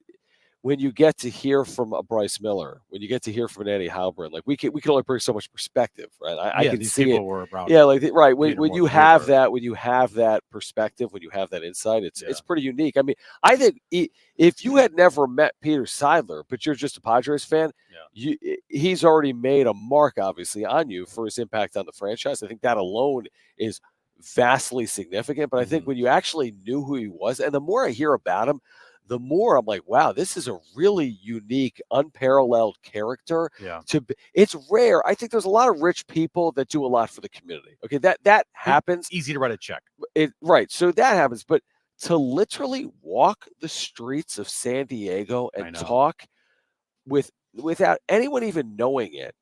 when you get to hear from a Bryce Miller, when you get to hear from an Annie Heilbrunn, like we can only bring so much perspective, right? I can these see people it. Were around Right. When you have that perspective, when you have that insight, it's pretty unique. I mean, I think if you had never met Peter Seidler, but you're just a Padres fan, he's already made a mark, obviously, on you for his impact on the franchise. I think that alone is vastly significant. But I think when you actually knew who he was, and the more I hear about him, the more I'm like, wow, this is a really unique, unparalleled character. Yeah. It's rare. I think there's a lot of rich people that do a lot for the community. Okay, that happens. It's easy to write a check. Right. So that happens. But to literally walk the streets of San Diego and talk without anyone even knowing it,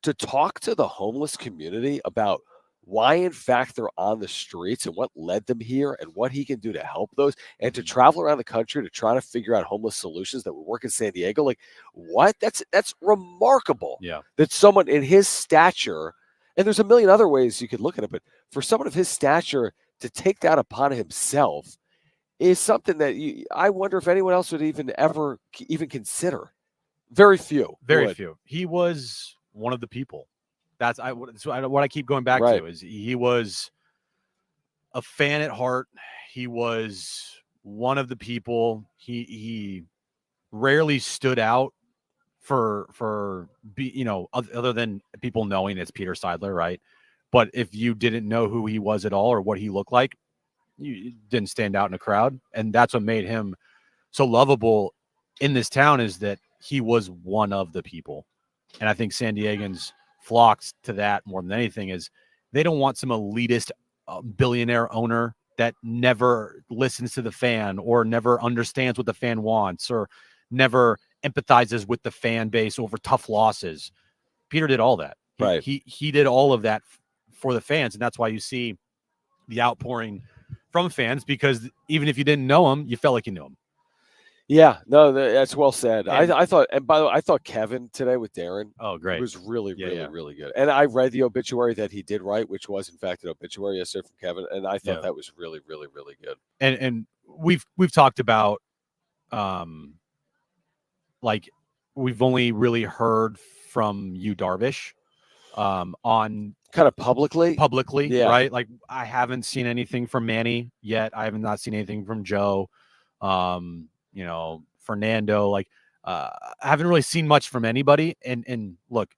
to talk to the homeless community about why, in fact, they're on the streets and what led them here and what he can do to help those, and to travel around the country to try to figure out homeless solutions that would work in San Diego. Like, what? That's remarkable. Yeah. That someone in his stature, and there's a million other ways you could look at it, but for someone of his stature to take that upon himself is something that I wonder if anyone else would ever consider. Very few. Very few. He was one of the people. That's what I keep going back to is he was a fan at heart. He was one of the people. He rarely stood out for other than people knowing it's Peter Seidler, right? But if you didn't know who he was at all or what he looked like, you didn't stand out in a crowd. And that's what made him so lovable in this town, is that he was one of the people. And I think San Diegans flocked to that more than anything. Is they don't want some elitist billionaire owner that never listens to the fan or never understands what the fan wants or never empathizes with the fan base over tough losses. Peter did all that. He did all of that for the fans, and that's why you see the outpouring from fans, because even if you didn't know him, you felt like you knew him. Yeah, no, that's well said. I thought, and by the way, I thought Kevin today with Darren, great, was really good. And I read the obituary that he did write, which was in fact an obituary yesterday from Kevin, and I thought that was really good. And we've talked about, like, we've only really heard from you, Darvish, on kind of publicly, right? Like, I haven't seen anything from Manny yet. I have not seen anything from Joe. Fernando, like, I haven't really seen much from anybody. And look,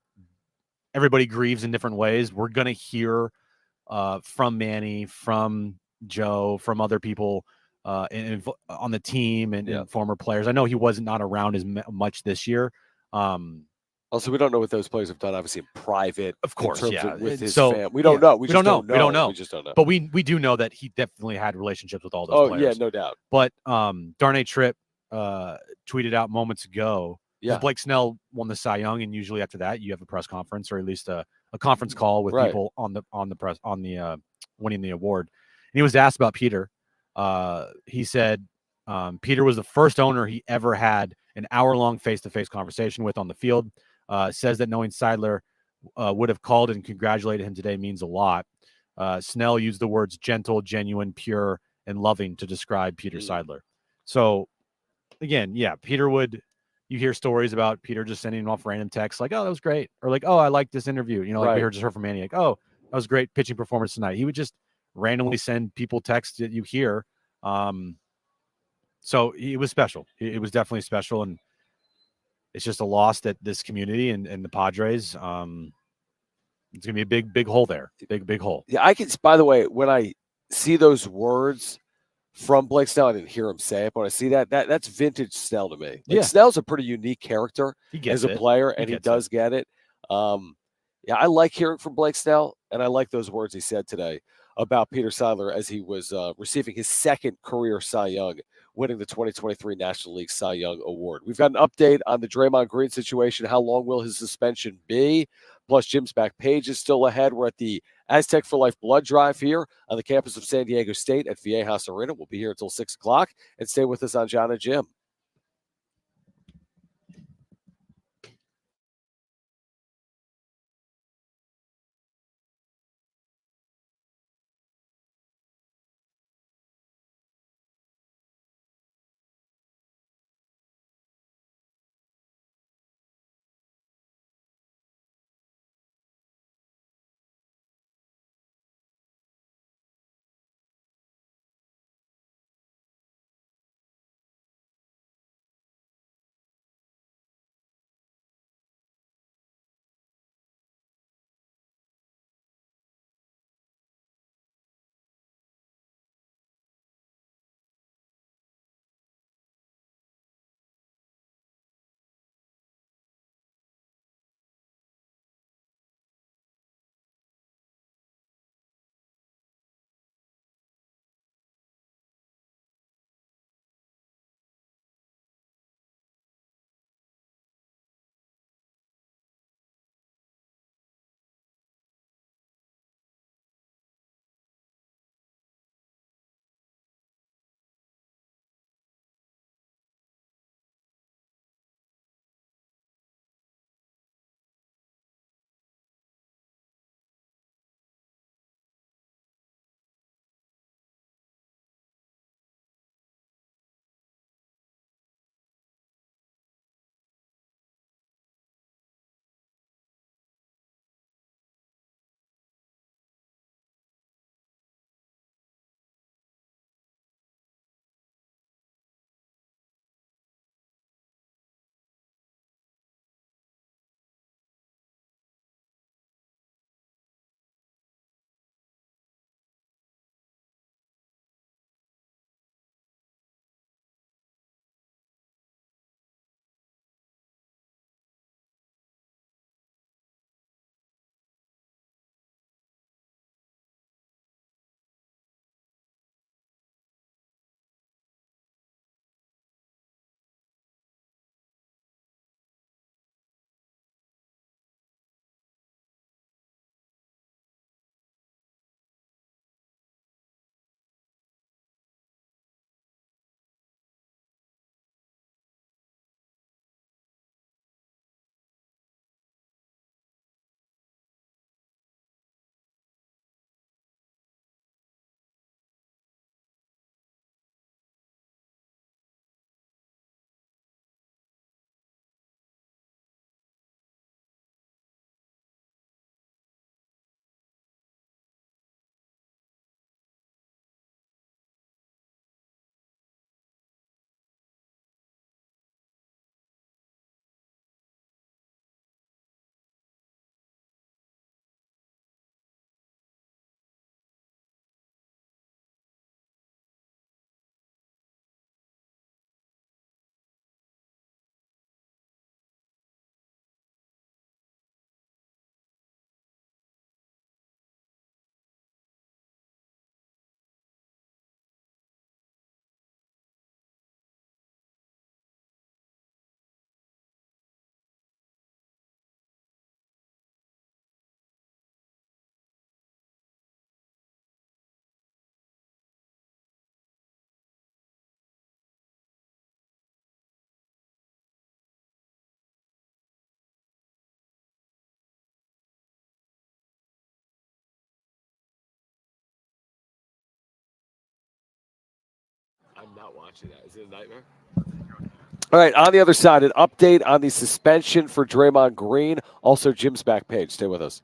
everybody grieves in different ways. We're going to hear from Manny, from Joe, from other people on the team and former players. I know he wasn't not around as much this year. Also, we don't know what those players have done, obviously, in private. Of course, with his fam. We don't know. We just don't know. We just don't know. But we do know that he definitely had relationships with all those players. Oh, yeah, no doubt. But Darnay Tripp tweeted out moments ago, Blake Snell won the Cy Young, and usually after that you have a press conference, or at least a conference call with people on the press on the winning the award. And he was asked about Peter. He said Peter was the first owner he ever had an hour-long face-to-face conversation with on the field. Says that knowing Seidler would have called and congratulated him today means a lot. Snell used the words gentle, genuine, pure, and loving to describe Peter Seidler. So, again, Peter would. You hear stories about Peter just sending off random texts like, "Oh, that was great," or like, "Oh, I like this interview." We heard from Manny, like, "Oh, that was great pitching performance tonight." He would just randomly send people texts that you hear. So it was special. It was definitely special, and it's just a loss that this community and the Padres, it's going to be a big hole there. Big hole. Yeah, I can, by the way, when I see those words from Blake Snell, I didn't hear him say it, but when I see that's vintage Snell to me. Like, Snell's a pretty unique character as a player, and he does get it. I like hearing from Blake Snell, and I like those words he said today about Peter Seidler as he was receiving his second career Cy Young, winning the 2023 National League Cy Young Award. We've got an update on the Draymond Green situation. How long will his suspension be? Plus, Jim's back page is still ahead. We're at the Aztec for Life blood drive here on the campus of San Diego State at Viejas Arena. We'll be here until 6 o'clock, and stay with us on Jon and Jim. not watching that. Is it a nightmare? All right, on the other side, an update on the suspension for Draymond Green. Also, Jim's back page. Stay with us.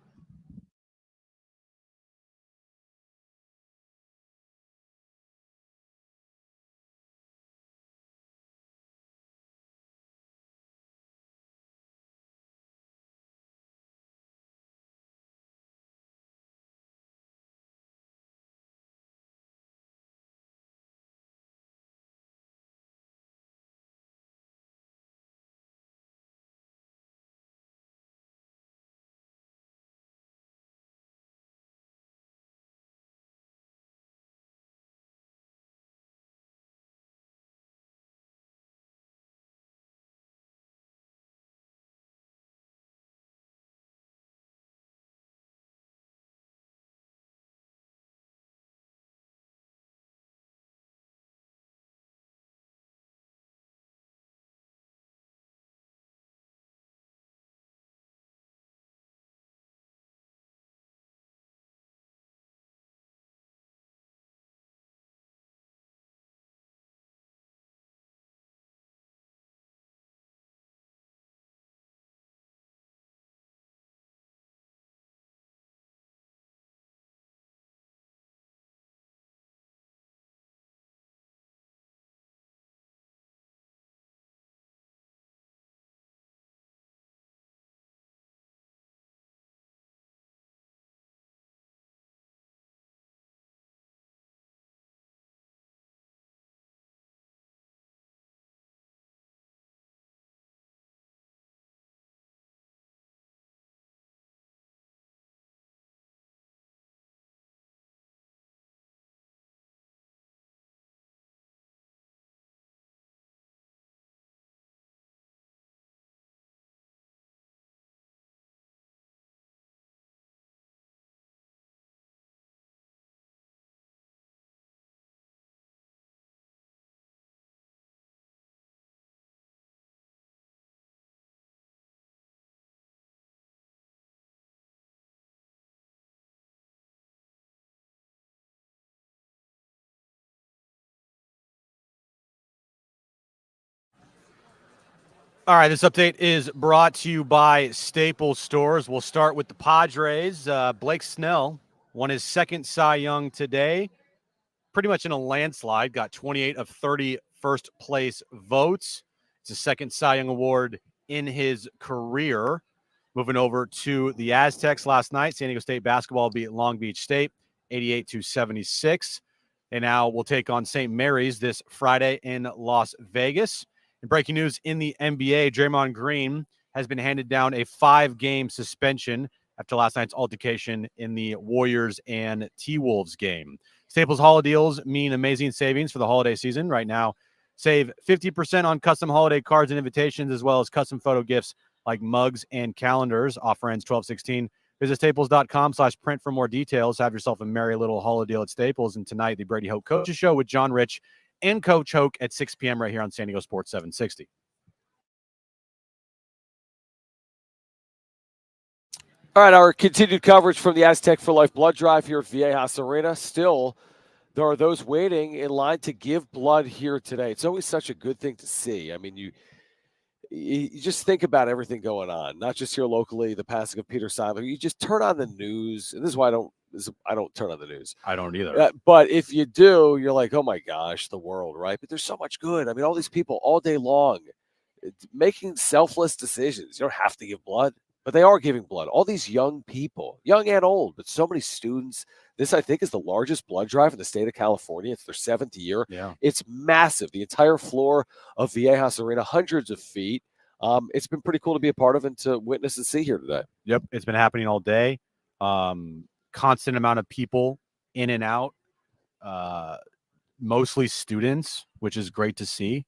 All right, this update is brought to you by Staples Stores. We'll start with the Padres. Blake Snell won his second Cy Young today, pretty much in a landslide, got 28 of 30 first place votes. It's the second Cy Young award in his career. Moving over to the Aztecs last night, San Diego State basketball beat Long Beach State 88-76. And now we'll take on St. Mary's this Friday in Las Vegas. In breaking news in the NBA, Draymond Green has been handed down a 5-game suspension after last night's altercation in the Warriors and T-Wolves game. Staples holiday deals mean amazing savings for the holiday season. Right now, save 50% on custom holiday cards and invitations, as well as custom photo gifts like mugs and calendars. Offer ends 12/16. Visit staples.com/print for more details. Have yourself a merry little holiday deal at Staples. And tonight, the Brady Hoke Coaches Show with John Rich and Coach Hoke at 6 p.m. right here on San Diego Sports 760. All right, our continued coverage from the Aztec for Life blood drive here at Viejas Arena. Still, there are those waiting in line to give blood here today. It's always such a good thing to see. I mean, you just think about everything going on, not just here locally, the passing of Peter Seidler. You just turn on the news, and this is why I don't turn on the news. I don't either. But if you do, you're like, oh my gosh, the world, right? But there's so much good. I mean, all these people all day long making selfless decisions. You don't have to give blood, but they are giving blood. All these young people, young and old, but so many students. This, I think, is the largest blood drive in the state of California. It's their 7th year. Yeah. It's massive. The entire floor of Viejas Arena, hundreds of feet. It's been pretty cool to be a part of and to witness and see here today. Yep, it's been happening all day. Constant amount of people in and out, mostly students, which is great to see.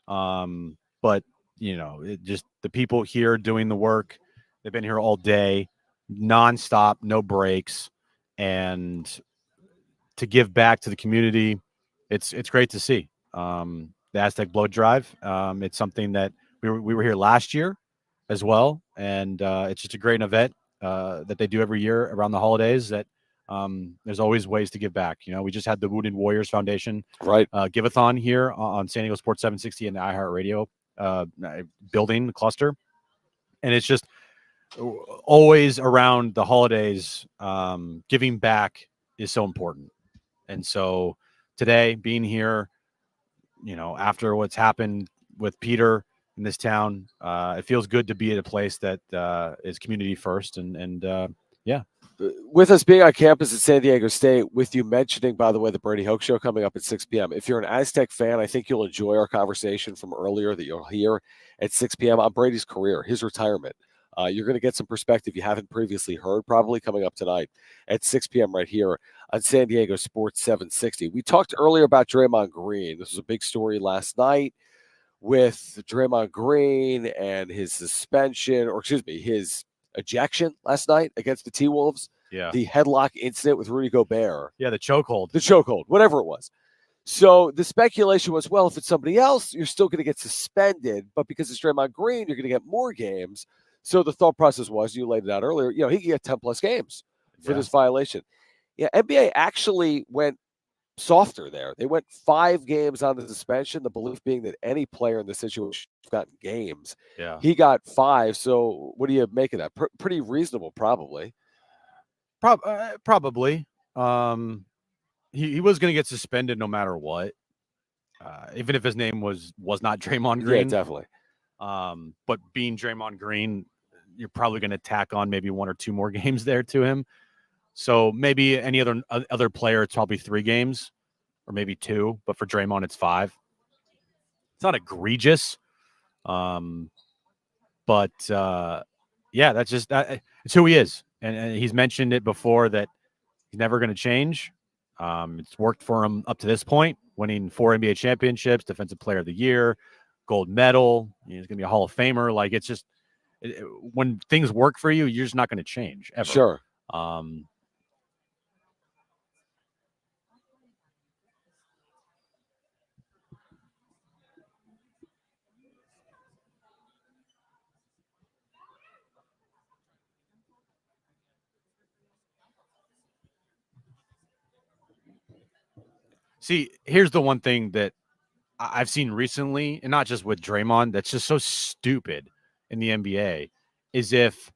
But, you know, just the people here doing the work, they've been here all day, nonstop, no breaks. And to give back to the community, it's great to see. The Aztec Blood Drive, it's something that we were here last year as well, and it's just a great event that they do every year around the holidays that there's always ways to give back. We just had the Wounded Warriors Foundation give-a-thon here on San Diego Sports 760 and the iHeartRadio building cluster. And it's just always around the holidays, giving back is so important. And so today, being here, after what's happened with Peter in this town, it feels good to be at a place that is community first. And with us being on campus at San Diego State, with you mentioning, by the way, the Brady Hoke Show coming up at 6 p.m. If you're an Aztec fan, I think you'll enjoy our conversation from earlier that you'll hear at 6 p.m. on Brady's career, his retirement. You're going to get some perspective you haven't previously heard, probably coming up tonight at 6 p.m. right here on San Diego Sports 760. We talked earlier about Draymond Green. This was a big story last night with Draymond Green and his suspension, his ejection last night against the T-Wolves. Yeah. The headlock incident with Rudy Gobert. Yeah, the chokehold. Whatever it was. So the speculation was, well, if it's somebody else, you're still going to get suspended. But because it's Draymond Green, you're going to get more games. So the thought process was, you laid it out earlier, he could get 10-plus games for this violation. Yeah, NBA actually went softer there. They went 5 games on the suspension, the belief being that any player in the situation got games. Yeah. He got 5. So what do you make of that? Pretty reasonable, probably. Probably. He was going to get suspended no matter what, even if his name was not Draymond Green. Yeah, definitely. But being Draymond Green, you're probably going to tack on maybe 1 or 2 more games there to him. So maybe any other player, it's probably 3 games or maybe 2. But for Draymond, it's 5. It's not egregious. But that's just it's who he is. And he's mentioned it before that he's never going to change. It's worked for him up to this point, winning 4 NBA championships, Defensive Player of the Year, gold medal. He's going to be a Hall of Famer. Like, it's just when things work for you, you're just not going to change ever. Sure. See, here's the one thing that I've seen recently, and not just with Draymond, that's just so stupid in the NBA, is if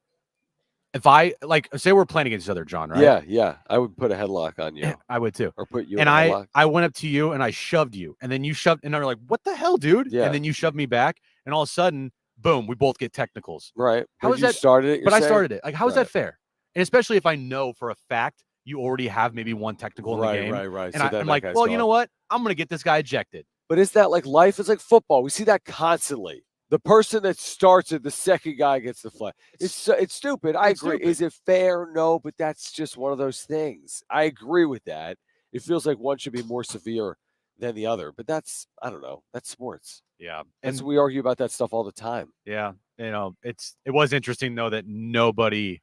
I, say we're playing against each other, John, right? Yeah. I would put a headlock on you. Yeah, I would too. Or put you in a headlock. I went up to you and I shoved you, and then you shoved, and I'm like, what the hell, dude? Yeah. And then you shoved me back, and all of a sudden, boom, we both get technicals. Right. How is that? Started it, I started it. Like, how is that fair? And especially if I know for a fact you already have maybe 1 technical in the game. Right. And So I'm like, well, you know what? I'm going to get this guy ejected. But is that like life? Is like football. We see that constantly. The person that starts it, the second guy gets the flag. It's stupid. I agree. Stupid. Is it fair? No, but that's just one of those things. I agree with that. It feels like one should be more severe than the other. But that's, I don't know. That's sports. Yeah. And we argue about that stuff all the time. Yeah. It was interesting, though, that nobody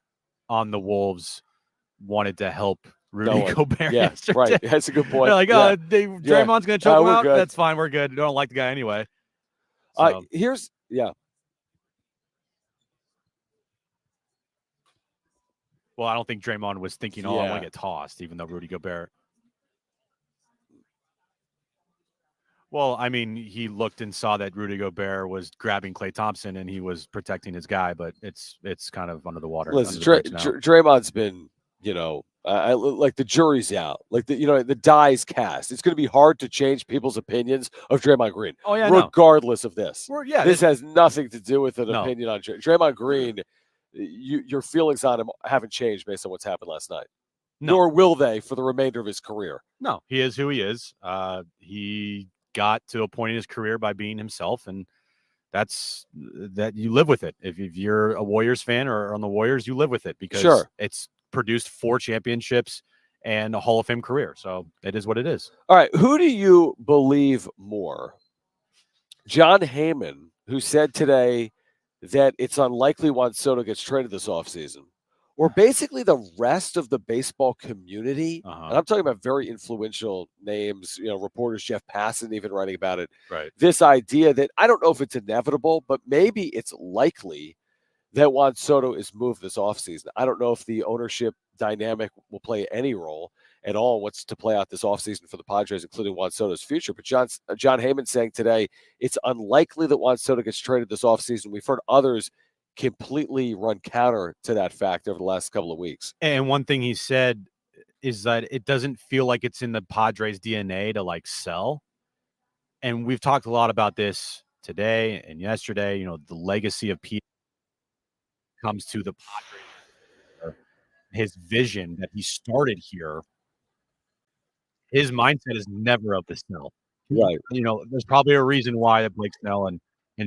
on the Wolves wanted to help Rudy Gobert. Yeah, right. That's a good point. They're like, Draymond's going to choke him out. Good. That's fine. We're good. We don't like the guy anyway. So. Well, I don't think Draymond was thinking, I want to get tossed, even though Rudy Gobert. Well, I mean, he looked and saw that Rudy Gobert was grabbing Klay Thompson and he was protecting his guy, but it's kind of under the water. Listen, Draymond's been, like the jury's out. Like the die's cast. It's going to be hard to change people's opinions of Draymond Green. Oh yeah, regardless of this. This has nothing to do with an opinion on Draymond Green. Your feelings on him haven't changed based on what's happened last night. No. Nor will they for the remainder of his career. No, he is who he is. He got to a point in his career by being himself, and that you live with it. If you're a Warriors fan or on the Warriors, you live with it because it's produced 4 championships and a Hall of Fame career. So it is what it is. All right. Who do you believe more? Jon Heyman, who said today that it's unlikely Juan Soto gets traded this offseason, or basically the rest of the baseball community. And I'm talking about very influential names, reporters, Jeff Passan even writing about it. Right. This idea that I don't know if it's inevitable, but maybe it's likely that Juan Soto is moved this offseason. I don't know if the ownership dynamic will play any role at all in what's to play out this offseason for the Padres, including Juan Soto's future. But John Heyman saying today it's unlikely that Juan Soto gets traded this offseason. We've heard others completely run counter to that fact over the last couple of weeks. And one thing he said is that it doesn't feel like it's in the Padres' DNA to like sell. And we've talked a lot about this today and yesterday. You know, the legacy of Pete comes to the Padres. His vision that he started here, his mindset is never of the sell. Right. You know, there's probably a reason why Blake Snell and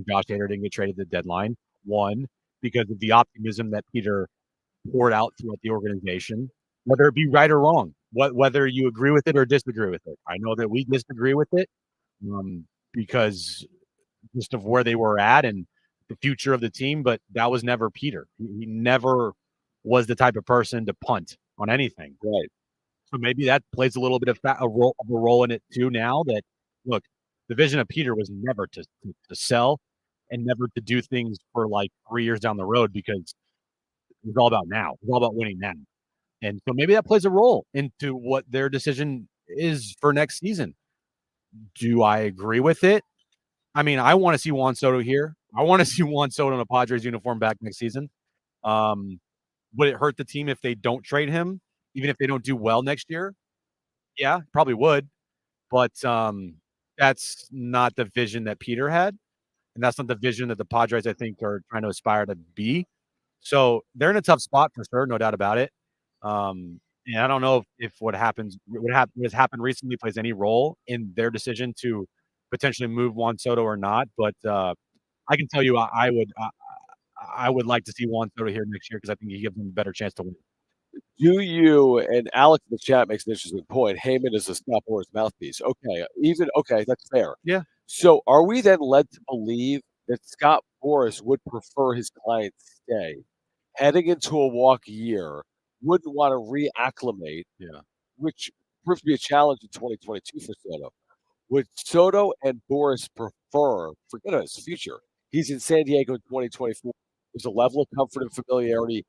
Josh Hader didn't get traded at the deadline. One, because of the optimism that Peter poured out throughout the organization, whether it be right or wrong, whether you agree with it or disagree with it. I know that we disagree with it because just of where they were at and the future of the team, but that was never Peter. He never was the type of person to punt on anything. Right. So maybe that plays a little bit of a role in it too now that, look, the vision of Peter was never to sell and never to do things for like 3 years down the road because it's all about now. It's all about winning now. And so maybe that plays a role into what their decision is for next season. Do I agree with it? I mean, I want to see Juan Soto here. I want to see Juan Soto in a Padres uniform back next season. Would it hurt the team if they don't trade him, even if they don't do well next year? Yeah, probably would. But that's not the vision that Peter had. And that's not the vision that the Padres, I think, are trying to aspire to be. So they're in a tough spot for sure, no doubt about it. And I don't know if what has happened recently plays any role in their decision to potentially move Juan Soto or not. But I can tell you, I would like to see Juan Soto here next year because I think he gives them a better chance to win. Do you, and Alex in the chat makes an interesting point, Heyman is a Scott Boras mouthpiece. Okay, that's fair. Yeah. So are we then led to believe that Scott Boras would prefer his client stay? Heading into a walk year, wouldn't want to reacclimate, which proved to be a challenge in 2022 for Soto. Would Soto and Boras prefer, forget his future, he's in San Diego in 2024, there's a level of comfort and familiarity,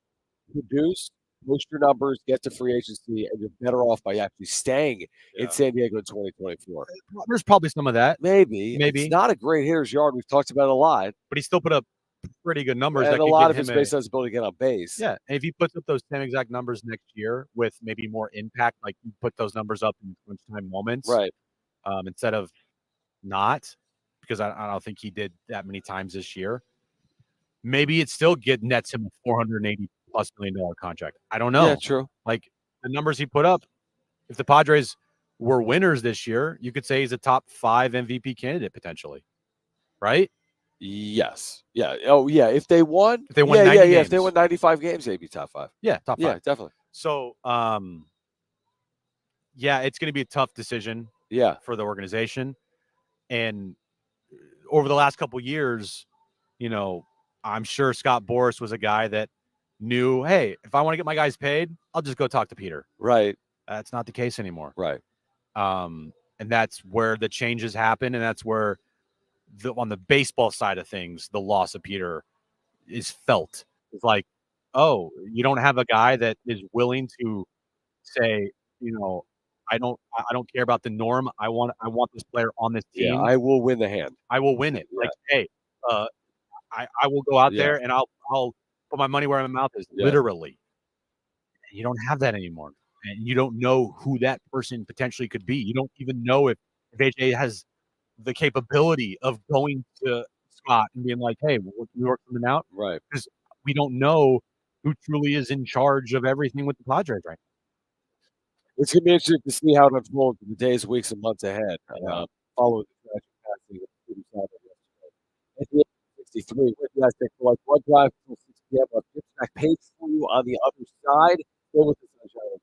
produce, post your numbers, get to free agency, and you're better off by actually staying in San Diego in 2024. There's probably some of that. Maybe. It's not a great hitter's yard. We've talked about it a lot. But he still put up pretty good numbers. And a lot of it's based on his ability to get on base. Yeah, and if he puts up those same exact numbers next year with maybe more impact, like you put those numbers up in crunch time moments, right? Instead of not, because I don't think he did that many times this year. Maybe it still nets him a $480+ million contract. I don't know. Yeah, true. Like the numbers he put up, if the Padres were winners this year, you could say he's a top 5 MVP candidate potentially, right? Yes. Yeah. Oh, yeah. If they won, if they won 90 games. If they won 95 games, they'd be top 5. Yeah, top 5. Yeah, definitely. So, yeah, it's going to be a tough decision. Yeah, for the organization, and over the last couple of years, you know, I'm sure Scott Boras was a guy that knew, hey, if I want to get my guys paid, I'll just go talk to Peter. Right. That's not the case anymore. Right. And that's where the changes happen, and that's where on the baseball side of things, the loss of Peter is felt. It's like, oh, you don't have a guy that is willing to say, you know, I don't care about the norm. I want this player on this team. Yeah, I will win the hand. I will win it. Yeah. Like, hey, I will go out there and I'll put my money where my mouth is. Yeah. Literally. You don't have that anymore, and you don't know who that person potentially could be. You don't even know if AJ has the capability of going to Scott and being like, "Hey, we work something out," right? Because we don't know who truly is in charge of everything with the Padres right now. It's going to be interesting to see how it unfolds in the days, weeks, and months ahead. Following the tragic passing of Peter Seidler yesterday. At the age of 63, with you guys take for like one drive until 6 p.m. I'll get back page for you on the other side. Go with the Sunshine.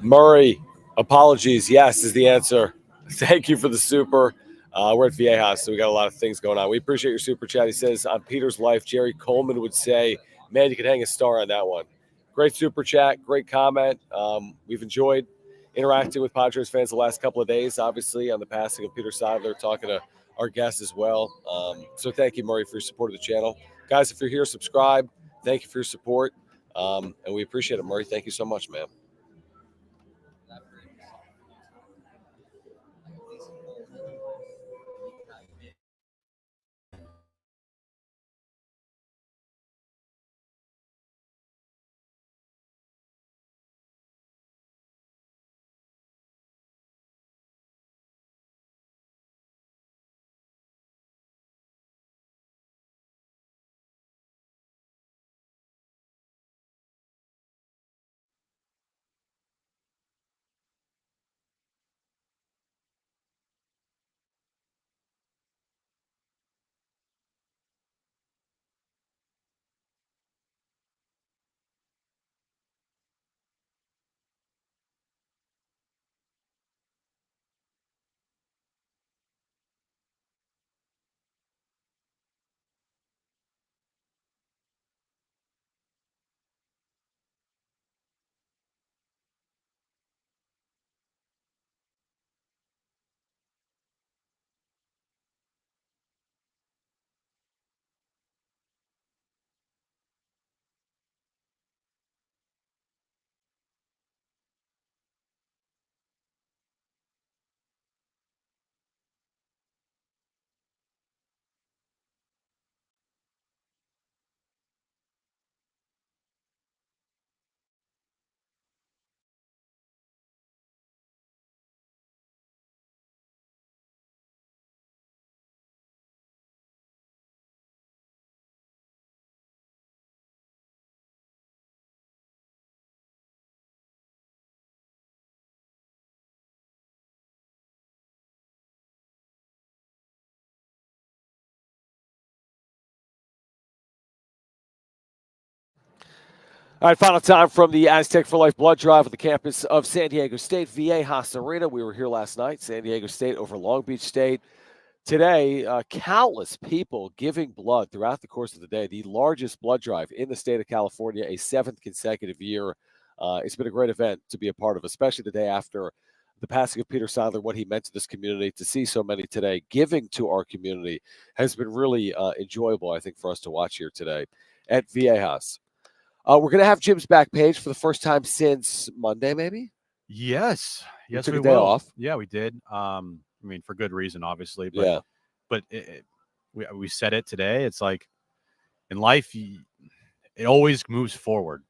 Murray, apologies. Yes, is the answer. Thank you for the super. We're at Viejas, so we got a lot of things going on. We appreciate your super chat. He says, on Peter's life, Jerry Coleman would say, man, you could hang a star on that one. Great super chat, great comment. We've enjoyed interacting with Padres fans the last couple of days, obviously, on the passing of Peter Seidler, talking to our guests as well. So thank you, Murray, for your support of the channel. Guys, if you're here, subscribe. Thank you for your support. And we appreciate it, Murray. Thank you so much, man. All right, final time from the Aztec for Life blood drive at the campus of San Diego State, Viejas Arena. We were here last night, San Diego State over Long Beach State. Today, countless people giving blood throughout the course of the day. The largest blood drive in the state of California, a 7th consecutive year. It's been a great event to be a part of, especially the day after the passing of Peter Seidler, what he meant to this community. To see so many today giving to our community has been really enjoyable, I think, for us to watch here today at Viejas. We're going to have Jim's back page for the first time since Monday, maybe? Yes, We yes, took we a day will. off. Yeah, we did. I mean, for good reason, obviously. But Yeah. but we said it today. It's like in life, it always moves forward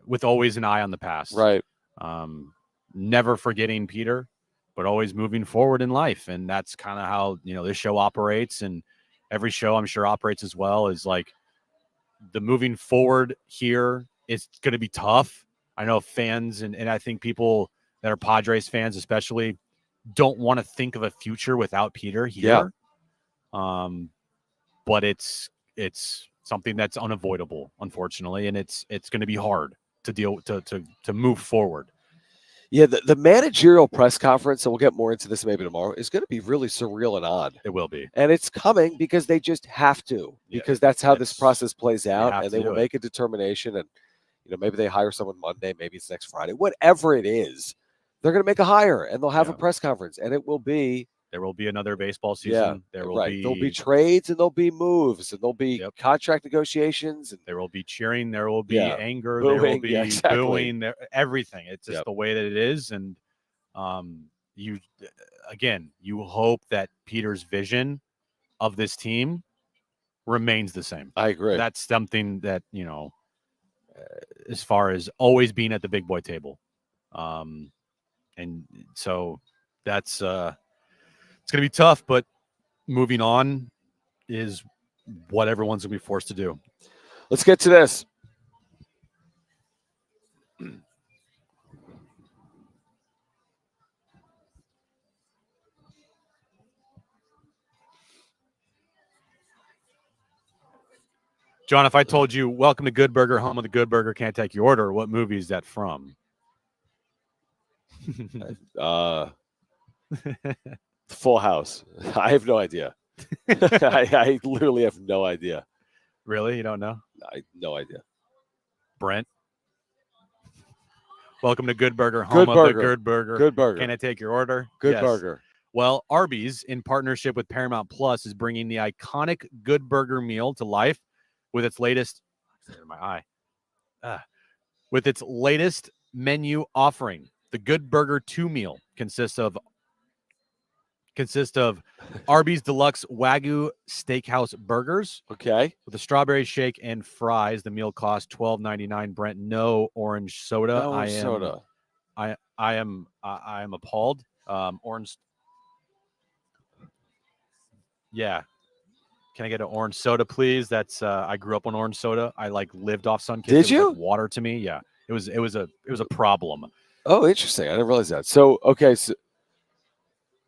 with always an eye on the past. Right. Never forgetting Peter, but always moving forward in life. And that's kind of how, this show operates. And every show I'm sure operates as well, is like the moving forward here is going to be tough. I know fans and I think people that are Padres fans especially don't want to think of a future without Peter here. Yeah. But it's something that's unavoidable, unfortunately, and it's going to be hard to deal to move forward. Yeah, the managerial press conference, and we'll get more into this maybe tomorrow, is going to be really surreal and odd. It will be. And it's coming because they just have to, because that's how this process plays out, and they will make a determination, and maybe they hire someone Monday, maybe it's next Friday, whatever it is, they're going to make a hire, and they'll have a press conference, and it will be. There will be another baseball season. There'll be trades, and there'll be moves, and there'll be contract negotiations. And there will be cheering. There will be anger. Booing, there will be booing. Everything. It's just the way that it is. And you hope that Peter's vision of this team remains the same. I agree. That's something that, as far as always being at the big boy table. And so that's it's going to be tough, but moving on is what everyone's going to be forced to do. Let's get to this. John, if I told you, welcome to Good Burger, home of the Good Burger, can't take your order, what movie is that from? Full House. I have no idea. I literally have no idea. Really? You don't know? I no idea. Brent. Welcome to Good Burger, home of the Good Burger. Good Burger. Can I take your order? Good Burger. Well, Arby's, in partnership with Paramount Plus, is bringing the iconic Good Burger meal to life with its latest. With its latest menu offering. The Good Burger 2 meal consists of Arby's Deluxe Wagyu Steakhouse burgers. Okay. With a strawberry shake and fries. The meal costs $12.99. Brent, no orange soda. No orange soda. I am appalled. Orange. Yeah. Can I get an orange soda, please? That's I grew up on orange soda. I lived off Sunkist. Did you? Like water to me? Yeah. It was a problem. Oh, interesting. I didn't realize that. So okay, so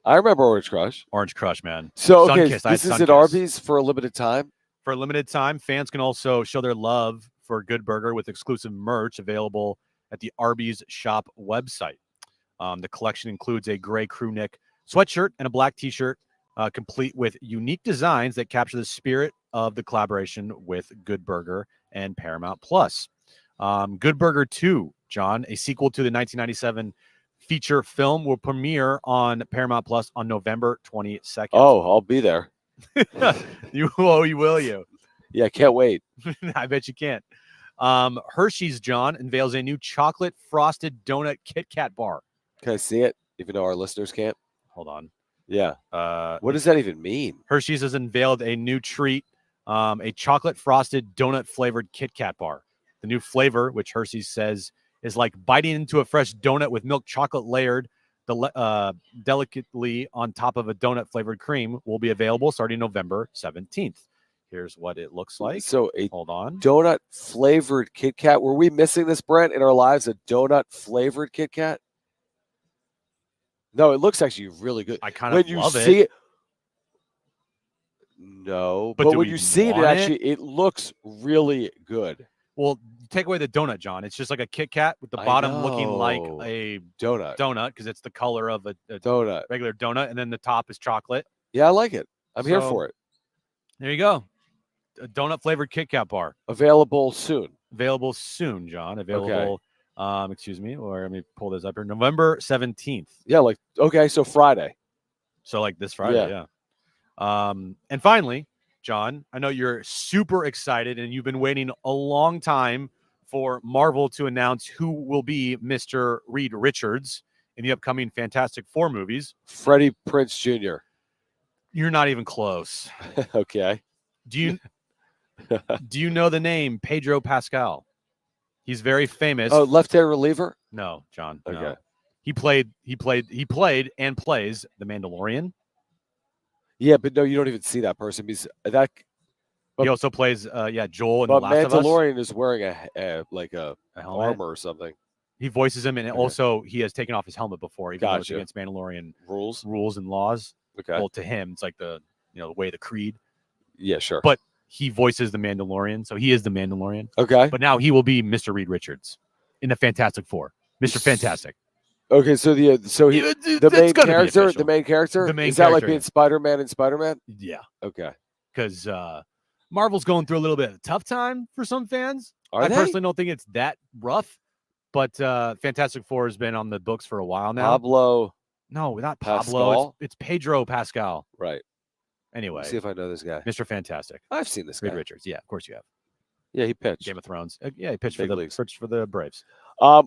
I remember Orange Crush. Orange Crush, man. So okay, Sunkist. this is at Arby's for a limited time. For a limited time, fans can also show their love for Good Burger with exclusive merch available at the Arby's shop website. The collection includes a gray crew neck sweatshirt and a black T-shirt, complete with unique designs that capture the spirit of the collaboration with Good Burger and Paramount Plus. Good Burger 2, John, a sequel to the 1997 feature film, will premiere on Paramount Plus on November 22nd. Oh, I'll be there. You will. Yeah, can't wait. I bet you can't. Hershey's, John, unveils a new chocolate frosted donut Kit Kat bar. Can I see it? Even though our listeners can't. Hold on. Yeah. What does that even mean? Hershey's has unveiled a new treat, a chocolate frosted donut flavored Kit Kat bar. The new flavor, which Hershey's says is like biting into a fresh donut with milk chocolate layered delicately on top of a donut flavored cream, will be available starting November 17th. Here's what it looks like. So hold on. Donut flavored Kit Kat. Were we missing this, Brent, in our lives? A donut flavored Kit Kat? No, it looks actually really good. I kind of love see it. No, but when you see it, it looks really good. Well, take away the donut, John. It's just like a Kit Kat with the bottom looking like a donut because it's the color of a donut, regular donut, and then the top is chocolate. Yeah, I like it. I'm here for it. There you go. A donut flavored Kit Kat bar. Available soon, John. Available. Okay. Excuse me, or let me pull this up here. November 17th. Yeah, so Friday. So this Friday, yeah. And finally, John, I know you're super excited and you've been waiting a long time for Marvel to announce who will be Mr. Reed Richards in the upcoming Fantastic Four movies. Freddie Prinze Jr. You're not even close. Okay. Do you know the name Pedro Pascal? He's very famous. Oh, left-hand reliever? No, John. Okay. No. He played and plays the Mandalorian. Yeah, but no, you don't even see that person. He also plays, Joel in The Last of Us. Mandalorian is wearing a armor or something. He voices him, and also he has taken off his helmet before, even though it's against Mandalorian rules and laws. Okay. Well, to him, it's like the way of the creed. Yeah, sure. But he voices the Mandalorian, so he is the Mandalorian. Okay. But now he will be Mr. Reed Richards in the Fantastic Four. Mr. Fantastic. Okay, so the main character is that like being Spider-Man and Spider-Man? Yeah. Okay. Because Marvel's going through a little bit of a tough time for some fans. I personally don't think it's that rough, but Fantastic Four has been on the books for a while now. No, not Pablo. It's Pedro Pascal. Right. Anyway, let's see if I know this guy. Mr. Fantastic. I've seen this guy. Reed Richards. Yeah, of course you have. Yeah, he pitched. Game of Thrones. Yeah, he pitched for the Braves.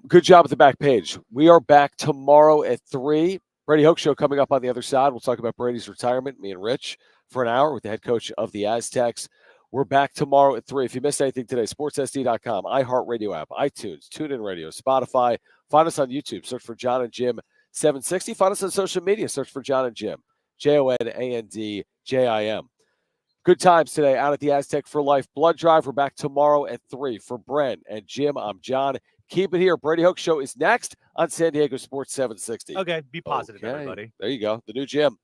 Good job at the back page. We are back tomorrow at 3. Brady Hoke Show coming up on the other side. We'll talk about Brady's retirement, me and Rich, for an hour with the head coach of the Aztecs. We're back tomorrow at 3. If you missed anything today, sportsSD.com, iHeartRadio app, iTunes, TuneIn Radio, Spotify. Find us on YouTube. Search for Jon and Jim 760. Find us on social media. Search for Jon and Jim. JONANDJIM. Good times today out at the Aztec for Life Blood Drive. We're back tomorrow at 3. For Brent and Jim, I'm Jon. Keep it here. Brady Hoke Show is next on San Diego Sports 760. Okay, be positive, everybody. There you go. The new Jim.